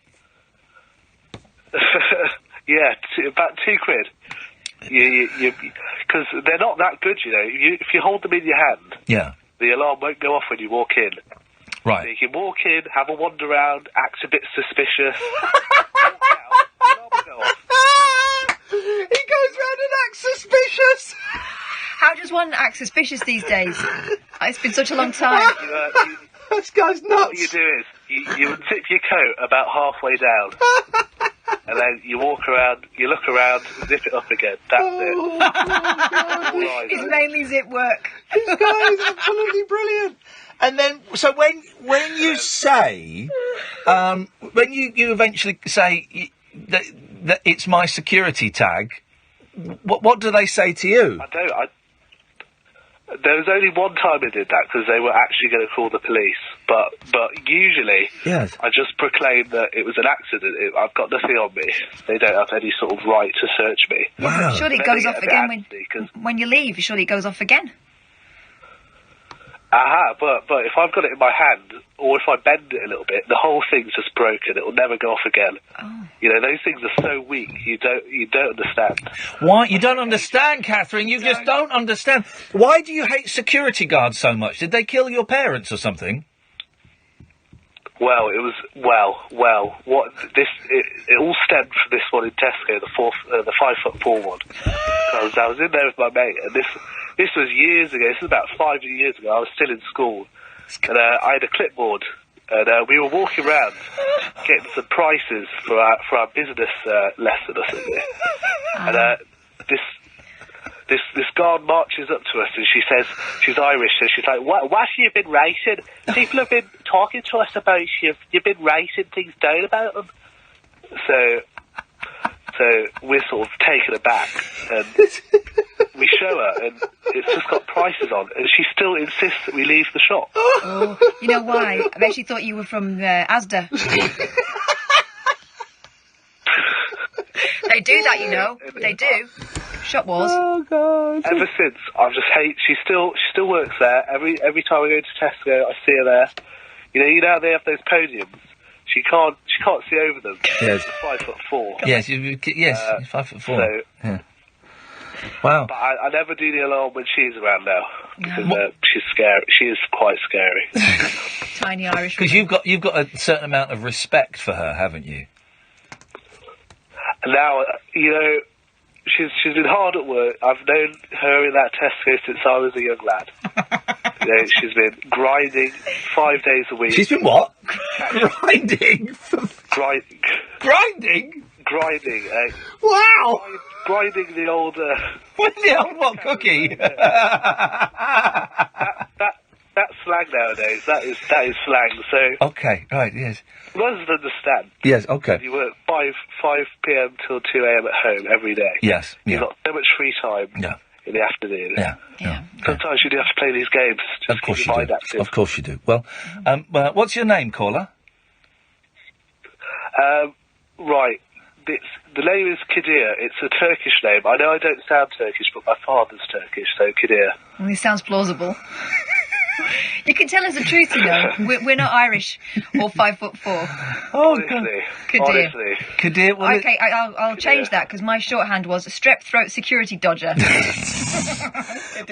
about £2. Because they're not that good, If you hold them in your hand, the alarm won't go off when you walk in. Right. So you can walk in, have a wander around, act a bit suspicious. Walk out, the alarm will go off. He goes round and acts suspicious. How does one act suspicious these days? It's been such a long time. This guy's nuts. What you do is you unzip your coat about halfway down, and then you walk around, you look around, zip it up again. That's it. It's mainly zip work. This guy is absolutely brilliant. And then, so when you say, when you eventually say that it's my security tag, what do they say to you? There was only one time I did that because they were actually going to call the police. But usually, I just proclaim that it was an accident. I've got nothing on me. They don't have any sort of right to search me. Wow. Surely it goes off again when you leave. Surely it goes off again. But if I've got it in my hand, or if I bend it a little bit, the whole thing's just broken. It will never go off again. Oh. Those things are so weak. You don't understand. Why? You don't understand, Catherine. You just don't understand. Why do you hate security guards so much? Did they kill your parents or something? Well, it was it all stemmed from this one in Tesco, the 5'4" one. Because I was in there with my mate, and this was years ago. This was about 5 years ago. I was still in school, and I had a clipboard, and we were walking around getting some prices for our business lesson or something. And this guard marches up to us, and she says she's Irish, so she's like, "What have you been writing? People have been talking to us about you've been writing things down about them." So we're sort of taken aback, and we show her, and it's just got prices on, and she still insists that we leave the shop. Oh, you know why? I bet she thought you were from Asda. They do that, They do. Shop wars. Oh God! Ever since, I've just hate. She still works there. Every time I go to Tesco, I see her there. You know how they have those podiums. She can't see over them. Yes. 5'4". Yes, yes, 5'4". So, yeah. Wow. But I never do the alarm when she's around now because she's scary. She is quite scary. Tiny Irish. Because you've got a certain amount of respect for her, haven't you? Now she's been hard at work. I've known her in that Tesco since I was a young lad. She's been grinding 5 days a week. She's been what? Grinding? Grinding? Grinding. Wow! Grinding the old... the old what, cookie? That's slang nowadays. That is slang. So okay, right, yes. Most understand. Yes, okay. You work 5 p.m. till 2 a.m. at home every day. Yes, You've got so much free time in the afternoon. Yeah. Sometimes you do have to play these games. Just of course keep you your do. mind active. Of course you do. Well, what's your name, caller? Right. The name is Kadir. It's a Turkish name. I know I don't sound Turkish, but my father's Turkish, so Kadir. Well, it sounds plausible. You can tell us the truth, We're not Irish or 5'4". Oh, Honestly. Kadir. Okay, I'll change that because my shorthand was strep throat security dodger.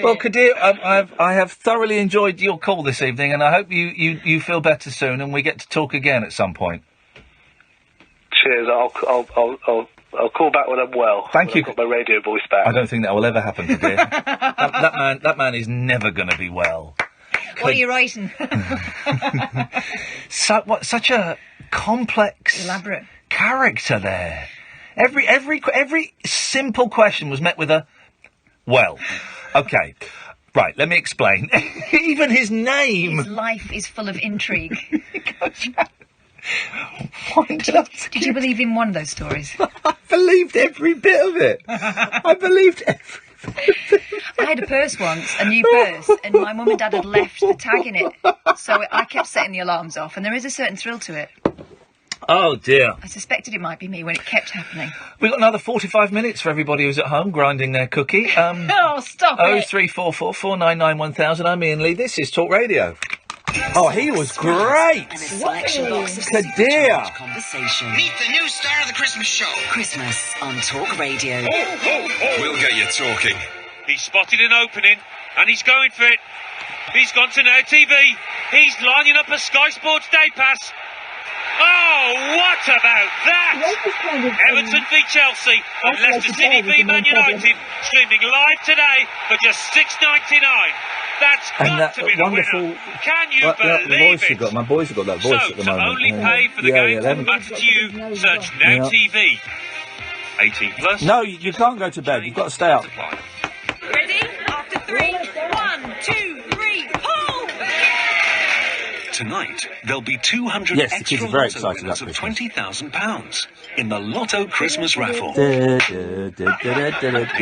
Well, Kadir, I have thoroughly enjoyed your call this evening, and I hope you feel better soon, and we get to talk again at some point. Cheers. I'll I'll call back when I'm well. Thank you. I've got my radio voice back. I don't think that will ever happen, dear. that man is never going to be well. What are you writing? Such a complex, elaborate character there. Every simple question was met with a, well, okay, right. Let me explain. Even his name. His life is full of intrigue. Did you believe in one of those stories? I believed every bit of it. I believed every. I had a purse once, a new purse, and my mum and dad had left the tag in it, so I kept setting the alarms off, and there is a certain thrill to it. Oh dear. I suspected it might be me when it kept happening. We've got another 45 minutes for everybody who's at home grinding their cookie. Oh, stop it. 0344 499 1000. I'm Iain Lee. This is Talk Radio. Oh, he was great. Kadir. Conversation. Meet the new star of the Christmas show. Christmas on Talk Radio. We'll get you talking. He's spotted an opening, and he's going for it. He's gone to Now TV. He's lining up a Sky Sports Day Pass. Oh, what about that? Everton v Chelsea and Leicester City v Man United, streaming live today for just $6.99. That's got to be the winner. Can you believe it? My boys have got that voice at the moment. Only pay for the game to matter to you, search Now TV. 18 plus. No, you can't go to bed. You've got to stay up. Ready? After 3, 1, 2, 3, pull! Tonight, there'll be 200 Yes, the kids extra are very Lotto excited winners about of £20,000 in the Lotto Christmas raffle. Make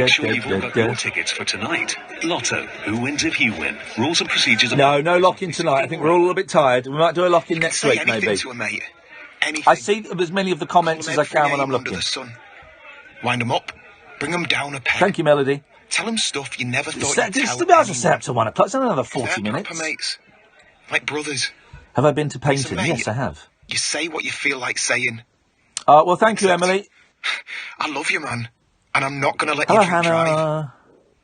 sure you've all got your tickets for tonight. Lotto, who wins if you win? Rules and procedures. No lock-in tonight. I think we're all a little bit tired. We might do a lock-in next week, maybe. To a mate. I see as many of the comments as I can when I'm looking. Wind them up. Bring them down a peg. Thank you, Melody. Tell them stuff you never thought you'd Just tell about to set up to 1 o'clock. It's only another 40 They're minutes. proper mates. Like brothers. Have I been to painting? Listen, mate, Yes, I have. You say what you feel like saying. Well, thank you, Emily. I love you, man. And I'm not going to let Hello, you drink Hannah.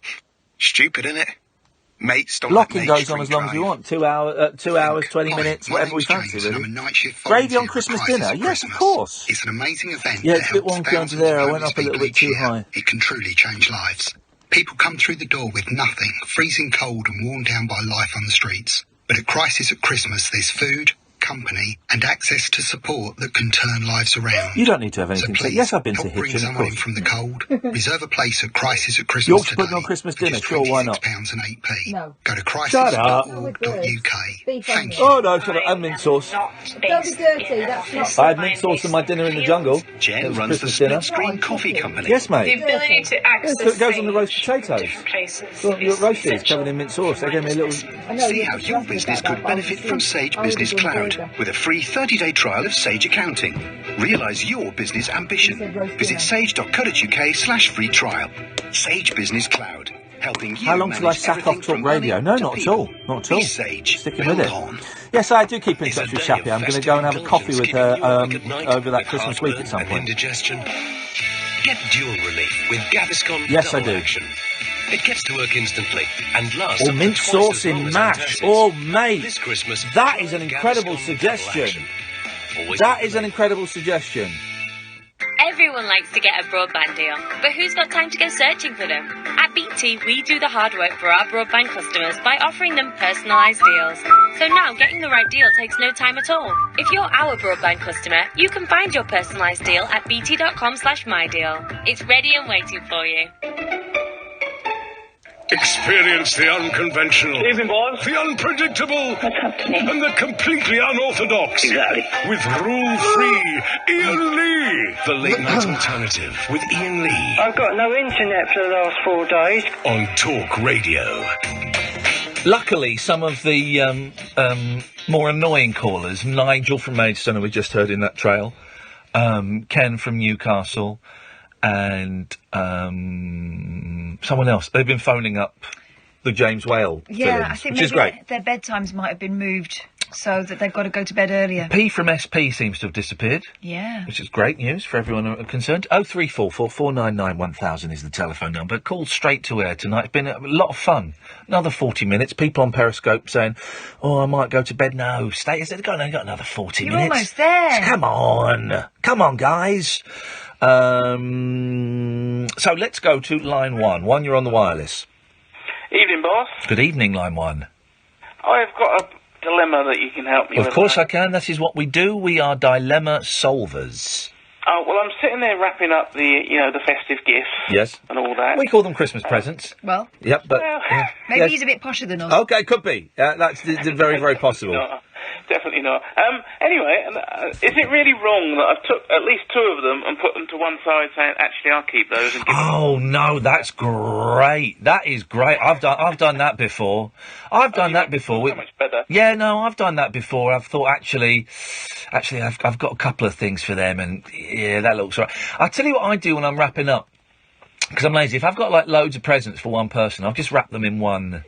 drive. Stupid, innit? Mates don't Locking let goes mates on as drink long as you drive. want. 2 hours, 20 minutes, whatever we fancy, really. Gravy on Christmas dinner? Yes, of course. It's an amazing event. Yeah, it's a bit wonky under there. I went up a little bit too high. It can truly change lives. People come through the door with nothing, freezing cold and worn down by life on the streets. But at Crisis at Christmas, there's food, company, and access to support that can turn lives around. You don't need to have anything so to say. Yes, I've been to bring Hitchin, of someone in course. from the cold. Reserve a place at Crisis at Christmas Yorkshire today. pudding on Christmas for dinner, just sure, why not? £26 and 8p. No. Go to Shut up. crisis.org.uk. Thank you. Oh, no, shut up. And mint sauce. Don't be dirty, that's not... I had mint sauce in my dinner in the jungle. Jen It was runs the Christmas Split dinner. Screen Coffee Company. Yes, mate. The ability to access Yeah, so it goes on the roast sage potatoes. in different places Well, your is roasted is essential. covered in mint sauce. They gave me a little... See how your business could benefit from Sage Business Cloud with a free 30-day trial of Sage Accounting. Realise your business ambition. Visit sage.co.uk/free trial. Sage Business Cloud. Helping you How long till I manage sack off everything Talk from Radio? money No, to not at all. people. Not at all. Be Sage. Sticking with it. Build on. Yes, I do keep in touch It's with a day Chappie. of I'm going to festive go and have a coffee with her indulgence, keeping you awake at night over that with Christmas week at heartburn some and point. indigestion. Get dual relief with Gaviscon Yes, I Double do. Action. It gets to work instantly and lasts Or up to mint twice sauce as long in as mash. antacids. Oh, mate. This Christmas, That try is an Gaviscon incredible Double suggestion. Action. Always That is an incredible suggestion. Everyone likes to get a broadband deal, but who's got time to go searching for them? At BT, we do the hard work for our broadband customers by offering them personalised deals. So now getting the right deal takes no time at all. If you're our broadband customer, you can find your personalised deal at bt.com/mydeal. It's ready and waiting for you. Experience the unconventional, the unpredictable, and the completely unorthodox. Exactly. With rule-free Iain Lee. The Late Night Alternative with Iain Lee I've got no internet for the last 4 days. on Talk Radio. Luckily, some of the more annoying callers, Nigel from Maidstone, who we just heard in that trail, Ken from Newcastle, and someone else, they've been phoning up the James Whale Yeah, villains, I think which is maybe great. their bedtimes might have been moved so that they've got to go to bed earlier. P from SP seems to have disappeared. Yeah. Which is great news for everyone concerned. 0344 499 1000 is the telephone number. Call straight to air tonight. It's been a lot of fun. Another 40 minutes. People on Periscope saying, oh, I might go to bed. No, stay. Got another 40 You're minutes. almost there. Come on. Come on, guys. So let's go to line 1. 1, you're on the wireless. Evening, boss. Good evening, line 1. I've got a dilemma that you can help me with. Of course I can. That is what we do. We are dilemma solvers. Oh, well, I'm sitting there wrapping up the festive gifts. Yes. And all that. We call them Christmas presents. Well. Yep, but... Maybe he's a bit posher than us. Okay, could be. That's very, very possible. No, definitely not. Anyway, is it really wrong that I've took at least 2 of them and put them to one side saying, actually, I'll keep those and give them... Oh, no, that's great. That is great. I've done that before. I've done that before. So much better. Yeah, no, I've done that before. I've thought, actually, I've got a couple of things for them, and yeah, that looks right. I'll tell you what I do when I'm wrapping up, because I'm lazy. If I've got, like, loads of presents for one person, I'll just wrap them in one...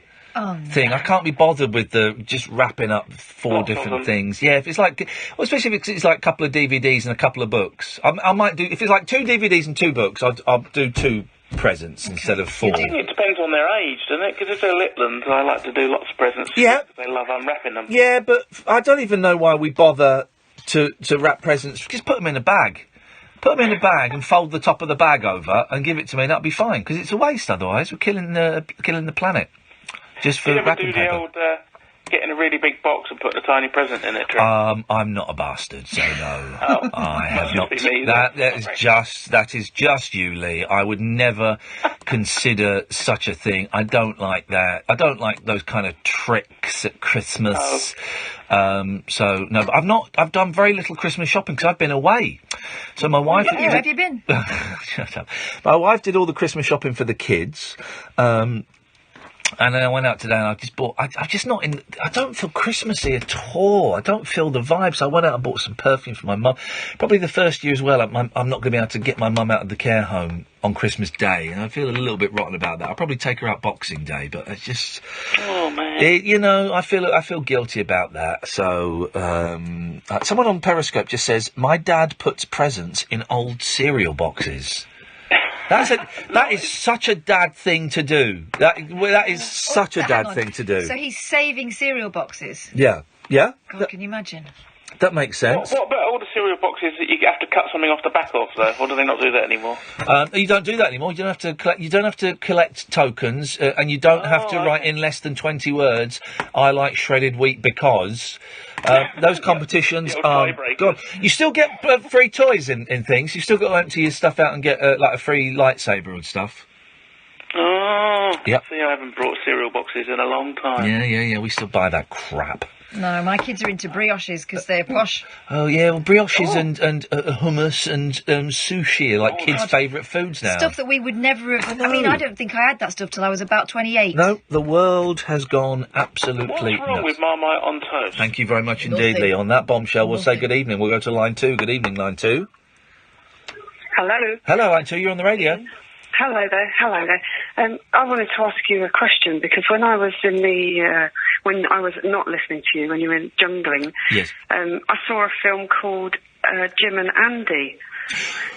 thing. I can't be bothered with just wrapping up 4 different things. Yeah, if it's like, well, especially if it's like a couple of DVDs and a couple of books. I might do, if it's like 2 DVDs and 2 books, I'll do 2 presents instead of 4. I think it depends on their age, doesn't it? Because if they're Litlands, I like to do lots of presents. Yeah. Because they love unwrapping them. Yeah, but I don't even know why we bother to wrap presents. Just put them in a bag. Put them in a bag and fold the top of the bag over and give it to me, and that'll be fine, because it's a waste otherwise. We're killing the planet. Just for wrapping paper. You ever do the old, getting a really big box and putting a tiny present in it, Trent? I'm not a bastard, so no. Oh, I have not. Just be me, That is just you, Lee. I would never consider such a thing. I don't like that. I don't like those kind of tricks at Christmas. Oh. So no, but I've done very little Christmas shopping because I've been away. So my wife. Where have you been? Shut up. My wife did all the Christmas shopping for the kids. And then I went out today and I just bought... I'm just not in... I don't feel Christmassy at all. I don't feel the vibes. So I went out and bought some perfume for my mum. Probably the first year as well, I'm not going to be able to get my mum out of the care home on Christmas Day. And I feel a little bit rotten about that. I'll probably take her out Boxing Day, but it's just... Oh, man. I feel guilty about that. So, someone on Periscope just says, my dad puts presents in old cereal boxes. That is such a dad thing to do. That is such a dad thing to do. So he's saving cereal boxes? Yeah. Yeah? God, can you imagine? That makes sense. What about all the cereal boxes that you have to cut something off the back of, though? Or do they not do that anymore? You don't do that anymore. You don't have to collect tokens, and you don't have to write in less than 20 words, I like shredded wheat because... those competitions are... God, you still get free toys in things. You still got to empty your stuff out and get like a free lightsaber and stuff. Oh, yep. See, I haven't brought cereal boxes in a long time. Yeah. We still buy that crap. No, my kids are into brioches because they're posh. Oh, yeah, well, brioches and hummus and sushi are like kids' favourite foods now. Stuff that we would never have... I mean, I don't think I had that stuff till I was about 28. No, the world has gone absolutely What's wrong with Marmite on toast? Thank you very much indeed, Lee. On that bombshell, we'll say good evening. We'll go to line 2. Good evening, line 2. Hello. Hello, line 2. You're on the radio. Hello there. I wanted to ask you a question because when I was when I was not listening to you when you were jungling, yes, I saw a film called Jim and Andy,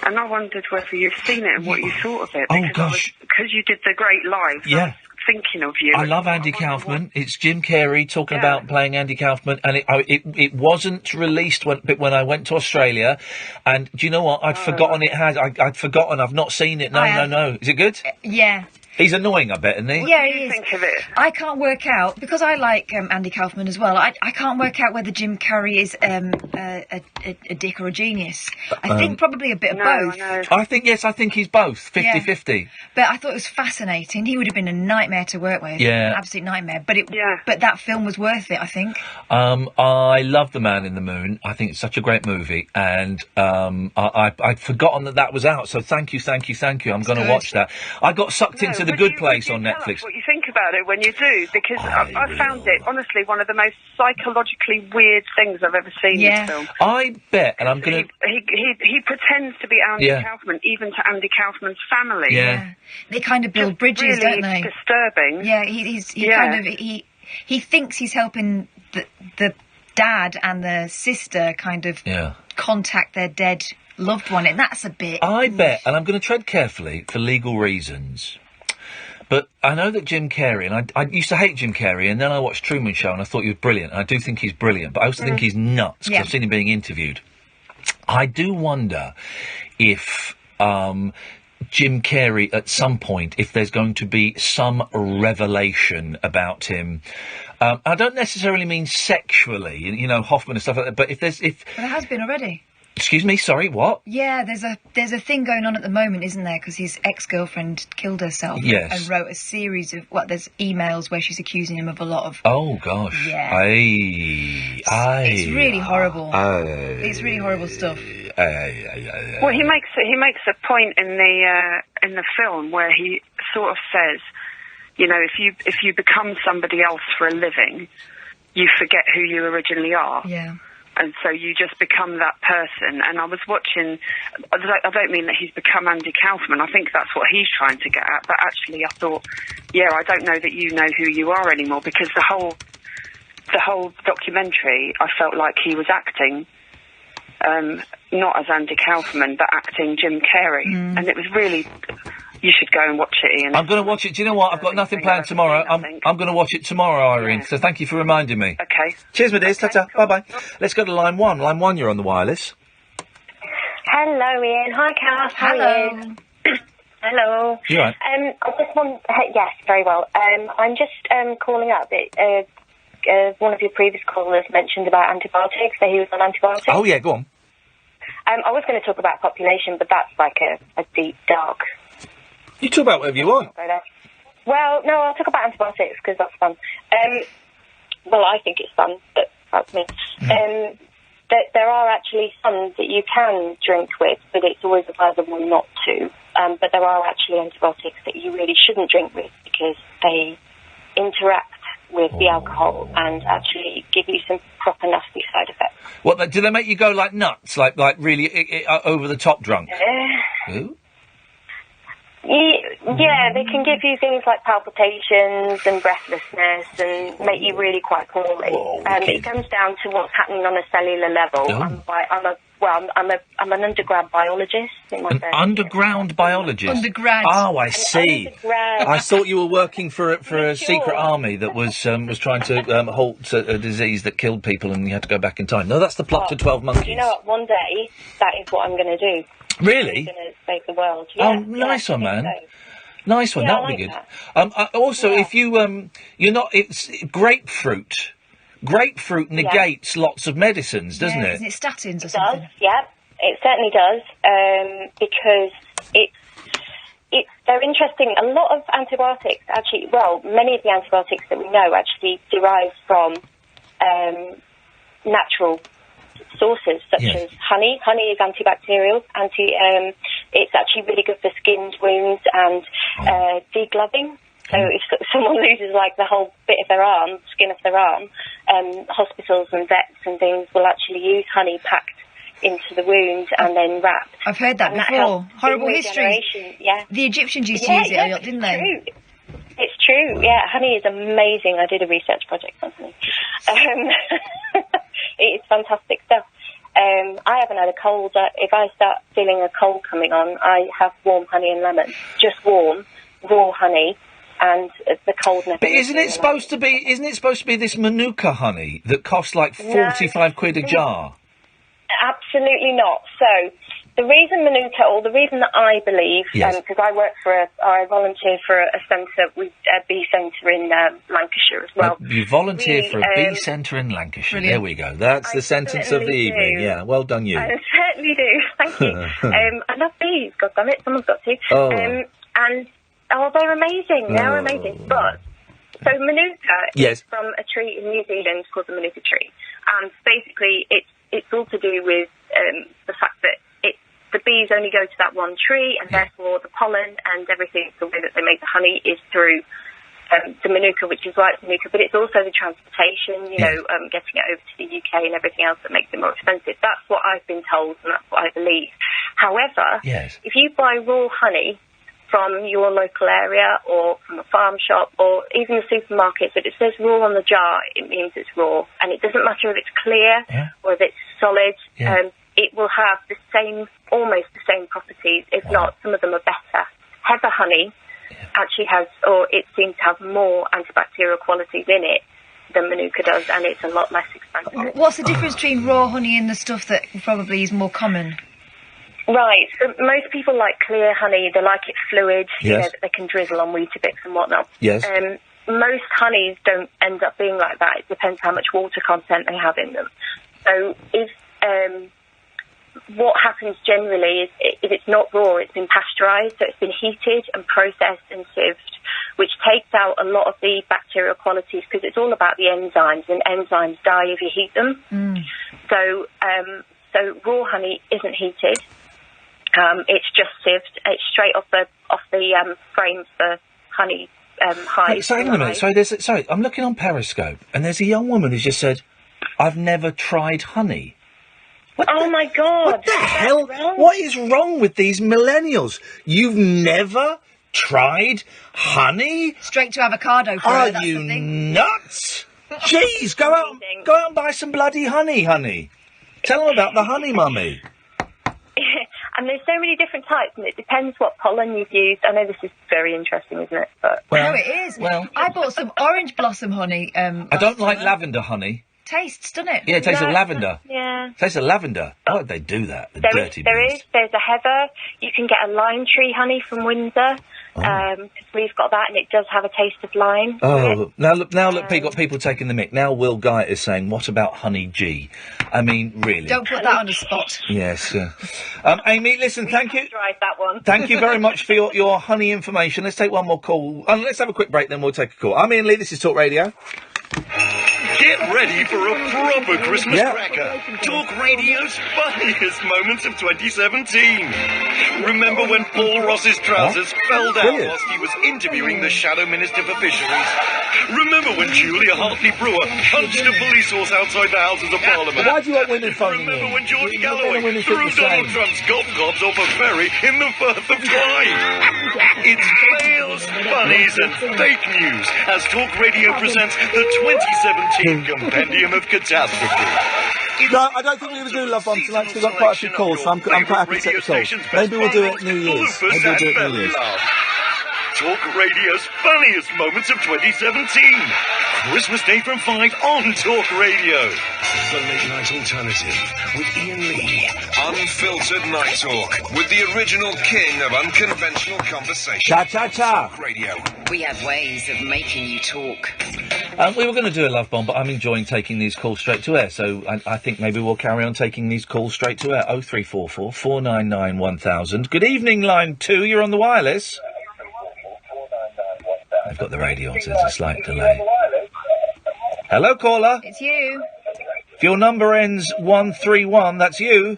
and I wondered whether you've seen it and what you thought of it. Because you did the Great Live. Yeah. Thinking of you. I love Andy Kaufman. It's Jim Carrey talking about playing Andy Kaufman, and it wasn't released when I went to Australia. And do you know what? I'd forgotten it had. I'd forgotten. I've not seen it. No. Is it good? Yeah. He's annoying, I bet, isn't he? Yeah, he is. Think of it. I can't work out, because I like Andy Kaufman as well, I can't work out whether Jim Carrey is a dick or a genius. I think probably a bit of both. I think he's both, 50-50. But I thought it was fascinating. He would have been a nightmare to work with. Yeah. An absolute nightmare. But that film was worth it, I think. I love The Man in the Moon. I think it's such a great movie. And I'd forgotten that was out. So thank you. I'm going to watch that. I got sucked into The Good Place on Netflix. What you think about it when you do, because I found it honestly one of the most psychologically weird things I've ever seen. This film. I bet, and I'm going to. He pretends to be Andy Kaufman, even to Andy Kaufman's family. Yeah, they kind of build bridges, really don't they? Disturbing. Yeah, he thinks he's helping the dad and the sister kind of contact their dead loved one, and that's a bit. I bet, and I'm going to tread carefully for legal reasons. But I know that Jim Carrey, and I used to hate Jim Carrey, and then I watched Truman Show, and I thought he was brilliant, and I do think he's brilliant, but I also think he's nuts, because I've seen him being interviewed. I do wonder if Jim Carrey at some point, if there's going to be some revelation about him. I don't necessarily mean sexually, you know, Hoffman and stuff like that, but if But there has been already. Excuse me, sorry, what? Yeah, there's a thing going on at the moment, isn't there? Because his ex-girlfriend killed herself. Yes. And wrote a series of, there's emails where she's accusing him of a lot of... Oh, gosh. Yeah. It's really horrible. It's really horrible stuff. Well, he makes a point in the film where he sort of says, you know, if you become somebody else for a living, you forget who you originally are. Yeah. And so you just become that person. And I was watching, I don't mean that he's become Andy Kaufman. I think that's what he's trying to get at. But actually I thought, yeah, I don't know that you know who you are anymore, because the whole documentary, I felt like he was acting, not as Andy Kaufman, but acting Jim Carrey. And it was really... You should go and watch it, Ian. I'm going to watch it. Do you know what? I've got nothing planned tomorrow. I'm going to watch it tomorrow, Irene. Yeah. So thank you for reminding me. Okay. Cheers, my dears. Ta-ta. Cool. Bye-bye. Let's go to line 1. Line 1, you're on the wireless. Hello, Ian. Hi, Kath. How are you? Hello. You all right? I just want... yes, very well. I'm just calling up. One of your previous callers mentioned about antibiotics, that he was on antibiotics. Oh, yeah, go on. I was going to talk about population, but that's like a deep, dark... You talk about whatever you want. Well, no, I'll talk about antibiotics because that's fun. Well, I think it's fun, but that's me. There are actually some that you can drink with, but it's always advisable not to. But there are actually antibiotics that you really shouldn't drink with because they interact with the alcohol and actually give you some proper nasty side effects. What, do they make you go like nuts? Like really over the top drunk? Ooh? Yeah, they can give you things like palpitations and breathlessness and make you really quite poorly. It comes down to what's happening on a cellular level. I'm an undergrad biologist. An underground biologist? Undergrad. Oh, I see. I thought you were working for a secret army that was trying to halt a disease that killed people and you had to go back in time. No, that's the plot to 12 Monkeys. You know what? One day, that is what I'm going to do. Really? I'm going to save the world. Yeah, nice one, man. So. Nice one. Yeah, That'll be good. If you're not, it's grapefruit. Grapefruit negates lots of medicines, doesn't it? Isn't it statins or something? Does, yeah, it certainly does, because they're interesting. A lot of antibiotics actually, many of the antibiotics that we know actually derive from natural sources, such as honey. Honey is antibacterial. It's actually really good for skinned wounds and degloving. So if someone loses like the whole bit of their arm, skin of their arm, hospitals and vets and things will actually use honey packed into the wound and then wrapped. I've heard that before. Horrible history. Yeah. The Egyptians used to use it a lot, didn't they? True. It's true. Yeah, honey is amazing. I did a research project on honey. It's fantastic stuff. I haven't had a cold. If I start feeling a cold coming on, I have warm honey and lemon. Just warm, raw honey, and the cold never. But isn't it supposed to be this Manuka honey that costs like 45 quid a jar? Absolutely not. So the reason Manuka, or the reason that I believe, because I volunteer for a centre, a bee centre in Lancashire as well. You volunteer for a bee centre in Lancashire. Brilliant. There we go. That's the sentence of the evening. Yeah, well done you. I certainly do. Thank you. I love bees. God damn it, someone's got to. Oh. And they're amazing. They're amazing. But so Manuka is from a tree in New Zealand called the Manuka tree, and basically it's all to do with the fact that the bees only go to that one tree, and therefore the pollen and everything, the way that they make the honey, is through the Manuka, which is why it's Manuka. But it's also the transportation, getting it over to the UK and everything else that makes it more expensive. That's what I've been told, and that's what I believe. However, if you buy raw honey from your local area or from a farm shop or even the supermarket, but it says raw on the jar, it means it's raw. And it doesn't matter if it's clear or if it's solid. It will have almost the same properties, if not, some of them are better. Heather honey actually has, or it seems to have more antibacterial qualities in it than Manuka does, and it's a lot less expensive. What's the difference between raw honey and the stuff that probably is more common? Right. So most people like clear honey. They like it fluid. Yes. You know, that they can drizzle on Weetabix and whatnot. Yes. Most honeys don't end up being like that. It depends how much water content they have in them. So if what happens generally is if it's not raw, it's been pasteurised, so it's been heated and processed and sieved, which takes out a lot of the bacterial qualities because it's all about the enzymes, and enzymes die if you heat them. So raw honey isn't heated. It's just sieved. It's straight off the frames for honey hives. So hang on a minute. Sorry, I'm looking on Periscope, and there's a young woman who's just said, "I've never tried honey." Oh my God! What the hell? What is wrong with these millennials? You've never tried honey? Straight to avocado. Are you nuts? Jeez, go out and buy some bloody honey, honey. Tell them about the honey, mummy. And there's so many different types, and it depends what pollen you've used. I know this is very interesting, isn't it? But no, it is. Well, I bought some orange blossom honey. I don't like lavender honey. Tastes, doesn't it? Yeah, it tastes of lavender. Yeah. Tastes of lavender. Why would they do that? The dirty There's a heather. You can get a lime tree honey from Windsor. We've got that, and it does have a taste of lime. Oh, now look, people taking the mick. Now Will Guy is saying, what about Honey G? I mean, really. Don't put that on the spot. Yes. Amy, listen, thank you. Tried that one. Thank you very much for your honey information. Let's take one more call. Let's have a quick break, then we'll take a call. I'm Iain Lee, this is Talk Radio. Get ready for a proper Christmas cracker. Talk Radio's funniest moments of 2017. Remember when Paul Ross's trousers fell down whilst he was interviewing the Shadow Minister for Fisheries? Remember when Julia Hartley-Brewer punched a police horse outside the Houses of Parliament? Why do you want women phoning Remember in? when George Galloway threw Donald Trump's golf off a ferry in the Firth of Clyde? It's fails, funnies and fake news as Talk Radio presents the 2017 Compendium of Catastrophe. No, I don't think we're going to do Love Bomb tonight because we've got quite a few calls, so I'm quite happy to take the call. Maybe we'll do it New Year's. Talk Radio's funniest moments of 2017. Christmas Day from 5 on Talk Radio. The Late Night Alternative with Iain Lee. Unfiltered Night Talk with the original king of unconventional conversation. Cha-cha-cha. Talk Radio. We have ways of making you talk. We were going to do a Love Bomb, but I'm enjoying taking these calls straight to air, so I think maybe we'll carry on taking these calls straight to air. 0344 499 1000. Good evening, line 2. You're on the wireless. I've got the radio on, so there's a slight delay. Hello, caller. It's you. If your number ends 131, that's you.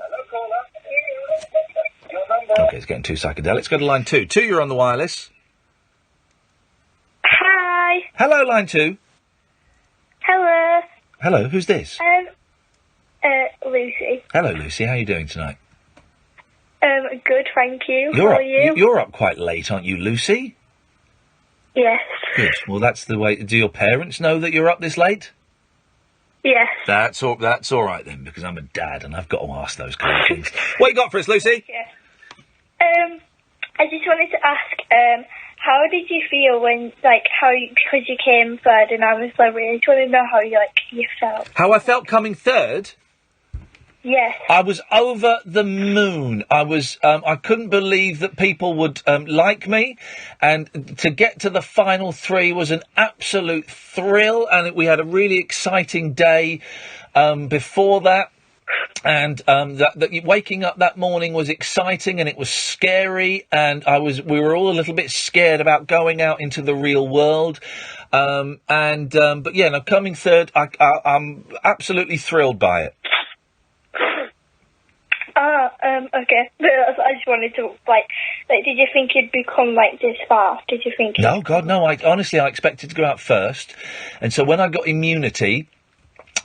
Okay, it's getting too psychedelic. Let's go to line 2. 2, you're on the wireless. Hi. Hello, line 2. Hello. Hello, who's this? Lucy. Hello, Lucy. How are you doing tonight? Good, thank you. How are you? You're up quite late, aren't you, Lucy? Yes. Good. Well, that's the way. Do your parents know that you're up this late? Yes. That's all right then, because I'm a dad and I've got to ask those kind of things. What you got for us, Lucy? Yes. I just wanted to ask, how did you feel when, because you came third and I was celebrating? I just want to know how you felt. How I felt coming third? Yes. I was over the moon. I couldn't believe that people would like me, and to get to the final 3 was an absolute thrill, and we had a really exciting day before that. And waking up that morning was exciting, and it was scary, and we were all a little bit scared about going out into the real world. But yeah, no, coming third, I'm absolutely thrilled by it. Okay. I just wanted to, did you think you'd become, this far? Did you think... No, God, no. I expected to go out first. And so when I got immunity,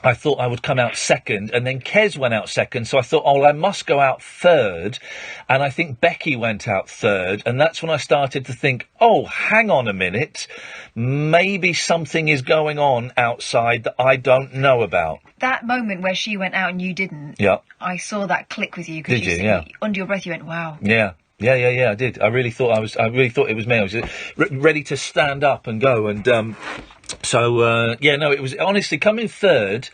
I thought I would come out second, and then Kez went out second, so I thought, I must go out third, and I think Becky went out third, and that's when I started to think, hang on a minute, maybe something is going on outside that I don't know about. That moment where she went out and you didn't, I saw that click with you. Did you? Yeah. Under your breath, you went, wow. Yeah, I did. I really thought it was me. I was ready to stand up and go, and So, it was honestly coming third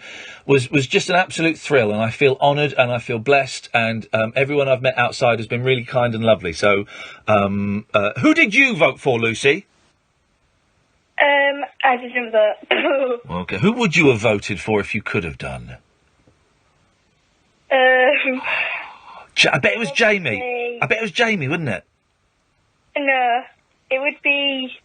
was just an absolute thrill, and I feel honoured and I feel blessed, and everyone I've met outside has been really kind and lovely. So, who did you vote for, Lucy? I didn't vote. Okay, who would you have voted for if you could have done? I bet it was Jamie. I bet it was Jamie, wouldn't it? No, it would be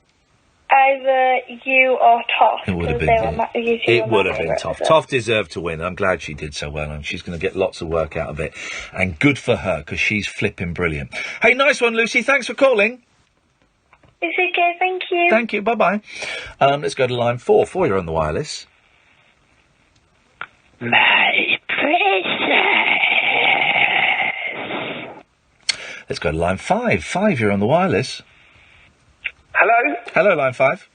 either you or Toff. It would have been. It would have been Toff. Toff deserved to win. I'm glad she did so well, and she's going to get lots of work out of it. And good for her, because she's flipping brilliant. Hey, nice one, Lucy. Thanks for calling. It's okay, thank you. Thank you. Bye bye. Let's go to line 4. 4, you're on the wireless. My precious. Let's go to line 5. 5, you're on the wireless. Hello? Hello, line 5.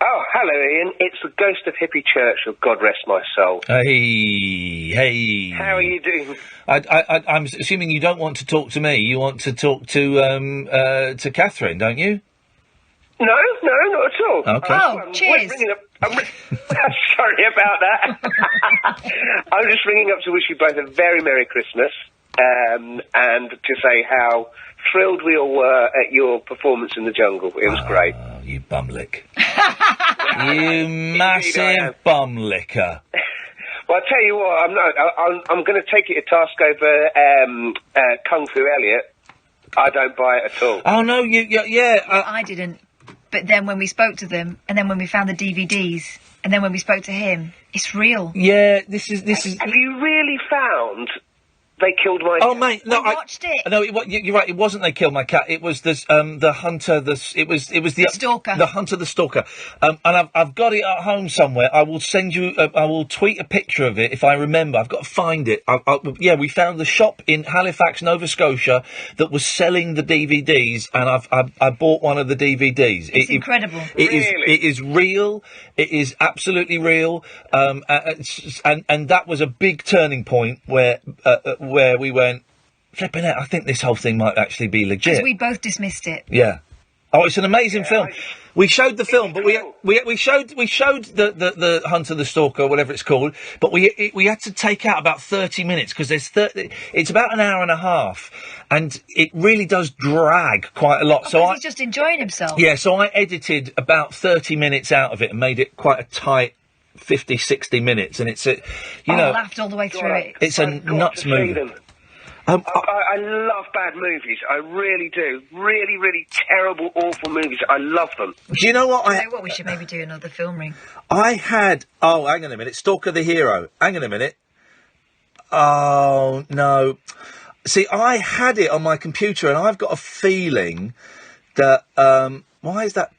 Oh, hello, Ian. It's the ghost of Hippie Churchill, God rest my soul. Hey. How are you doing? I'm assuming you don't want to talk to me. You want to talk to Catherine, don't you? No, not at all. Okay. Oh, cheers. Sorry about that. I'm just ringing up to wish you both a very Merry Christmas, and to say how thrilled we all were at your performance in the jungle. It was great. You bumlick. You massive bumlicker. Well, I'll tell you what, I'm going to take you to task over Kung Fu Elliot. I don't buy it at all. Oh, no, Well, I didn't. But then when we spoke to them, and then when we found the DVDs, and then when we spoke to him, it's real. Yeah, this is. Have you really found they killed my cat? Oh, mate, no, I watched it. No, you're right. It wasn't they killed my cat. It was the hunter. It was the stalker. The hunter, the stalker. And I've got it at home somewhere. I will send you. I will tweet a picture of it if I remember. I've got to find it. We found the shop in Halifax, Nova Scotia, that was selling the DVDs, and I bought one of the DVDs. It's incredible. It is real. It is absolutely real. And that was a big turning point where we went, flipping it, I think this whole thing might actually be legit. Because we both dismissed it. Yeah. Oh, it's an amazing film. We showed the film, but we showed the Hunter, the Stalker, whatever it's called, but we had to take out about 30 minutes because it's about an hour and a half, and it really does drag quite a lot. So he's just enjoying himself. Yeah, so I edited about 30 minutes out of it and made it quite a tight 50, 60 minutes, and it's I laughed all the way through it. It's a nuts movie. I love bad movies. I really do. Really, really terrible, awful movies. I love them. Do you know what? We should maybe do another film ring. I had. Oh, hang on a minute. Stalker the Hero. Hang on a minute. Oh no. See, I had it on my computer, and I've got a feeling that. Why is that?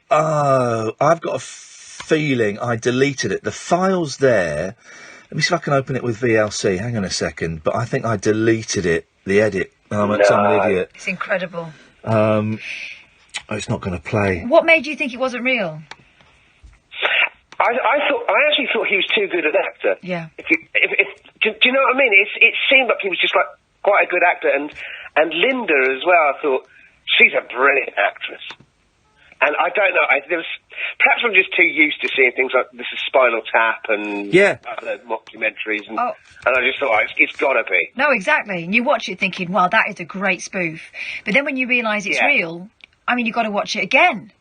Oh, I've got a feeling I deleted it. The file's there. Let me see if I can open it with VLC. Hang on a second. But I think I deleted it. The edit. I'm an idiot. It's incredible. It's not going to play. What made you think it wasn't real? I actually thought he was too good an actor. Yeah. Do you know what I mean? It seemed like he was just like quite a good actor, and Linda as well. I thought she's a brilliant actress. And I don't know, perhaps I'm just too used to seeing things like This Is Spinal Tap and other mockumentaries, and I just thought, it's got to be. No, exactly. And you watch it thinking, wow, that is a great spoof. But then when you realise it's real, I mean, you've got to watch it again.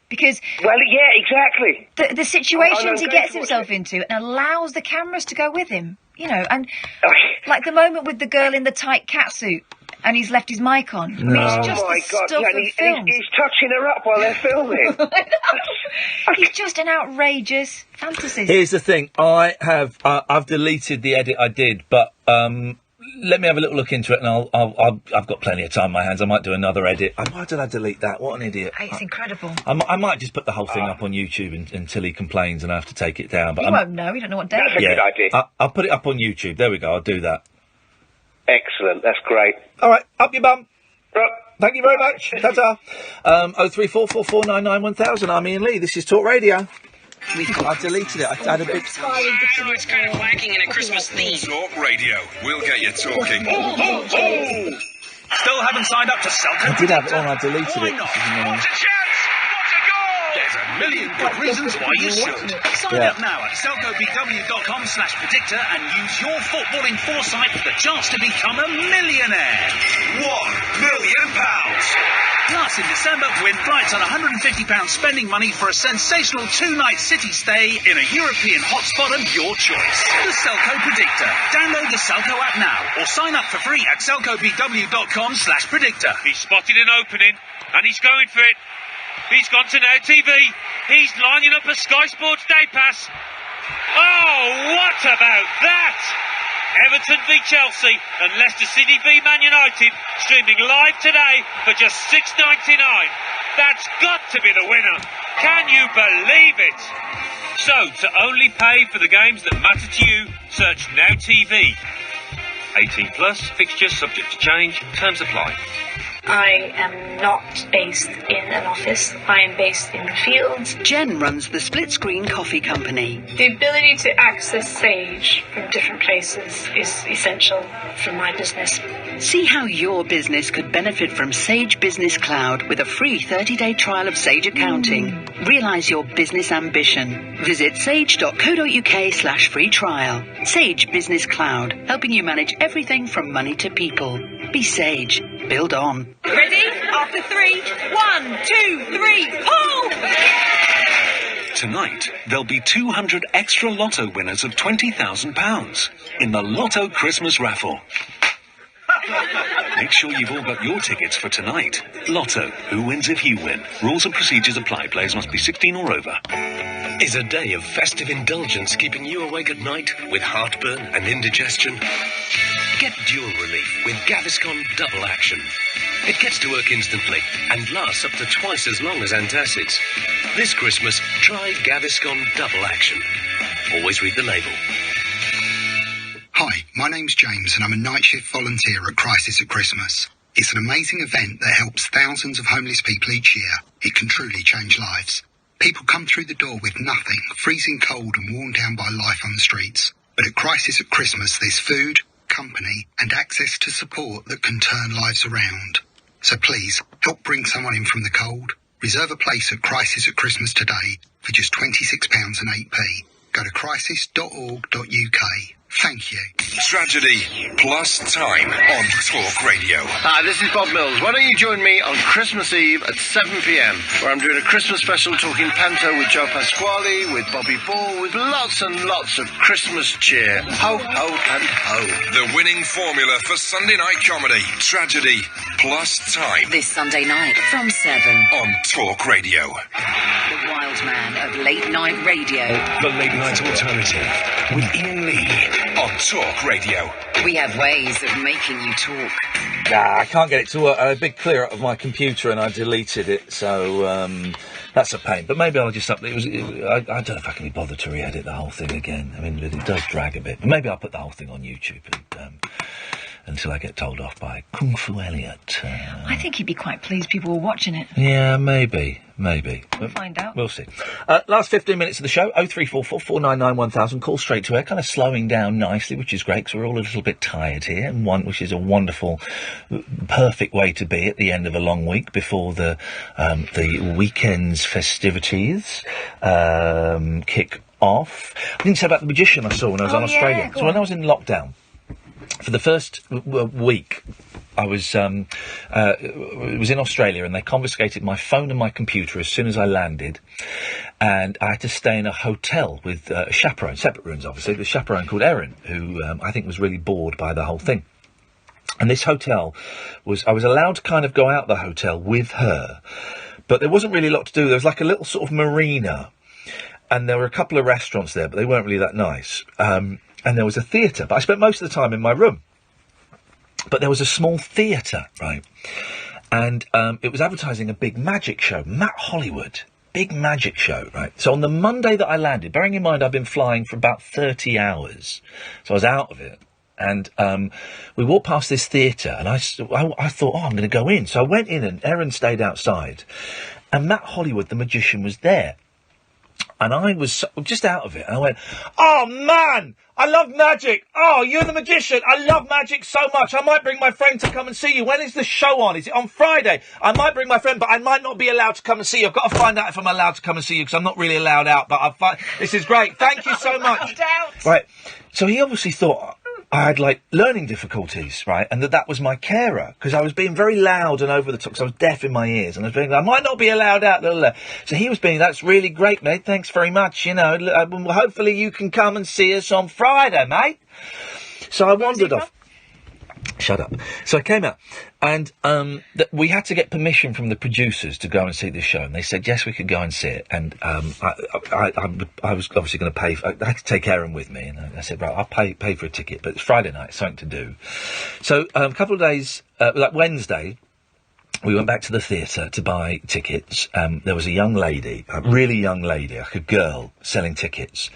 Because... Well, yeah, exactly. The situations he gets himself into and allows the cameras to go with him, and like the moment with the girl in the tight catsuit. And he's left his mic on. No. I mean, it's just the stuff of films. He's touching her up while they're filming. He's just an outrageous fantasist. Here's the thing. I've deleted the edit I did, but let me have a little look into it, and I've got plenty of time on my hands. I might do another edit. Why did I delete that? What an idiot. It's incredible. I might just put the whole thing up on YouTube until he complains and I have to take it down. But you won't know. You don't know what day it is. That's a good idea. I'll put it up on YouTube. There we go. I'll do that. Excellent, that's great. All right, up your bum. Right. Thank you very much. Ta-ta. 03444991000. I'm Ian Lee. This is Talk Radio. I deleted it. I had a big... It's kind of lacking in a Christmas theme. Talk Radio. We'll get you talking. Still haven't signed up to Celtic? I did have it on. I deleted it. What a chance! What a goal! There's a million good reasons why you should. Sign up now at selcobw.com/predictor and use your footballing foresight for the chance to become a millionaire. £1 million. Plus, in December, win flights on £150 spending money for a sensational 2-night city stay in a European hotspot of your choice. The Selco Predictor. Download the Selco app now or sign up for free at selcobw.com/predictor. He's spotted an opening and he's going for it. He's gone to Now TV. He's lining up a Sky Sports Day Pass. Oh, what about that? Everton v Chelsea and Leicester City v Man United, streaming live today for just $6.99. That's got to be the winner. Can you believe it? So, to only pay for the games that matter to you, search Now TV. 18 plus, fixtures subject to change, terms apply. I am not based in an office. I am based in the field. Jen runs the Split Screen Coffee Company. The ability to access Sage from different places is essential for my business. See how your business could benefit from Sage Business Cloud with a free 30-day trial of Sage Accounting. Realise your business ambition. Visit sage.co.uk/free trial. Sage Business Cloud, helping you manage everything from money to people. Be Sage. Build on. Ready? After 3. 1, 2, 3, pull! Tonight, there'll be 200 extra Lotto winners of £20,000 in the Lotto Christmas raffle. Make sure you've all got your tickets for tonight. Lotto, who wins if you win? Rules and procedures apply. Players must be 16 or over. Is a day of festive indulgence keeping you awake at night with heartburn and indigestion? Get dual relief with Gaviscon Double Action. It gets to work instantly and lasts up to twice as long as antacids. This Christmas, try Gaviscon Double Action. Always read the label. Hi, my name's James and I'm a night shift volunteer at Crisis at Christmas. It's an amazing event that helps thousands of homeless people each year. It can truly change lives. People come through the door with nothing, freezing cold and worn down by life on the streets. But at Crisis at Christmas, there's food, company and access to support that can turn lives around. So please, help bring someone in from the cold. Reserve a place at Crisis at Christmas today for just £26.08. Go to crisis.org.uk. Thank you. Tragedy plus time on Talk Radio. Hi, this is Bob Mills. Why don't you join me on Christmas Eve at 7 p.m, where I'm doing a Christmas special talking panto with Joe Pasquale, with Bobby Ball, with lots and lots of Christmas cheer. Ho, ho, and ho. The winning formula for Sunday night comedy. Tragedy plus time. This Sunday night from 7 on Talk Radio. The wild man of late night radio. The late night alternative with Iain Lee on Talk Radio. We have ways of making you talk. I can't get it to work. I had a big clear up of my computer and I deleted it, so that's a pain. But maybe I'll just update. I don't know if I can be bothered to re-edit the whole thing again. I mean, it does drag a bit. But maybe I'll put the whole thing on YouTube until I get told off by Kung Fu Elliot. I think he'd be quite pleased people were watching it. Yeah, maybe. We'll find out. We'll see. Last 15 minutes of the show, 0344 499 1000. Call straight to air, kind of slowing down nicely, which is great, because we're all a little bit tired here, and which is a wonderful, perfect way to be at the end of a long week before the weekend's festivities kick off. I didn't say about the magician I saw when I was in Australia. So when I was in lockdown, for the first week, I was in Australia, and they confiscated my phone and my computer as soon as I landed, and I had to stay in a hotel with a chaperone, separate rooms obviously, the chaperone called Erin, who I think was really bored by the whole thing. And this hotel I was allowed to kind of go out the hotel with her, but there wasn't really a lot to do. There was like a little sort of marina, and there were a couple of restaurants there, but they weren't really that nice. And there was a theatre, but I spent most of the time in my room. But there was a small theatre, right? And it was advertising a big magic show, Matt Hollywood, big magic show, right? So on the Monday that I landed, bearing in mind I've been flying for about 30 hours, so I was out of it. And we walked past this theatre, and I thought, I'm going to go in. So I went in, and Erin stayed outside. And Matt Hollywood, the magician, was there. And I was just out of it. And I went, oh, man, I love magic. Oh, you're the magician. I love magic so much. I might bring my friend to come and see you. When is the show on? Is it on Friday? I might bring my friend, but I might not be allowed to come and see you. I've got to find out if I'm allowed to come and see you because I'm not really allowed out. But this is great. Thank you so much. Right. So he obviously thought I had, like, learning difficulties, right? And that was my carer, because I was being very loud and over the top, because I was deaf in my ears, and I was being, I might not be allowed out, blah, blah, blah. So he was being, that's really great, mate, thanks very much, you know, hopefully you can come and see us on Friday, mate. So I wandered off. Shut up. So I came out, and we had to get permission from the producers to go and see this show, and they said yes, we could go and see it. And I was obviously going to pay. I had to take Aaron with me, and I said, right, I'll pay for a ticket, but it's Friday night, something to do. So a couple of days, like Wednesday, we went back to the theatre to buy tickets. There was a young lady, a really young lady, like a girl, selling tickets,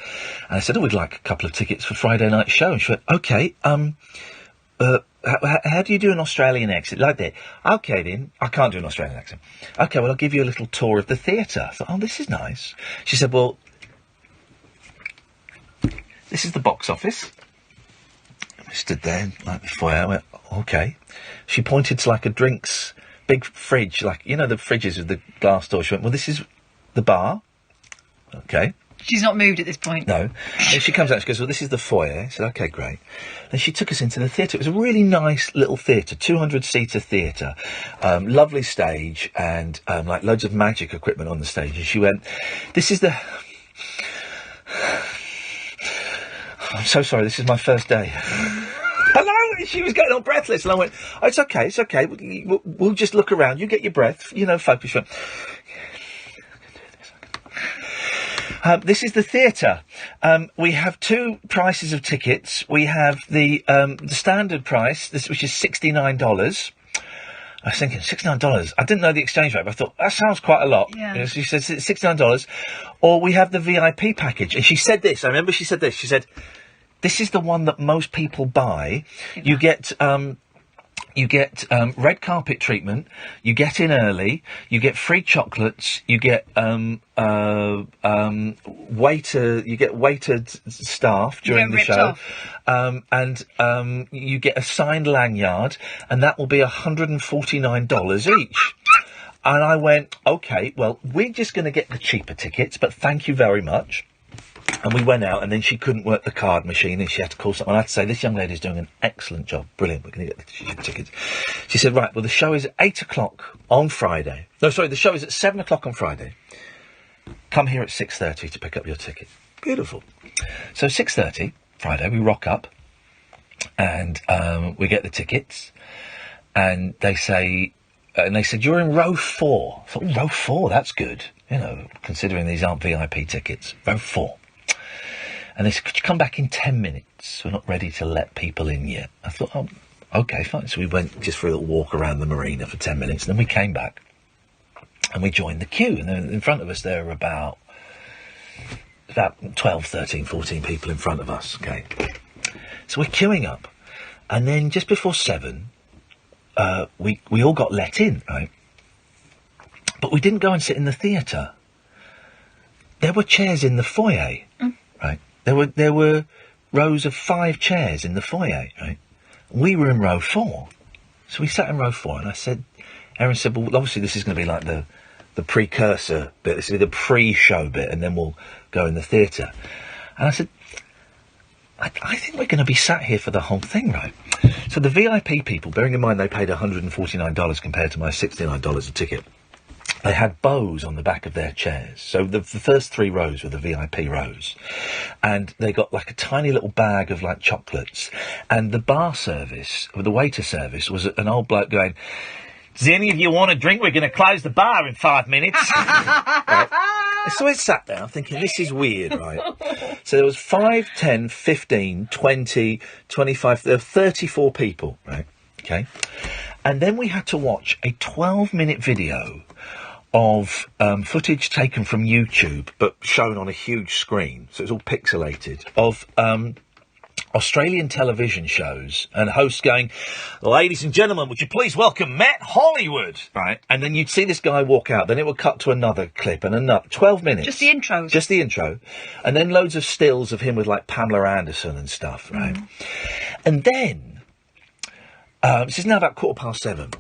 and I said, oh, we'd like a couple of tickets for Friday night show, and she went, okay, how do you do an Australian accent? Like that. Okay, then. I can't do an Australian accent. Okay, well, I'll give you a little tour of the theatre. I thought, oh, this is nice. She said, well, this is the box office. I stood there, like the foyer. I went, okay. She pointed to, like, a drinks, big fridge, like, you know, the fridges with the glass door. She went, well, this is the bar. Okay. She's not moved at this point. No. And she comes out and she goes, well, this is the foyer. I said, OK, great. Then she took us into the theatre. It was a really nice little theatre, 200-seater theatre, lovely stage, and, like, loads of magic equipment on the stage. And she went, this is the... I'm so sorry, this is my first day. Hello? And she was getting all breathless. And I went, oh, it's OK, it's OK. We'll just look around. You get your breath, you know, focus. She went, this is the theatre. We have two prices of tickets. We have the standard price, which is $69. I was thinking, $69? I didn't know the exchange rate, but I thought, that sounds quite a lot. Yeah. You know, so she said, $69. Or we have the VIP package. And she said this, I remember she said this. She said, this is the one that most people buy. Yeah. You get red carpet treatment, you get in early, you get free chocolates, you get waited staff during the show, and you get a signed lanyard, and that will be $149 each. And I went, okay, well, we're just going to get the cheaper tickets, but thank you very much. And we went out, and then she couldn't work the card machine, and she had to call someone. I had to say, this young lady's doing an excellent job. Brilliant, we're going to get the tickets. She said, right, well, the show is at 8 o'clock on Friday. No, sorry, the show is at 7 o'clock on Friday. Come here at 6:30 to pick up your ticket. Beautiful. So 6:30, Friday, we rock up, and we get the tickets, and they say, you're in row 4. I thought, row 4, that's good. You know, considering these aren't VIP tickets. Row 4. And they said, could you come back in 10 minutes? We're not ready to let people in yet. I thought, oh, OK, fine. So we went just for a little walk around the marina for 10 minutes. And then we came back and we joined the queue. And then in front of us, there were about 12, 13, 14 people in front of us. OK. So we're queuing up. And then just before 7, we all got let in, right? But we didn't go and sit in the theatre. There were chairs in the foyer, right? There were rows of 5 chairs in the foyer, right? We were in row 4. So we sat in row 4, and Aaron said, well, obviously this is going to be like the precursor bit, this will be the pre-show bit, and then we'll go in the theatre. And I said, I think we're going to be sat here for the whole thing, right? So the VIP people, bearing in mind they paid $149 compared to my $69 a ticket, they had bows on the back of their chairs. So the first 3 rows were the VIP rows. And they got like a tiny little bag of like chocolates. And the bar service, or the waiter service, was an old bloke going, does any of you want a drink? We're going to close the bar in 5 minutes. Right. So I sat there, I'm thinking, this is weird, right? So there was 5, 10, 15, 20, 25, there were 34 people, right? Okay. And then we had to watch a 12-minute video of footage taken from YouTube, but shown on a huge screen, so it's all pixelated, of Australian television shows and hosts going, ladies and gentlemen, would you please welcome Matt Hollywood, right? And then you'd see this guy walk out, then it would cut to another clip and another, 12 minutes. Just the intros. Just the intro. And then loads of stills of him with, like, Pamela Anderson and stuff, right? And then, this is now about 7:15.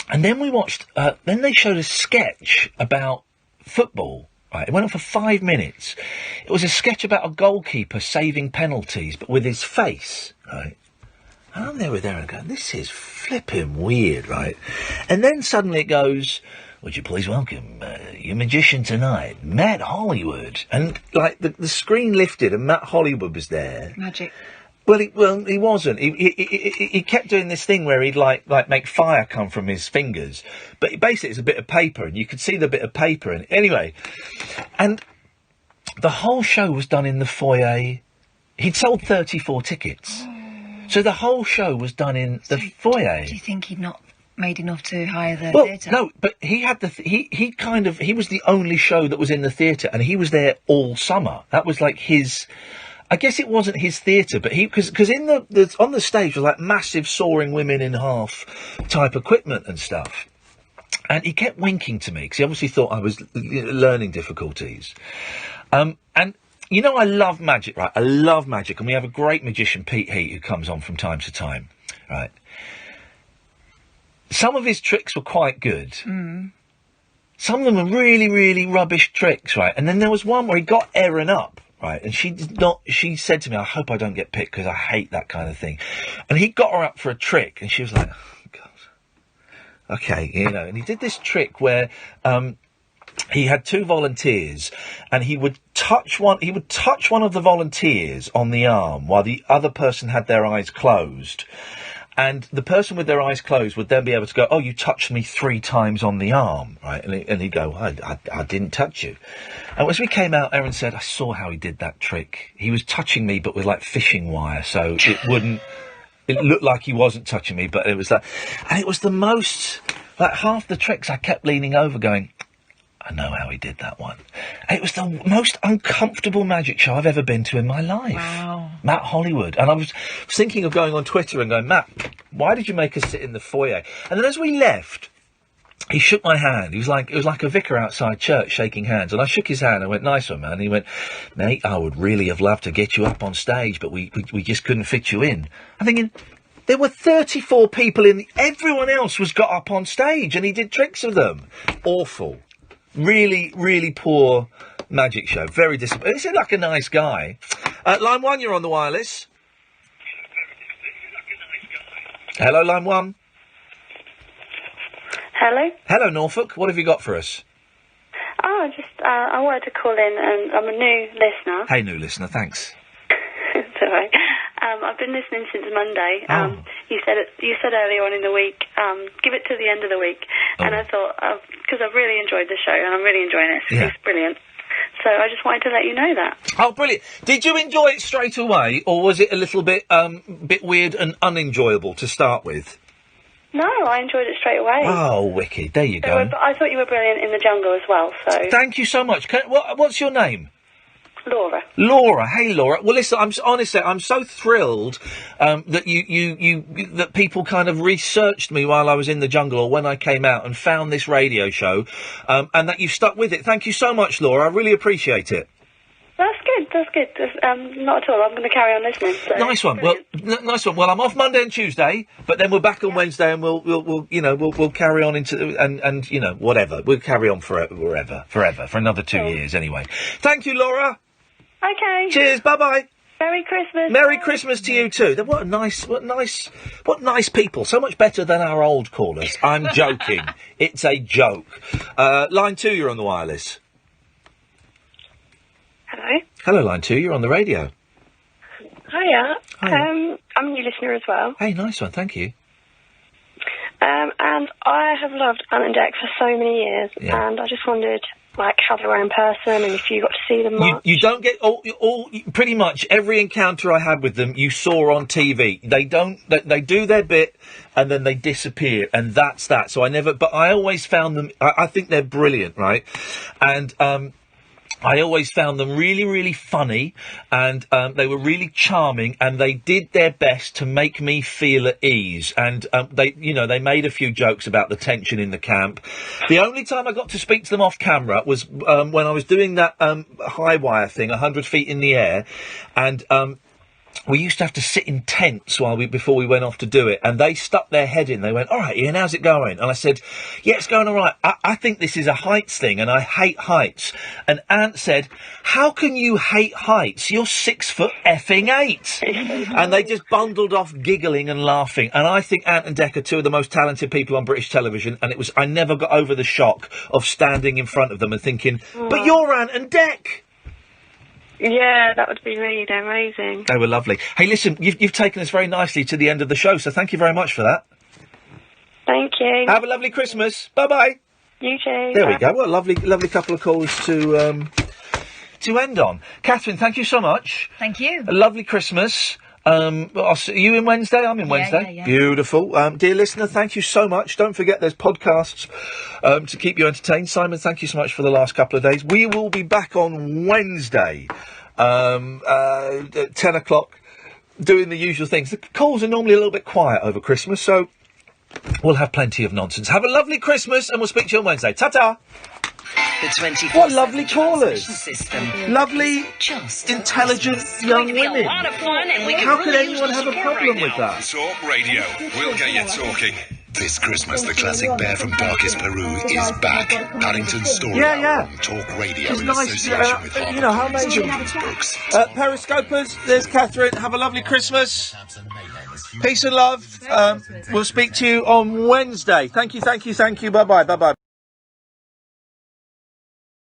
And then we watched, then they showed a sketch about football. Right, it went on for 5 minutes. It was a sketch about a goalkeeper saving penalties, but with his face, right? And I'm there and going, this is flipping weird, right? And then suddenly it goes, would you please welcome your magician tonight, Matt Hollywood? And, like, the screen lifted and Matt Hollywood was there. Magic. Well, he wasn't. He kept doing this thing where he'd like make fire come from his fingers, but basically it's a bit of paper, and you could see the bit of paper. And anyway, and the whole show was done in the foyer. He'd sold 34 tickets, so the whole show was done in the foyer. Do you think he'd not made enough to hire the theatre? No, but he had he was the only show that was in the theatre, and he was there all summer. That was like his. I guess it wasn't his theatre, but because in on the stage was like massive soaring women in half type equipment and stuff, and he kept winking to me because he obviously thought I was learning difficulties, and you know I love magic, right? I love magic, and we have a great magician, Pete Heat, who comes on from time to time, right? Some of his tricks were quite good. Some of them were really, really rubbish tricks, right? And then there was one where he got Erin up. Right, and she said to me, I hope I don't get picked because I hate that kind of thing. And he got her up for a trick and she was like, oh, God. Okay, and he did this trick where, he had 2 volunteers and he would touch one of the volunteers on the arm while the other person had their eyes closed. And the person with their eyes closed would then be able to go, oh, you touched me 3 times on the arm, right? And he'd go, I didn't touch you. And as we came out, Erin said, I saw how he did that trick. He was touching me, but with, like, fishing wire, so it looked like he wasn't touching me, but it was like, and it was the most, like, half the tricks I kept leaning over going, I know how he did that one. And it was the most uncomfortable magic show I've ever been to in my life. Wow. Matt Hollywood. And I was thinking of going on Twitter and going, Matt, why did you make us sit in the foyer? And then as we left, he shook my hand. It was like a vicar outside church shaking hands. And I shook his hand. I went, nice one, man. And he went, mate, I would really have loved to get you up on stage, but we just couldn't fit you in. I'm thinking, there were 34 people in. Everyone else was got up on stage and he did tricks of them. Awful. Really, really poor magic show. Very disappointing. He seemed like a nice guy. Line 1, you're on the wireless. Hello, line 1. Hello? Hello, Norfolk. What have you got for us? Oh, I wanted to call in, and I'm a new listener. Hey, new listener, thanks. It's all right. I've been listening since Monday. You said earlier on in the week, give it to the end of the week. And I thought, because I've really enjoyed the show, and I'm really enjoying it. It's brilliant. So I just wanted to let you know that. Oh, brilliant. Did you enjoy it straight away, or was it a little bit weird and unenjoyable to start with? No, I enjoyed it straight away. Oh, wicked. There you go. I thought you were brilliant in the jungle as well, so... Thank you so much. What's your name? Laura. Laura. Hey, Laura. Well, listen, I'm so thrilled that that people kind of researched me while I was in the jungle or when I came out and found this radio show, and that you've stuck with it. Thank you so much, Laura. I really appreciate it. That's good. Not at all. I'm going to carry on listening. So. Nice one. Brilliant. Well, nice one. Well, I'm off Monday and Tuesday, but then we're back on Wednesday, and we'll carry on into and whatever. We'll carry on forever for another 2 years anyway. Thank you, Laura. Okay. Cheers. Bye bye. Merry Christmas. Merry Christmas to you too. What nice people. So much better than our old callers. I'm joking. It's a joke. Line 2, you're on the wireless. Hello. Hello, line 2. You're on the radio. Hiya. Hiya. I'm a new listener as well. Hey, nice one. Thank you. And I have loved Ant and Dec for so many years, and I just wondered, how they were in person, and if you got to see them much. You don't get all pretty much every encounter I had with them you saw on TV. They do their bit and then they disappear, and that's that. So but I always found them. I think they're brilliant, right? And I always found them really, really funny, and they were really charming, and they did their best to make me feel at ease. And they made a few jokes about the tension in the camp. The only time I got to speak to them off camera was when I was doing that high wire thing, 100 feet in the air, and we used to have to sit in tents before we went off to do it, and they stuck their head in. They went, "All right, Iain, how's it going?" And I said, "Yeah, it's going all right. I think this is a heights thing, and I hate heights." And Ant said, "How can you hate heights? You're 6'8". And they just bundled off giggling and laughing. And I think Ant and Dec are two of the most talented people on British television, and I never got over the shock of standing in front of them and thinking, "But you're Ant and Dec." Yeah, that would be me. They're amazing. They were lovely. Hey, listen, you've taken us very nicely to the end of the show, so thank you very much for that. Thank you. Have a lovely Christmas. Bye-bye. You too. There we go. What a lovely couple of calls to end on. Catherine, thank you so much. Thank you. A lovely Christmas. I'll see you in Wednesday. I'm in Wednesday. Yeah. Beautiful. Dear listener, thank you so much. Don't forget there's podcasts to keep you entertained. Simon, thank you so much for the last couple of days. We will be back on Wednesday, at 10 o'clock, doing the usual things. The calls are normally a little bit quiet over Christmas, so we'll have plenty of nonsense. Have a lovely Christmas, and we'll speak to you on Wednesday. Ta-ta! What lovely callers. Lovely, intelligent young women. How could anyone have a problem with that? Talk Radio. We'll get you talking. This Christmas, the classic bear from darkest Peru is back. Paddington's story. Yeah. On Talk Radio It's in nice, association with Harper how amazing. Periscopers, there's Catherine. Have a lovely Christmas. Peace and love. We'll speak to you on Wednesday. Thank you. Bye-bye.